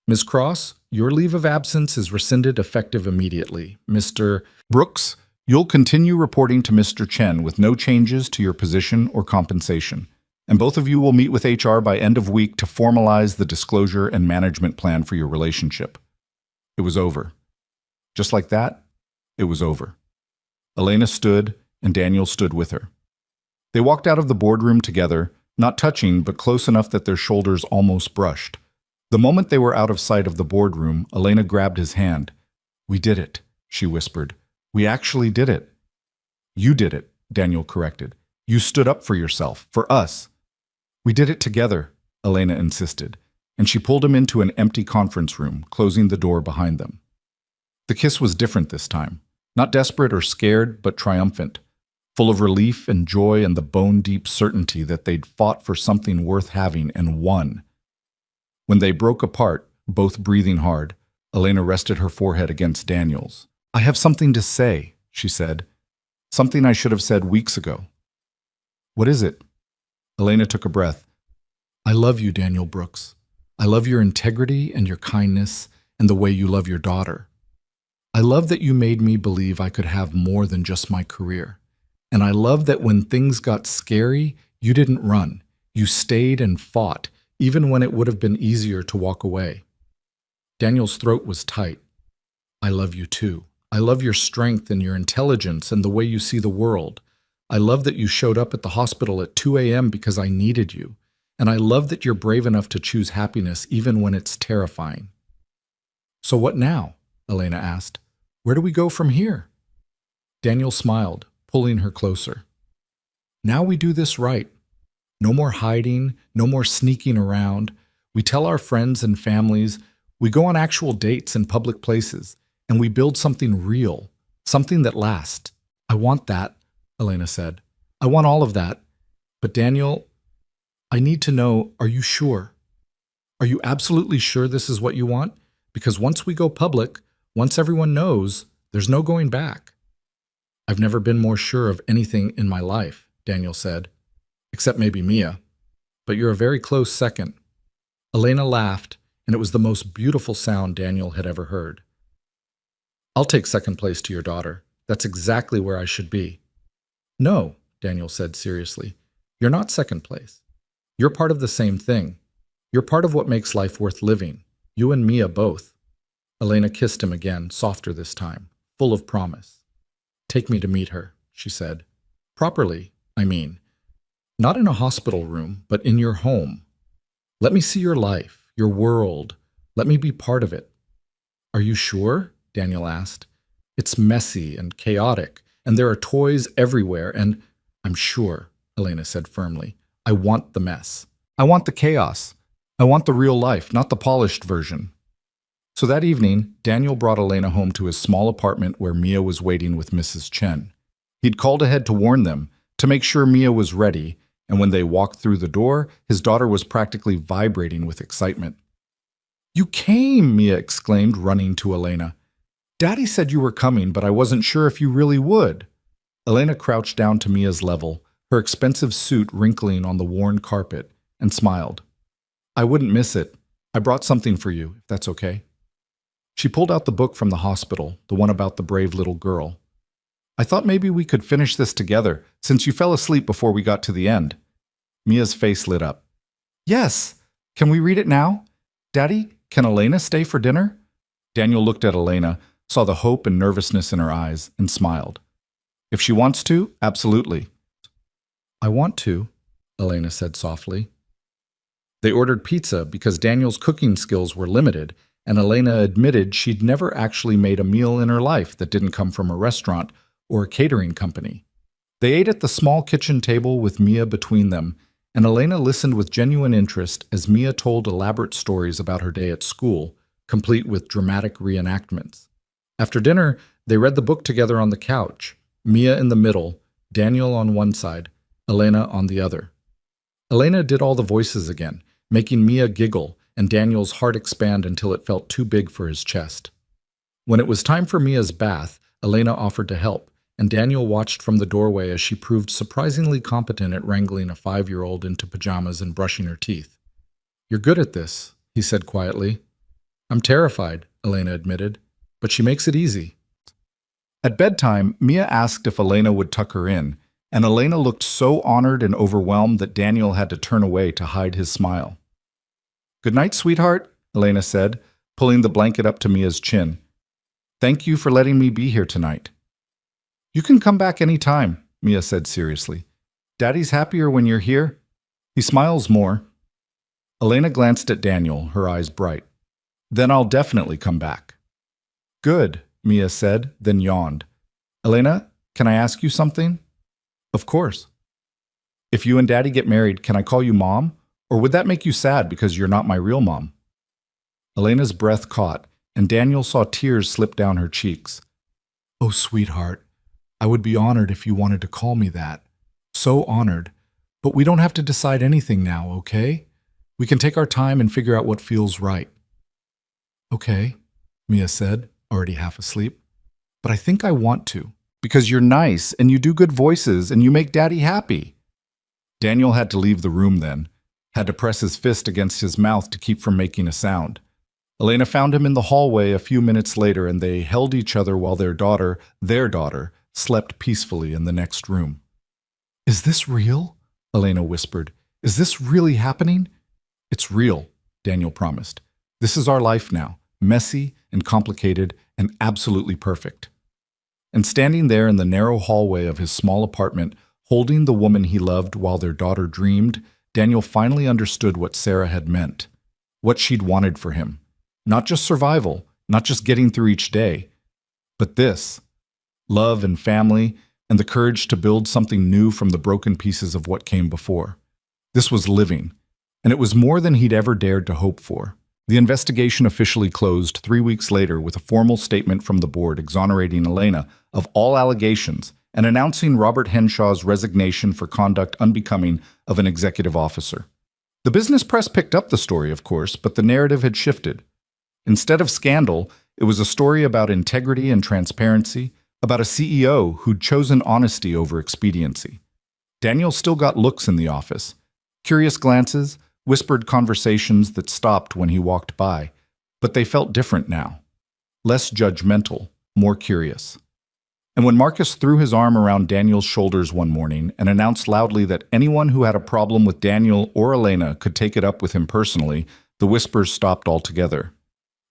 Ms. Cross, your leave of absence is rescinded effective immediately. Mr. Brooks, you'll continue reporting to Mr. Chen with no changes to your position or compensation. And both of you will meet with HR by end of week to formalize the disclosure and management plan for your relationship. It was over. Just like that, it was over. Elena stood, and Daniel stood with her. They walked out of the boardroom together, not touching, but close enough that their shoulders almost brushed. The moment they were out of sight of the boardroom, Elena grabbed his hand. We did it, she whispered. We actually did it. You did it, Daniel corrected. You stood up for yourself, for us. We did it together, Elena insisted, and she pulled him into an empty conference room, closing the door behind them. The kiss was different this time. Not desperate or scared, but triumphant. full of relief and joy and the bone-deep certainty that they'd fought for something worth having and won. When they broke apart, both breathing hard, Elena rested her forehead against Daniel's. "I have something to say," she said. "Something I should have said weeks ago." "What is it?" Elena took a breath. "I love you, Daniel Brooks. I love your integrity and your kindness and the way you love your daughter. I love that you made me believe I could have more than just my career. And I love that when things got scary, you didn't run. You stayed and fought, even when it would have been easier to walk away." Daniel's throat was tight. "I love you too. I love your strength and your intelligence and the way you see the world. I love that you showed up at the hospital at 2 a.m. because I needed you. And I love that you're brave enough to choose happiness even when it's terrifying." "So what now?" Elena asked. "Where do we go from here?" Daniel smiled, pulling her closer. "Now we do this right. No more hiding, no more sneaking around. We tell our friends and families. We go on actual dates in public places, and we build something real, something that lasts." "I want that," Elena said. "I want all of that. But Daniel, I need to know, are you sure? Are you absolutely sure this is what you want? Because once we go public, once everyone knows, there's no going back." "I've never been more sure of anything in my life," Daniel said. "Except maybe Mia. But you're a very close second." Elena laughed, and it was the most beautiful sound Daniel had ever heard. "I'll take second place to your daughter. That's exactly where I should be." "No," Daniel said seriously. "You're not second place. You're part of the same thing. You're part of what makes life worth living. You and Mia both." Elena kissed him again, softer this time, full of promise. "Take me to meet her," she said. "Properly, I mean. Not in a hospital room, but in your home. Let me see your life, your world. Let me be part of it." "Are you sure?" Daniel asked. "It's messy and chaotic, and there are toys everywhere, and—" "I'm sure," Elena said firmly. "I want the mess. I want the chaos. I want the real life, not the polished version." So that evening, Daniel brought Elena home to his small apartment where Mia was waiting with Mrs. Chen. He'd called ahead to warn them, to make sure Mia was ready, and when they walked through the door, his daughter was practically vibrating with excitement. "You came!" Mia exclaimed, running to Elena. "Daddy said you were coming, but I wasn't sure if you really would." Elena crouched down to Mia's level, her expensive suit wrinkling on the worn carpet, and smiled. "I wouldn't miss it. I brought something for you, if that's okay." She pulled out the book from the hospital, the one about the brave little girl. "I thought maybe we could finish this together, since you fell asleep before we got to the end." Mia's face lit up. "Yes! Can we read it now? Daddy, can Elena stay for dinner?" Daniel looked at Elena, saw the hope and nervousness in her eyes, and smiled. "If she wants to, absolutely." "I want to," Elena said softly. They ordered pizza because Daniel's cooking skills were limited, and Elena admitted she'd never actually made a meal in her life that didn't come from a restaurant or a catering company. They ate at the small kitchen table with Mia between them, and Elena listened with genuine interest as Mia told elaborate stories about her day at school, complete with dramatic reenactments. After dinner, they read the book together on the couch, Mia in the middle, Daniel on one side, Elena on the other. Elena did all the voices again, making Mia giggle and Daniel's heart expand until it felt too big for his chest. When it was time for Mia's bath, Elena offered to help, and Daniel watched from the doorway as she proved surprisingly competent at wrangling a 5-year-old into pajamas and brushing her teeth. "You're good at this," he said quietly. "I'm terrified," Elena admitted, "but she makes it easy." At bedtime, Mia asked if Elena would tuck her in, and Elena looked so honored and overwhelmed that Daniel had to turn away to hide his smile. "Good night, sweetheart," Elena said, pulling the blanket up to Mia's chin. "Thank you for letting me be here tonight." "You can come back any time," Mia said seriously. "Daddy's happier when you're here. He smiles more." Elena glanced at Daniel, her eyes bright. "Then I'll definitely come back." "Good," Mia said, then yawned. "Elena, can I ask you something?" "Of course." "If you and Daddy get married, can I call you Mom? Or would that make you sad because you're not my real mom?" Elena's breath caught, and Daniel saw tears slip down her cheeks. "Oh, sweetheart, I would be honored if you wanted to call me that. So honored. But we don't have to decide anything now, okay? We can take our time and figure out what feels right. Okay, Mia said, already half asleep. But I think I want to. Because you're nice, and you do good voices, and you make Daddy happy. Daniel had to leave the room then, had to press his fist against his mouth to keep from making a sound. Elena found him in the hallway a few minutes later, and they held each other while their daughter, slept peacefully in the next room. Is this real? Elena whispered. Is this really happening? It's real, Daniel promised. This is our life now, messy and complicated and absolutely perfect. And standing there in the narrow hallway of his small apartment, holding the woman he loved while their daughter dreamed, Daniel finally understood what Sarah had meant, what she'd wanted for him. Not just survival, not just getting through each day, but this, love and family, and the courage to build something new from the broken pieces of what came before. This was living, and it was more than he'd ever dared to hope for. The investigation officially closed 3 weeks later with a formal statement from the board exonerating Elena of all allegations and announcing Robert Henshaw's resignation for conduct unbecoming of an executive officer. The business press picked up the story, of course, but the narrative had shifted. Instead of scandal, it was a story about integrity and transparency, about a CEO who'd chosen honesty over expediency. Daniel still got looks in the office, curious glances, whispered conversations that stopped when he walked by, but they felt different now. Less judgmental, more curious. And when Marcus threw his arm around Daniel's shoulders one morning and announced loudly that anyone who had a problem with Daniel or Elena could take it up with him personally, the whispers stopped altogether.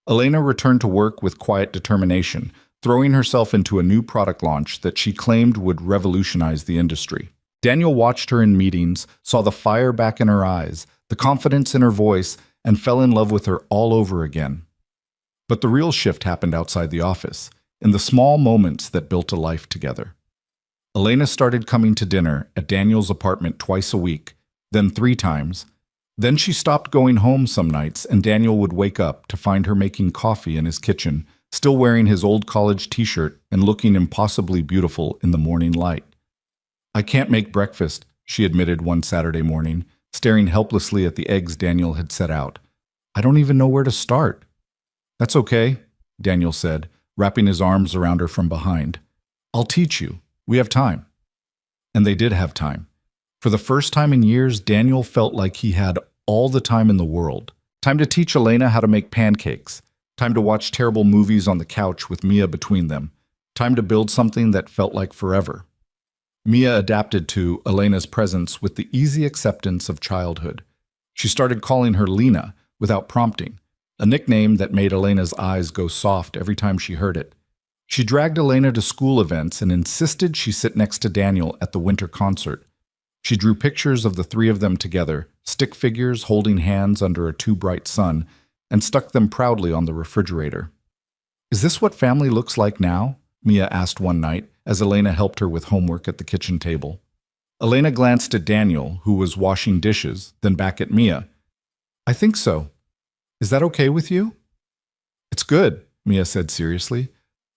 Elena returned to work with quiet determination, throwing herself into a new product launch that she claimed would revolutionize the industry. Daniel watched her in meetings, saw the fire back in her eyes, the confidence in her voice, and fell in love with her all over again. But the real shift happened outside the office, in the small moments that built a life together. Elena started coming to dinner at Daniel's apartment twice a week, then 3 times. Then she stopped going home some nights, and Daniel would wake up to find her making coffee in his kitchen, still wearing his old college t-shirt and looking impossibly beautiful in the morning light. I can't make breakfast, she admitted one Saturday morning, staring helplessly at the eggs Daniel had set out. I don't even know where to start. That's okay, Daniel said, wrapping his arms around her from behind. I'll teach you. We have time. And they did have time. For the first time in years, Daniel felt like he had all the time in the world. Time to teach Elena how to make pancakes. Time to watch terrible movies on the couch with Mia between them. Time to build something that felt like forever. Mia adapted to Elena's presence with the easy acceptance of childhood. She started calling her Lena without prompting, a nickname that made Elena's eyes go soft every time she heard it. She dragged Elena to school events and insisted she sit next to Daniel at the winter concert. She drew pictures of the 3 of them together, stick figures holding hands under a too bright sun, and stuck them proudly on the refrigerator. Is this what family looks like now? Mia asked one night as Elena helped her with homework at the kitchen table. Elena glanced at Daniel, who was washing dishes, then back at Mia. I think so. Is that okay with you? It's good, Mia said seriously.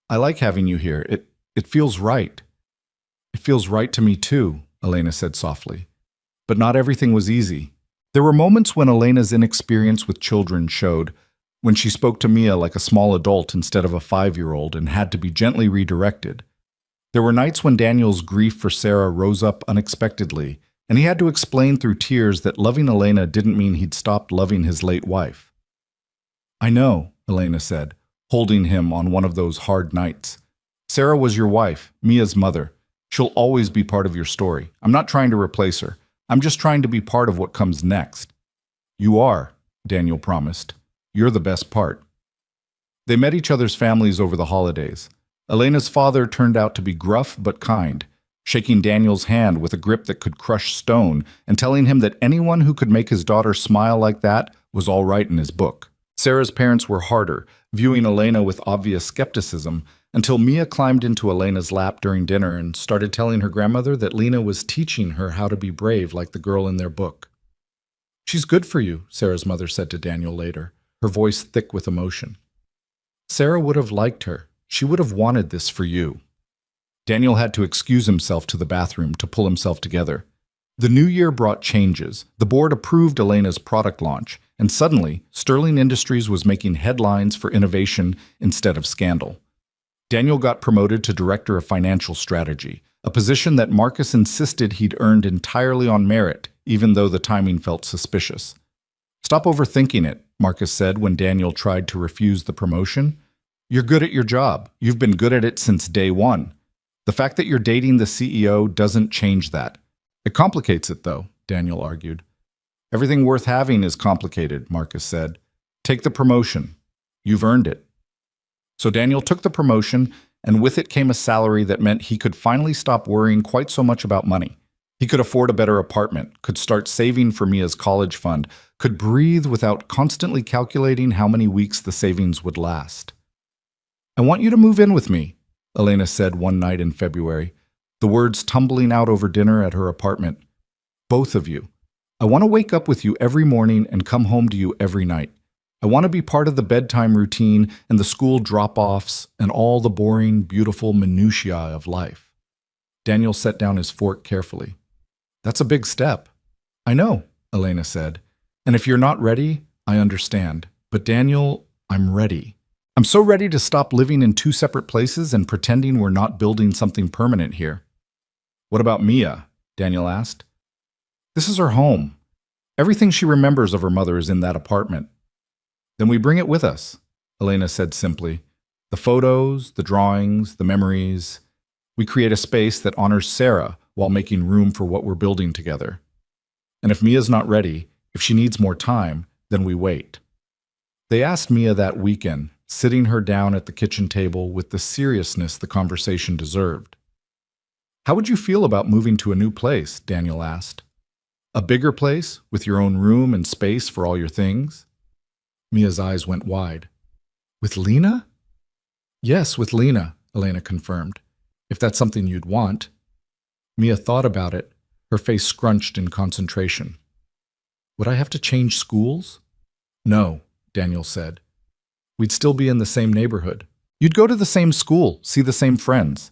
I like having you here. It feels right. It feels right to me too, Elena said softly. But not everything was easy. There were moments when Elena's inexperience with children showed, when she spoke to Mia like a small adult instead of a 5-year-old and had to be gently redirected. There were nights when Daniel's grief for Sarah rose up unexpectedly, and he had to explain through tears that loving Elena didn't mean he'd stopped loving his late wife. I know, Elena said, holding him on one of those hard nights. Sarah was your wife, Mia's mother. She'll always be part of your story. I'm not trying to replace her. I'm just trying to be part of what comes next. You are, Daniel promised. You're the best part. They met each other's families over the holidays. Elena's father turned out to be gruff but kind, shaking Daniel's hand with a grip that could crush stone and telling him that anyone who could make his daughter smile like that was all right in his book. Sarah's parents were harder, viewing Elena with obvious skepticism, until Mia climbed into Elena's lap during dinner and started telling her grandmother that Lena was teaching her how to be brave like the girl in their book. She's good for you, Sarah's mother said to Daniel later, her voice thick with emotion. Sarah would have liked her. She would have wanted this for you. Daniel had to excuse himself to the bathroom to pull himself together. The new year brought changes. The board approved Elena's product launch, and suddenly, Sterling Industries was making headlines for innovation instead of scandal. Daniel got promoted to Director of Financial Strategy, a position that Marcus insisted he'd earned entirely on merit, even though the timing felt suspicious. "Stop overthinking it," Marcus said when Daniel tried to refuse the promotion. "You're good at your job. You've been good at it since day one. The fact that you're dating the CEO doesn't change that. It complicates it, though," Daniel argued. "Everything worth having is complicated," Marcus said. "Take the promotion. You've earned it." So Daniel took the promotion, and with it came a salary that meant he could finally stop worrying quite so much about money. He could afford a better apartment, could start saving for Mia's college fund, could breathe without constantly calculating how many weeks the savings would last. "I want you to move in with me," Elena said one night in February, the words tumbling out over dinner at her apartment. "Both of you. I want to wake up with you every morning and come home to you every night. I want to be part of the bedtime routine and the school drop-offs and all the boring, beautiful minutiae of life." Daniel set down his fork carefully. "That's a big step." "I know," Elena said. "And if you're not ready, I understand. But Daniel, I'm ready. I'm so ready to stop living in two separate places and pretending we're not building something permanent here." "What about Mia?" Daniel asked. "This is her home. Everything she remembers of her mother is in that apartment." "Then we bring it with us," Elena said simply. "The photos, the drawings, the memories. We create a space that honors Sarah while making room for what we're building together. And if Mia's not ready, if she needs more time, then we wait." They asked Mia that weekend, sitting her down at the kitchen table with the seriousness the conversation deserved. "How would you feel about moving to a new place?" Daniel asked. "A bigger place, with your own room and space for all your things?" Mia's eyes went wide. "With Lena?" "Yes, with Lena," Elena confirmed. "If that's something you'd want." Mia thought about it, her face scrunched in concentration. "Would I have to change schools?" "No," Daniel said. "We'd still be in the same neighborhood. You'd go to the same school, see the same friends."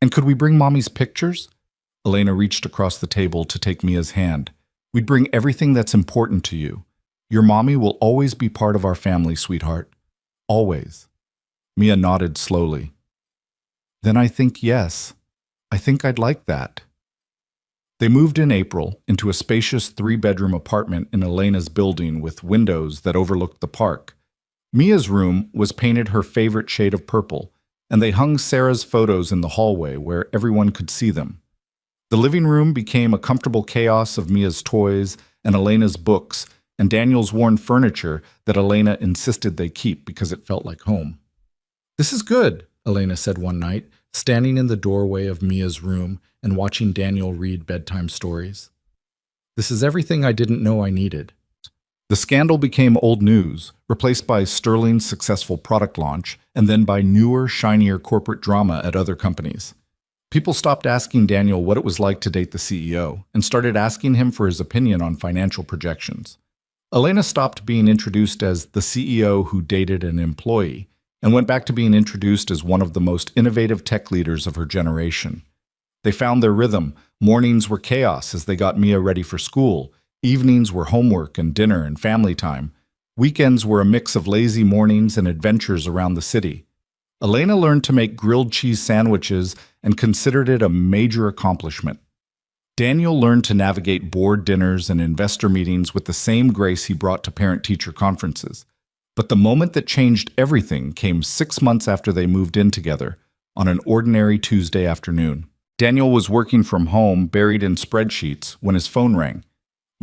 "And could we bring Mommy's pictures?" Elena reached across the table to take Mia's hand. "We'd bring everything that's important to you. Your mommy will always be part of our family, sweetheart. Always." Mia nodded slowly. "Then I think yes. I think I'd like that." They moved in April into a spacious 3-bedroom apartment in Elena's building with windows that overlooked the park. Mia's room was painted her favorite shade of purple, and they hung Sarah's photos in the hallway where everyone could see them. The living room became a comfortable chaos of Mia's toys and Elena's books and Daniel's worn furniture that Elena insisted they keep because it felt like home. "This is good," Elena said one night, standing in the doorway of Mia's room and watching Daniel read bedtime stories. "This is everything I didn't know I needed." The scandal became old news, replaced by Sterling's successful product launch, and then by newer, shinier corporate drama at other companies. People stopped asking Daniel what it was like to date the CEO, and started asking him for his opinion on financial projections. Elena stopped being introduced as the CEO who dated an employee, and went back to being introduced as one of the most innovative tech leaders of her generation. They found their rhythm. Mornings were chaos as they got Mia ready for school. Evenings were homework and dinner and family time. Weekends were a mix of lazy mornings and adventures around the city. Elena learned to make grilled cheese sandwiches and considered it a major accomplishment. Daniel learned to navigate board dinners and investor meetings with the same grace he brought to parent-teacher conferences. But the moment that changed everything came 6 months after they moved in together, on an ordinary Tuesday afternoon. Daniel was working from home, buried in spreadsheets, when his phone rang.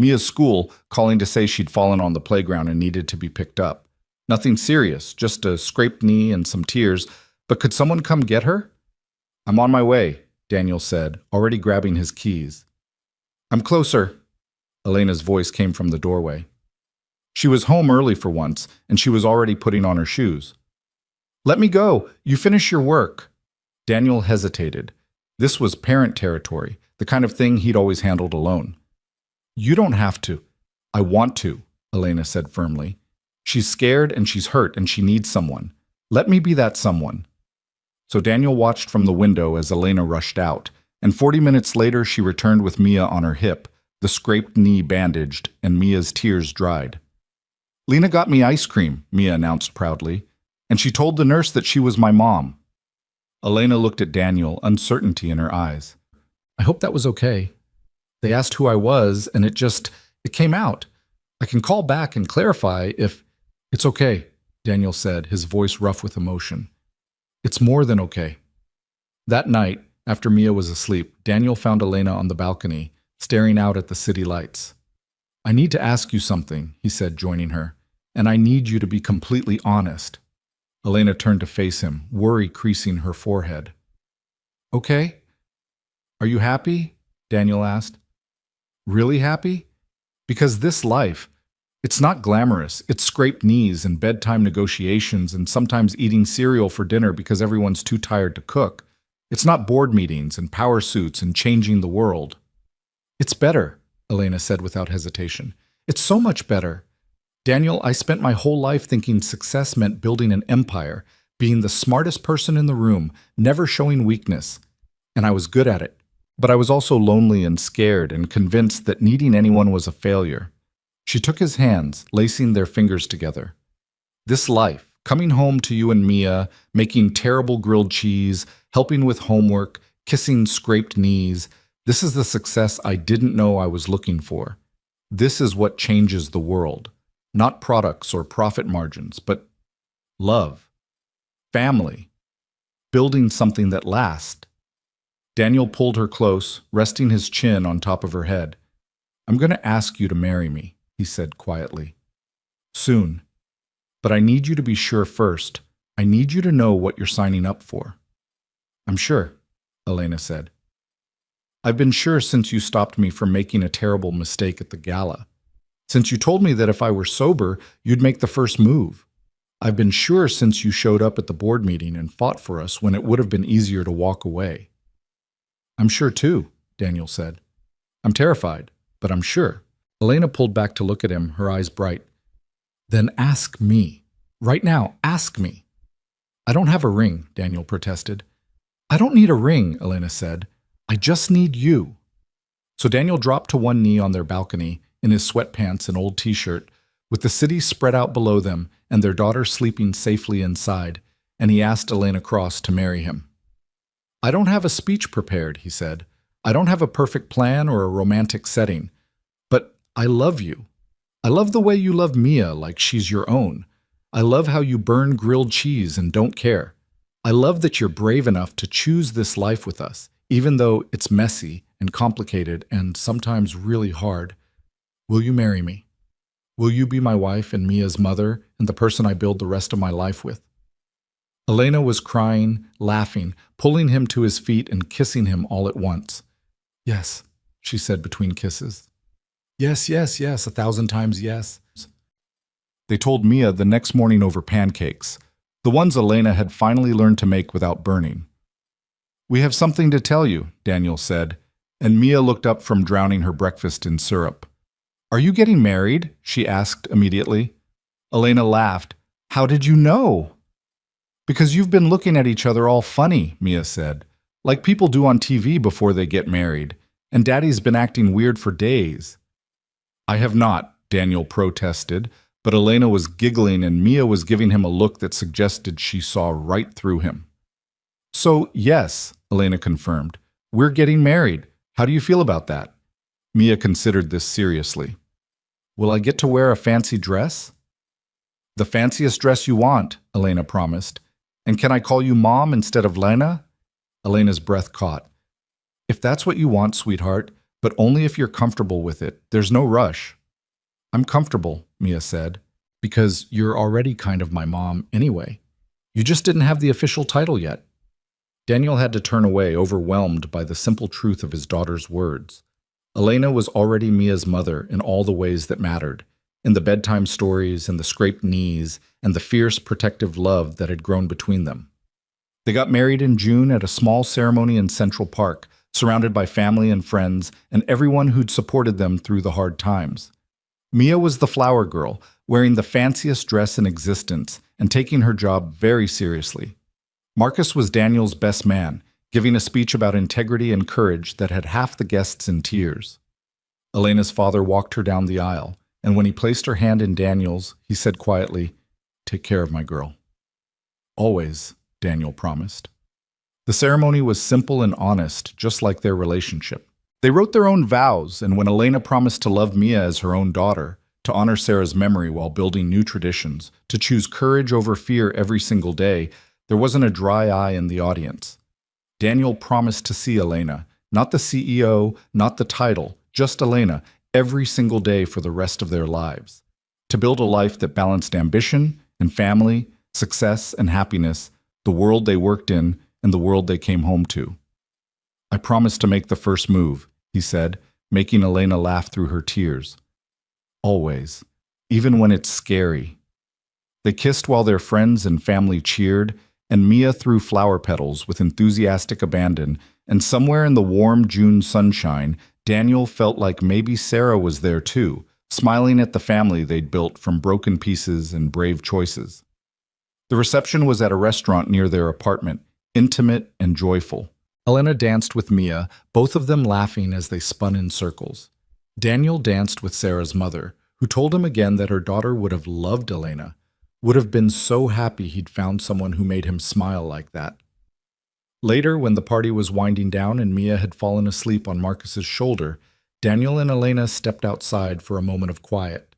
Mia's school, calling to say she'd fallen on the playground and needed to be picked up. Nothing serious, just a scraped knee and some tears, but could someone come get her? "I'm on my way," Daniel said, already grabbing his keys. "I'm closer." Elena's voice came from the doorway. She was home early for once, and she was already putting on her shoes. "Let me go. You finish your work." Daniel hesitated. This was parent territory, the kind of thing he'd always handled alone. "You don't have to." "I want to," Elena said firmly. "She's scared and she's hurt and she needs someone. Let me be that someone." So Daniel watched from the window as Elena rushed out, and 40 minutes later she returned with Mia on her hip, the scraped knee bandaged, and Mia's tears dried. "Lena got me ice cream," Mia announced proudly, "and she told the nurse that she was my mom." Elena looked at Daniel, uncertainty in her eyes. "I hope that was okay. They asked who I was, and it came out. I can call back and clarify if—" "It's okay," Daniel said, his voice rough with emotion. "It's more than okay." That night, after Mia was asleep, Daniel found Elena on the balcony, staring out at the city lights. "I need to ask you something," he said, joining her, "and I need you to be completely honest." Elena turned to face him, worry creasing her forehead. "Okay. Are you happy?" Daniel asked. "Really happy? Because this life, it's not glamorous. It's scraped knees and bedtime negotiations and sometimes eating cereal for dinner because everyone's too tired to cook. It's not board meetings and power suits and changing the world." "It's better," Elena said without hesitation. "It's so much better. Daniel, I spent my whole life thinking success meant building an empire, being the smartest person in the room, never showing weakness. And I was good at it. But I was also lonely and scared and convinced that needing anyone was a failure." She took his hands, lacing their fingers together. "This life, coming home to you and Mia, making terrible grilled cheese, helping with homework, kissing scraped knees, this is the success I didn't know I was looking for. This is what changes the world. Not products or profit margins, but love, family, building something that lasts." Daniel pulled her close, resting his chin on top of her head. "I'm going to ask you to marry me," he said quietly. "Soon. But I need you to be sure first. I need you to know what you're signing up for." "I'm sure," Elena said. "I've been sure since you stopped me from making a terrible mistake at the gala. Since you told me that if I were sober, you'd make the first move. I've been sure since you showed up at the board meeting and fought for us when it would have been easier to walk away." "I'm sure too," Daniel said. "I'm terrified, but I'm sure." Elena pulled back to look at him, her eyes bright. "Then ask me. Right now, ask me." "I don't have a ring," Daniel protested. "I don't need a ring," Elena said. "I just need you." So Daniel dropped to one knee on their balcony, in his sweatpants and old t-shirt, with the city spread out below them and their daughter sleeping safely inside, and he asked Elena Cross to marry him. "I don't have a speech prepared," he said. "I don't have a perfect plan or a romantic setting. But I love you. I love the way you love Mia like she's your own. I love how you burn grilled cheese and don't care. I love that you're brave enough to choose this life with us, even though it's messy and complicated and sometimes really hard. Will you marry me? Will you be my wife and Mia's mother and the person I build the rest of my life with?" Elena was crying, laughing, pulling him to his feet and kissing him all at once. "Yes," she said between kisses. "Yes, yes, yes, 1,000 times yes." They told Mia the next morning over pancakes, the ones Elena had finally learned to make without burning. "We have something to tell you," Daniel said, and Mia looked up from drowning her breakfast in syrup. "Are you getting married?" she asked immediately. Elena laughed. "How did you know?" "Because you've been looking at each other all funny," Mia said, "like people do on TV before they get married, and Daddy's been acting weird for days." "I have not," Daniel protested, but Elena was giggling and Mia was giving him a look that suggested she saw right through him. "So, yes," Elena confirmed, "we're getting married. How do you feel about that?" Mia considered this seriously. "Will I get to wear a fancy dress?" "The fanciest dress you want," Elena promised. "And can I call you Mom instead of Lena?" Elena's breath caught. "If that's what you want, sweetheart, but only if you're comfortable with it. There's no rush." "I'm comfortable," Mia said, "because you're already kind of my mom anyway. You just didn't have the official title yet." Daniel had to turn away, overwhelmed by the simple truth of his daughter's words. Elena was already Mia's mother in all the ways that mattered, in the bedtime stories and the scraped knees and the fierce protective love that had grown between them. They got married in June at a small ceremony in Central Park, surrounded by family and friends and everyone who'd supported them through the hard times. Mia was the flower girl, wearing the fanciest dress in existence and taking her job very seriously. Marcus was Daniel's best man, giving a speech about integrity and courage that had half the guests in tears. Elena's father walked her down the aisle, and when he placed her hand in Daniel's, he said quietly, "Take care of my girl." "Always," Daniel promised. The ceremony was simple and honest, just like their relationship. They wrote their own vows, and when Elena promised to love Mia as her own daughter, to honor Sarah's memory while building new traditions, to choose courage over fear every single day, there wasn't a dry eye in the audience. Daniel promised to see Elena, not the CEO, not the title, just Elena, every single day for the rest of their lives. To build a life that balanced ambition and family, success and happiness, the world they worked in, and the world they came home to. "I promise to make the first move," he said, making Elena laugh through her tears. "Always, even when it's scary." They kissed while their friends and family cheered, and Mia threw flower petals with enthusiastic abandon, and somewhere in the warm June sunshine, Daniel felt like maybe Sarah was there too, smiling at the family they'd built from broken pieces and brave choices. The reception was at a restaurant near their apartment, intimate and joyful. Elena danced with Mia, both of them laughing as they spun in circles. Daniel danced with Sarah's mother, who told him again that her daughter would have loved Elena, would have been so happy he'd found someone who made him smile like that. Later, when the party was winding down and Mia had fallen asleep on Marcus's shoulder, Daniel and Elena stepped outside for a moment of quiet.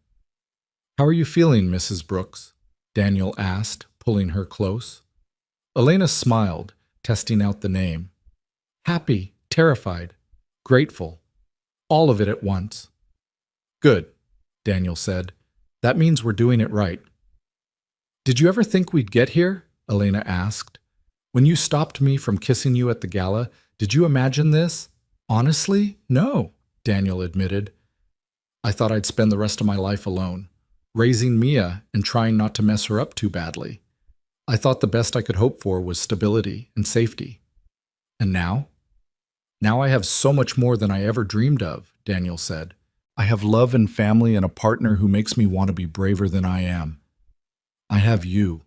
"How are you feeling, Mrs. Brooks?" Daniel asked, pulling her close. Elena smiled, testing out the name. "Happy, terrified, grateful, all of it at once." "Good," Daniel said. "That means we're doing it right." "Did you ever think we'd get here?" Elena asked. "When you stopped me from kissing you at the gala, did you imagine this?" "Honestly, no," Daniel admitted. "I thought I'd spend the rest of my life alone, raising Mia and trying not to mess her up too badly. I thought the best I could hope for was stability and safety. And now? Now I have so much more than I ever dreamed of," Daniel said. "I have love and family and a partner who makes me want to be braver than I am. I have you."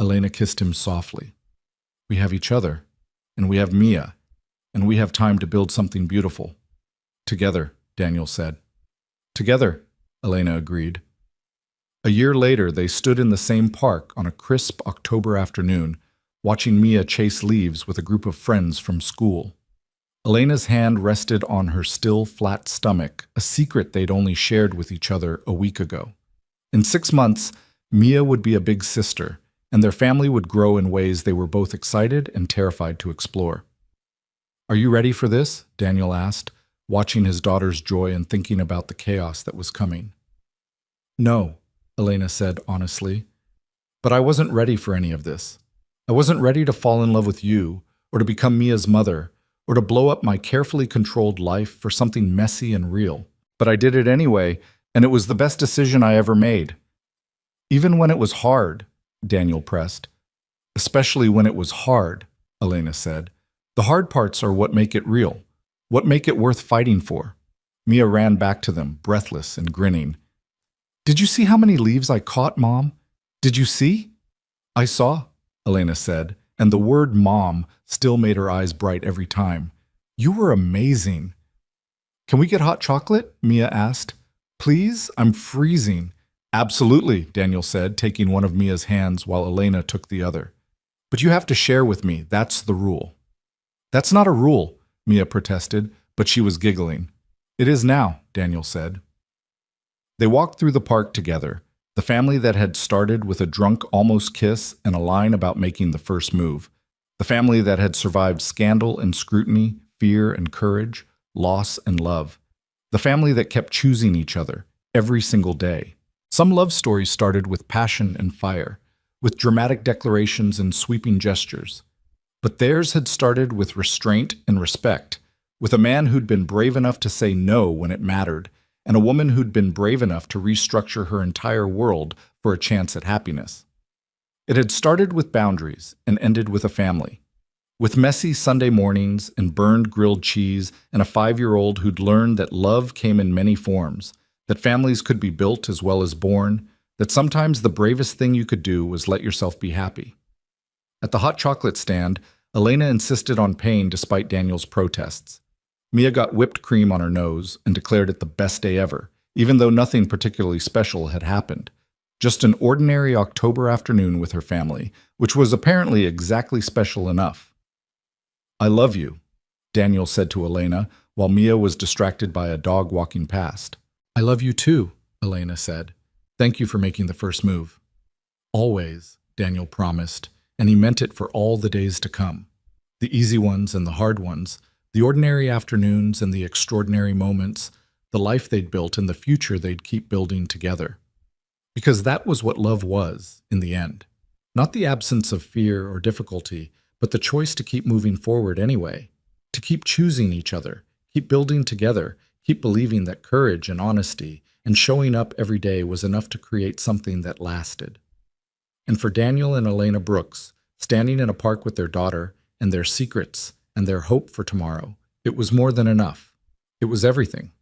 Elena kissed him softly. "We have each other, and we have Mia, and we have time to build something beautiful. Together," Daniel said. "Together," Elena agreed. A year later, they stood in the same park on a crisp October afternoon, watching Mia chase leaves with a group of friends from school. Elena's hand rested on her still, flat stomach, a secret they'd only shared with each other a week ago. In 6 months, Mia would be a big sister, and their family would grow in ways they were both excited and terrified to explore. "Are you ready for this?" Daniel asked, watching his daughter's joy and thinking about the chaos that was coming. "No," Elena said honestly, "but I wasn't ready for any of this. I wasn't ready to fall in love with you, or to become Mia's mother, or to blow up my carefully controlled life for something messy and real. But I did it anyway, and it was the best decision I ever made." "Even when it was hard," Daniel pressed. "Especially when it was hard," Elena said. "The hard parts are what make it real, what make it worth fighting for." Mia ran back to them, breathless and grinning. "Did you see how many leaves I caught, Mom? Did you see?" "I saw," Elena said, and the word Mom still made her eyes bright every time. "You were amazing." "Can we get hot chocolate?" Mia asked. "Please? I'm freezing." "Absolutely," Daniel said, taking one of Mia's hands while Elena took the other. "But you have to share with me. That's the rule." "That's not a rule," Mia protested, but she was giggling. "It is now," Daniel said. They walked through the park together, the family that had started with a drunk almost kiss and a line about making the first move, the family that had survived scandal and scrutiny, fear and courage, loss and love, the family that kept choosing each other every single day. Some love stories started with passion and fire, with dramatic declarations and sweeping gestures. But theirs had started with restraint and respect, with a man who'd been brave enough to say no when it mattered, and a woman who'd been brave enough to restructure her entire world for a chance at happiness. It had started with boundaries and ended with a family, with messy Sunday mornings and burned grilled cheese and a 5-year-old who'd learned that love came in many forms, that families could be built as well as born, that sometimes the bravest thing you could do was let yourself be happy. At the hot chocolate stand, Elena insisted on paying despite Daniel's protests. Mia got whipped cream on her nose and declared it the best day ever, even though nothing particularly special had happened. Just an ordinary October afternoon with her family, which was apparently exactly special enough. "I love you," Daniel said to Elena, while Mia was distracted by a dog walking past. "I love you too," Elena said. "Thank you for making the first move." "Always," Daniel promised, and he meant it for all the days to come. The easy ones and the hard ones, the ordinary afternoons and the extraordinary moments, the life they'd built and the future they'd keep building together. Because that was what love was, in the end. Not the absence of fear or difficulty, but the choice to keep moving forward anyway, to keep choosing each other, keep building together, keep believing that courage and honesty and showing up every day was enough to create something that lasted. And for Daniel and Elena Brooks, standing in a park with their daughter and their secrets and their hope for tomorrow, it was more than enough. It was everything.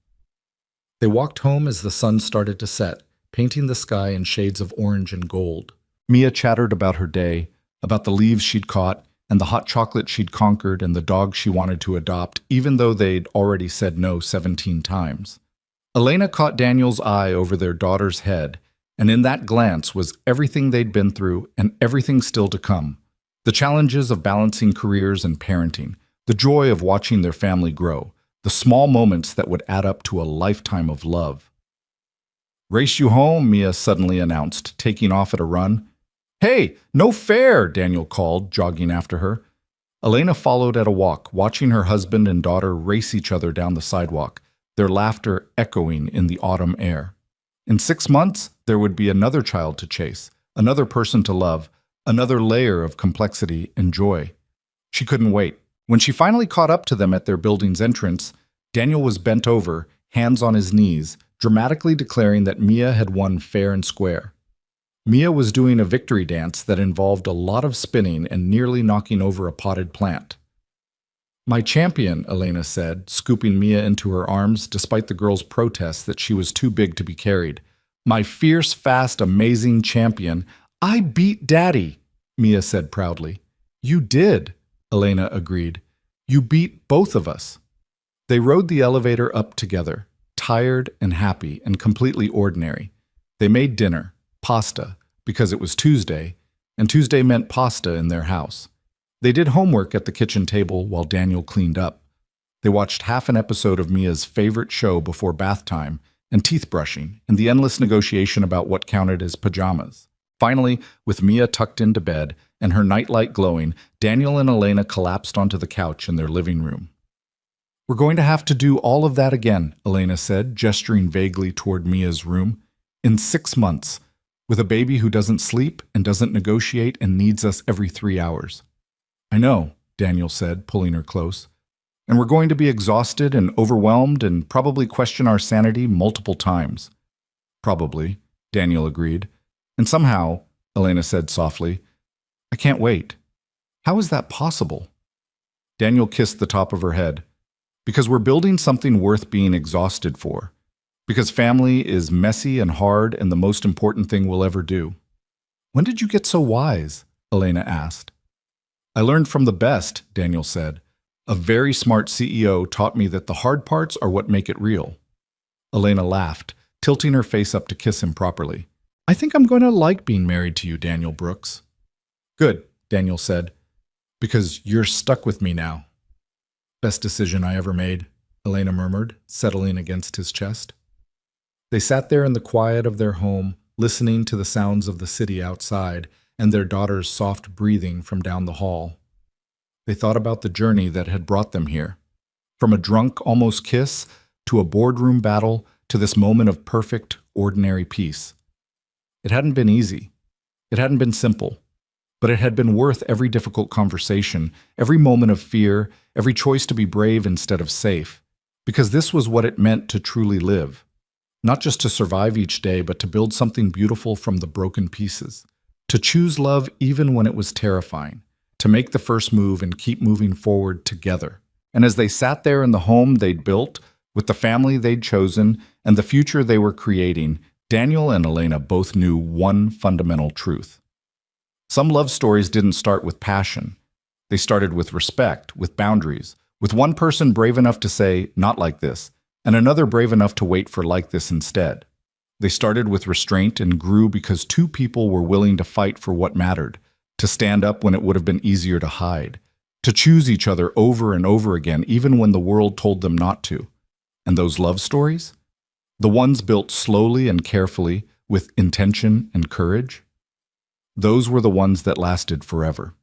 They walked home as the sun started to set, painting the sky in shades of orange and gold. Mia chattered about her day, about the leaves she'd caught, and the hot chocolate she'd conquered and the dog she wanted to adopt, even though they'd already said no 17 times. Elena caught Daniel's eye over their daughter's head, and in that glance was everything they'd been through and everything still to come. The challenges of balancing careers and parenting, the joy of watching their family grow, the small moments that would add up to a lifetime of love. "Race you home," Mia suddenly announced, taking off at a run. "Hey, no fair," Daniel called, jogging after her. Elena followed at a walk, watching her husband and daughter race each other down the sidewalk, their laughter echoing in the autumn air. In 6 months, there would be another child to chase, another person to love, another layer of complexity and joy. She couldn't wait. When she finally caught up to them at their building's entrance, Daniel was bent over, hands on his knees, dramatically declaring that Mia had won fair and square. Mia was doing a victory dance that involved a lot of spinning and nearly knocking over a potted plant. "My champion," Elena said, scooping Mia into her arms despite the girl's protests that she was too big to be carried. "My fierce, fast, amazing champion. I beat Daddy," Mia said proudly. "You did," Elena agreed. "You beat both of us." They rode the elevator up together, tired and happy and completely ordinary. They made dinner, pasta, because it was Tuesday, and Tuesday meant pasta in their house. They did homework at the kitchen table while Daniel cleaned up. They watched half an episode of Mia's favorite show before bath time, and teeth brushing, and the endless negotiation about what counted as pajamas. Finally, with Mia tucked into bed and her nightlight glowing, Daniel and Elena collapsed onto the couch in their living room. "We're going to have to do all of that again," Elena said, gesturing vaguely toward Mia's room. "In 6 months, with a baby who doesn't sleep and doesn't negotiate and needs us every 3 hours. "I know," Daniel said, pulling her close. "And we're going to be exhausted and overwhelmed and probably question our sanity multiple times." "Probably," Daniel agreed. "And somehow," Elena said softly, "I can't wait." "How is that possible?" Daniel kissed the top of her head. "Because we're building something worth being exhausted for. Because family is messy and hard and the most important thing we'll ever do." "When did you get so wise?" Elena asked. "I learned from the best," Daniel said. "A very smart CEO taught me that the hard parts are what make it real." Elena laughed, tilting her face up to kiss him properly. "I think I'm going to like being married to you, Daniel Brooks." "Good," Daniel said, "because you're stuck with me now." "Best decision I ever made," Elena murmured, settling against his chest. They sat there in the quiet of their home, listening to the sounds of the city outside and their daughter's soft breathing from down the hall. They thought about the journey that had brought them here. From a drunk, almost kiss, to a boardroom battle, to this moment of perfect, ordinary peace. It hadn't been easy. It hadn't been simple. But it had been worth every difficult conversation, every moment of fear, every choice to be brave instead of safe. Because this was what it meant to truly live. Not just to survive each day, but to build something beautiful from the broken pieces. To choose love even when it was terrifying. To make the first move and keep moving forward together. And as they sat there in the home they'd built, with the family they'd chosen, and the future they were creating, Daniel and Elena both knew one fundamental truth. Some love stories didn't start with passion. They started with respect, with boundaries, with one person brave enough to say, not like this, and another brave enough to wait for like this instead. They started with restraint and grew because two people were willing to fight for what mattered, to stand up when it would have been easier to hide, to choose each other over and over again, even when the world told them not to. And those love stories? The ones built slowly and carefully, with intention and courage? Those were the ones that lasted forever.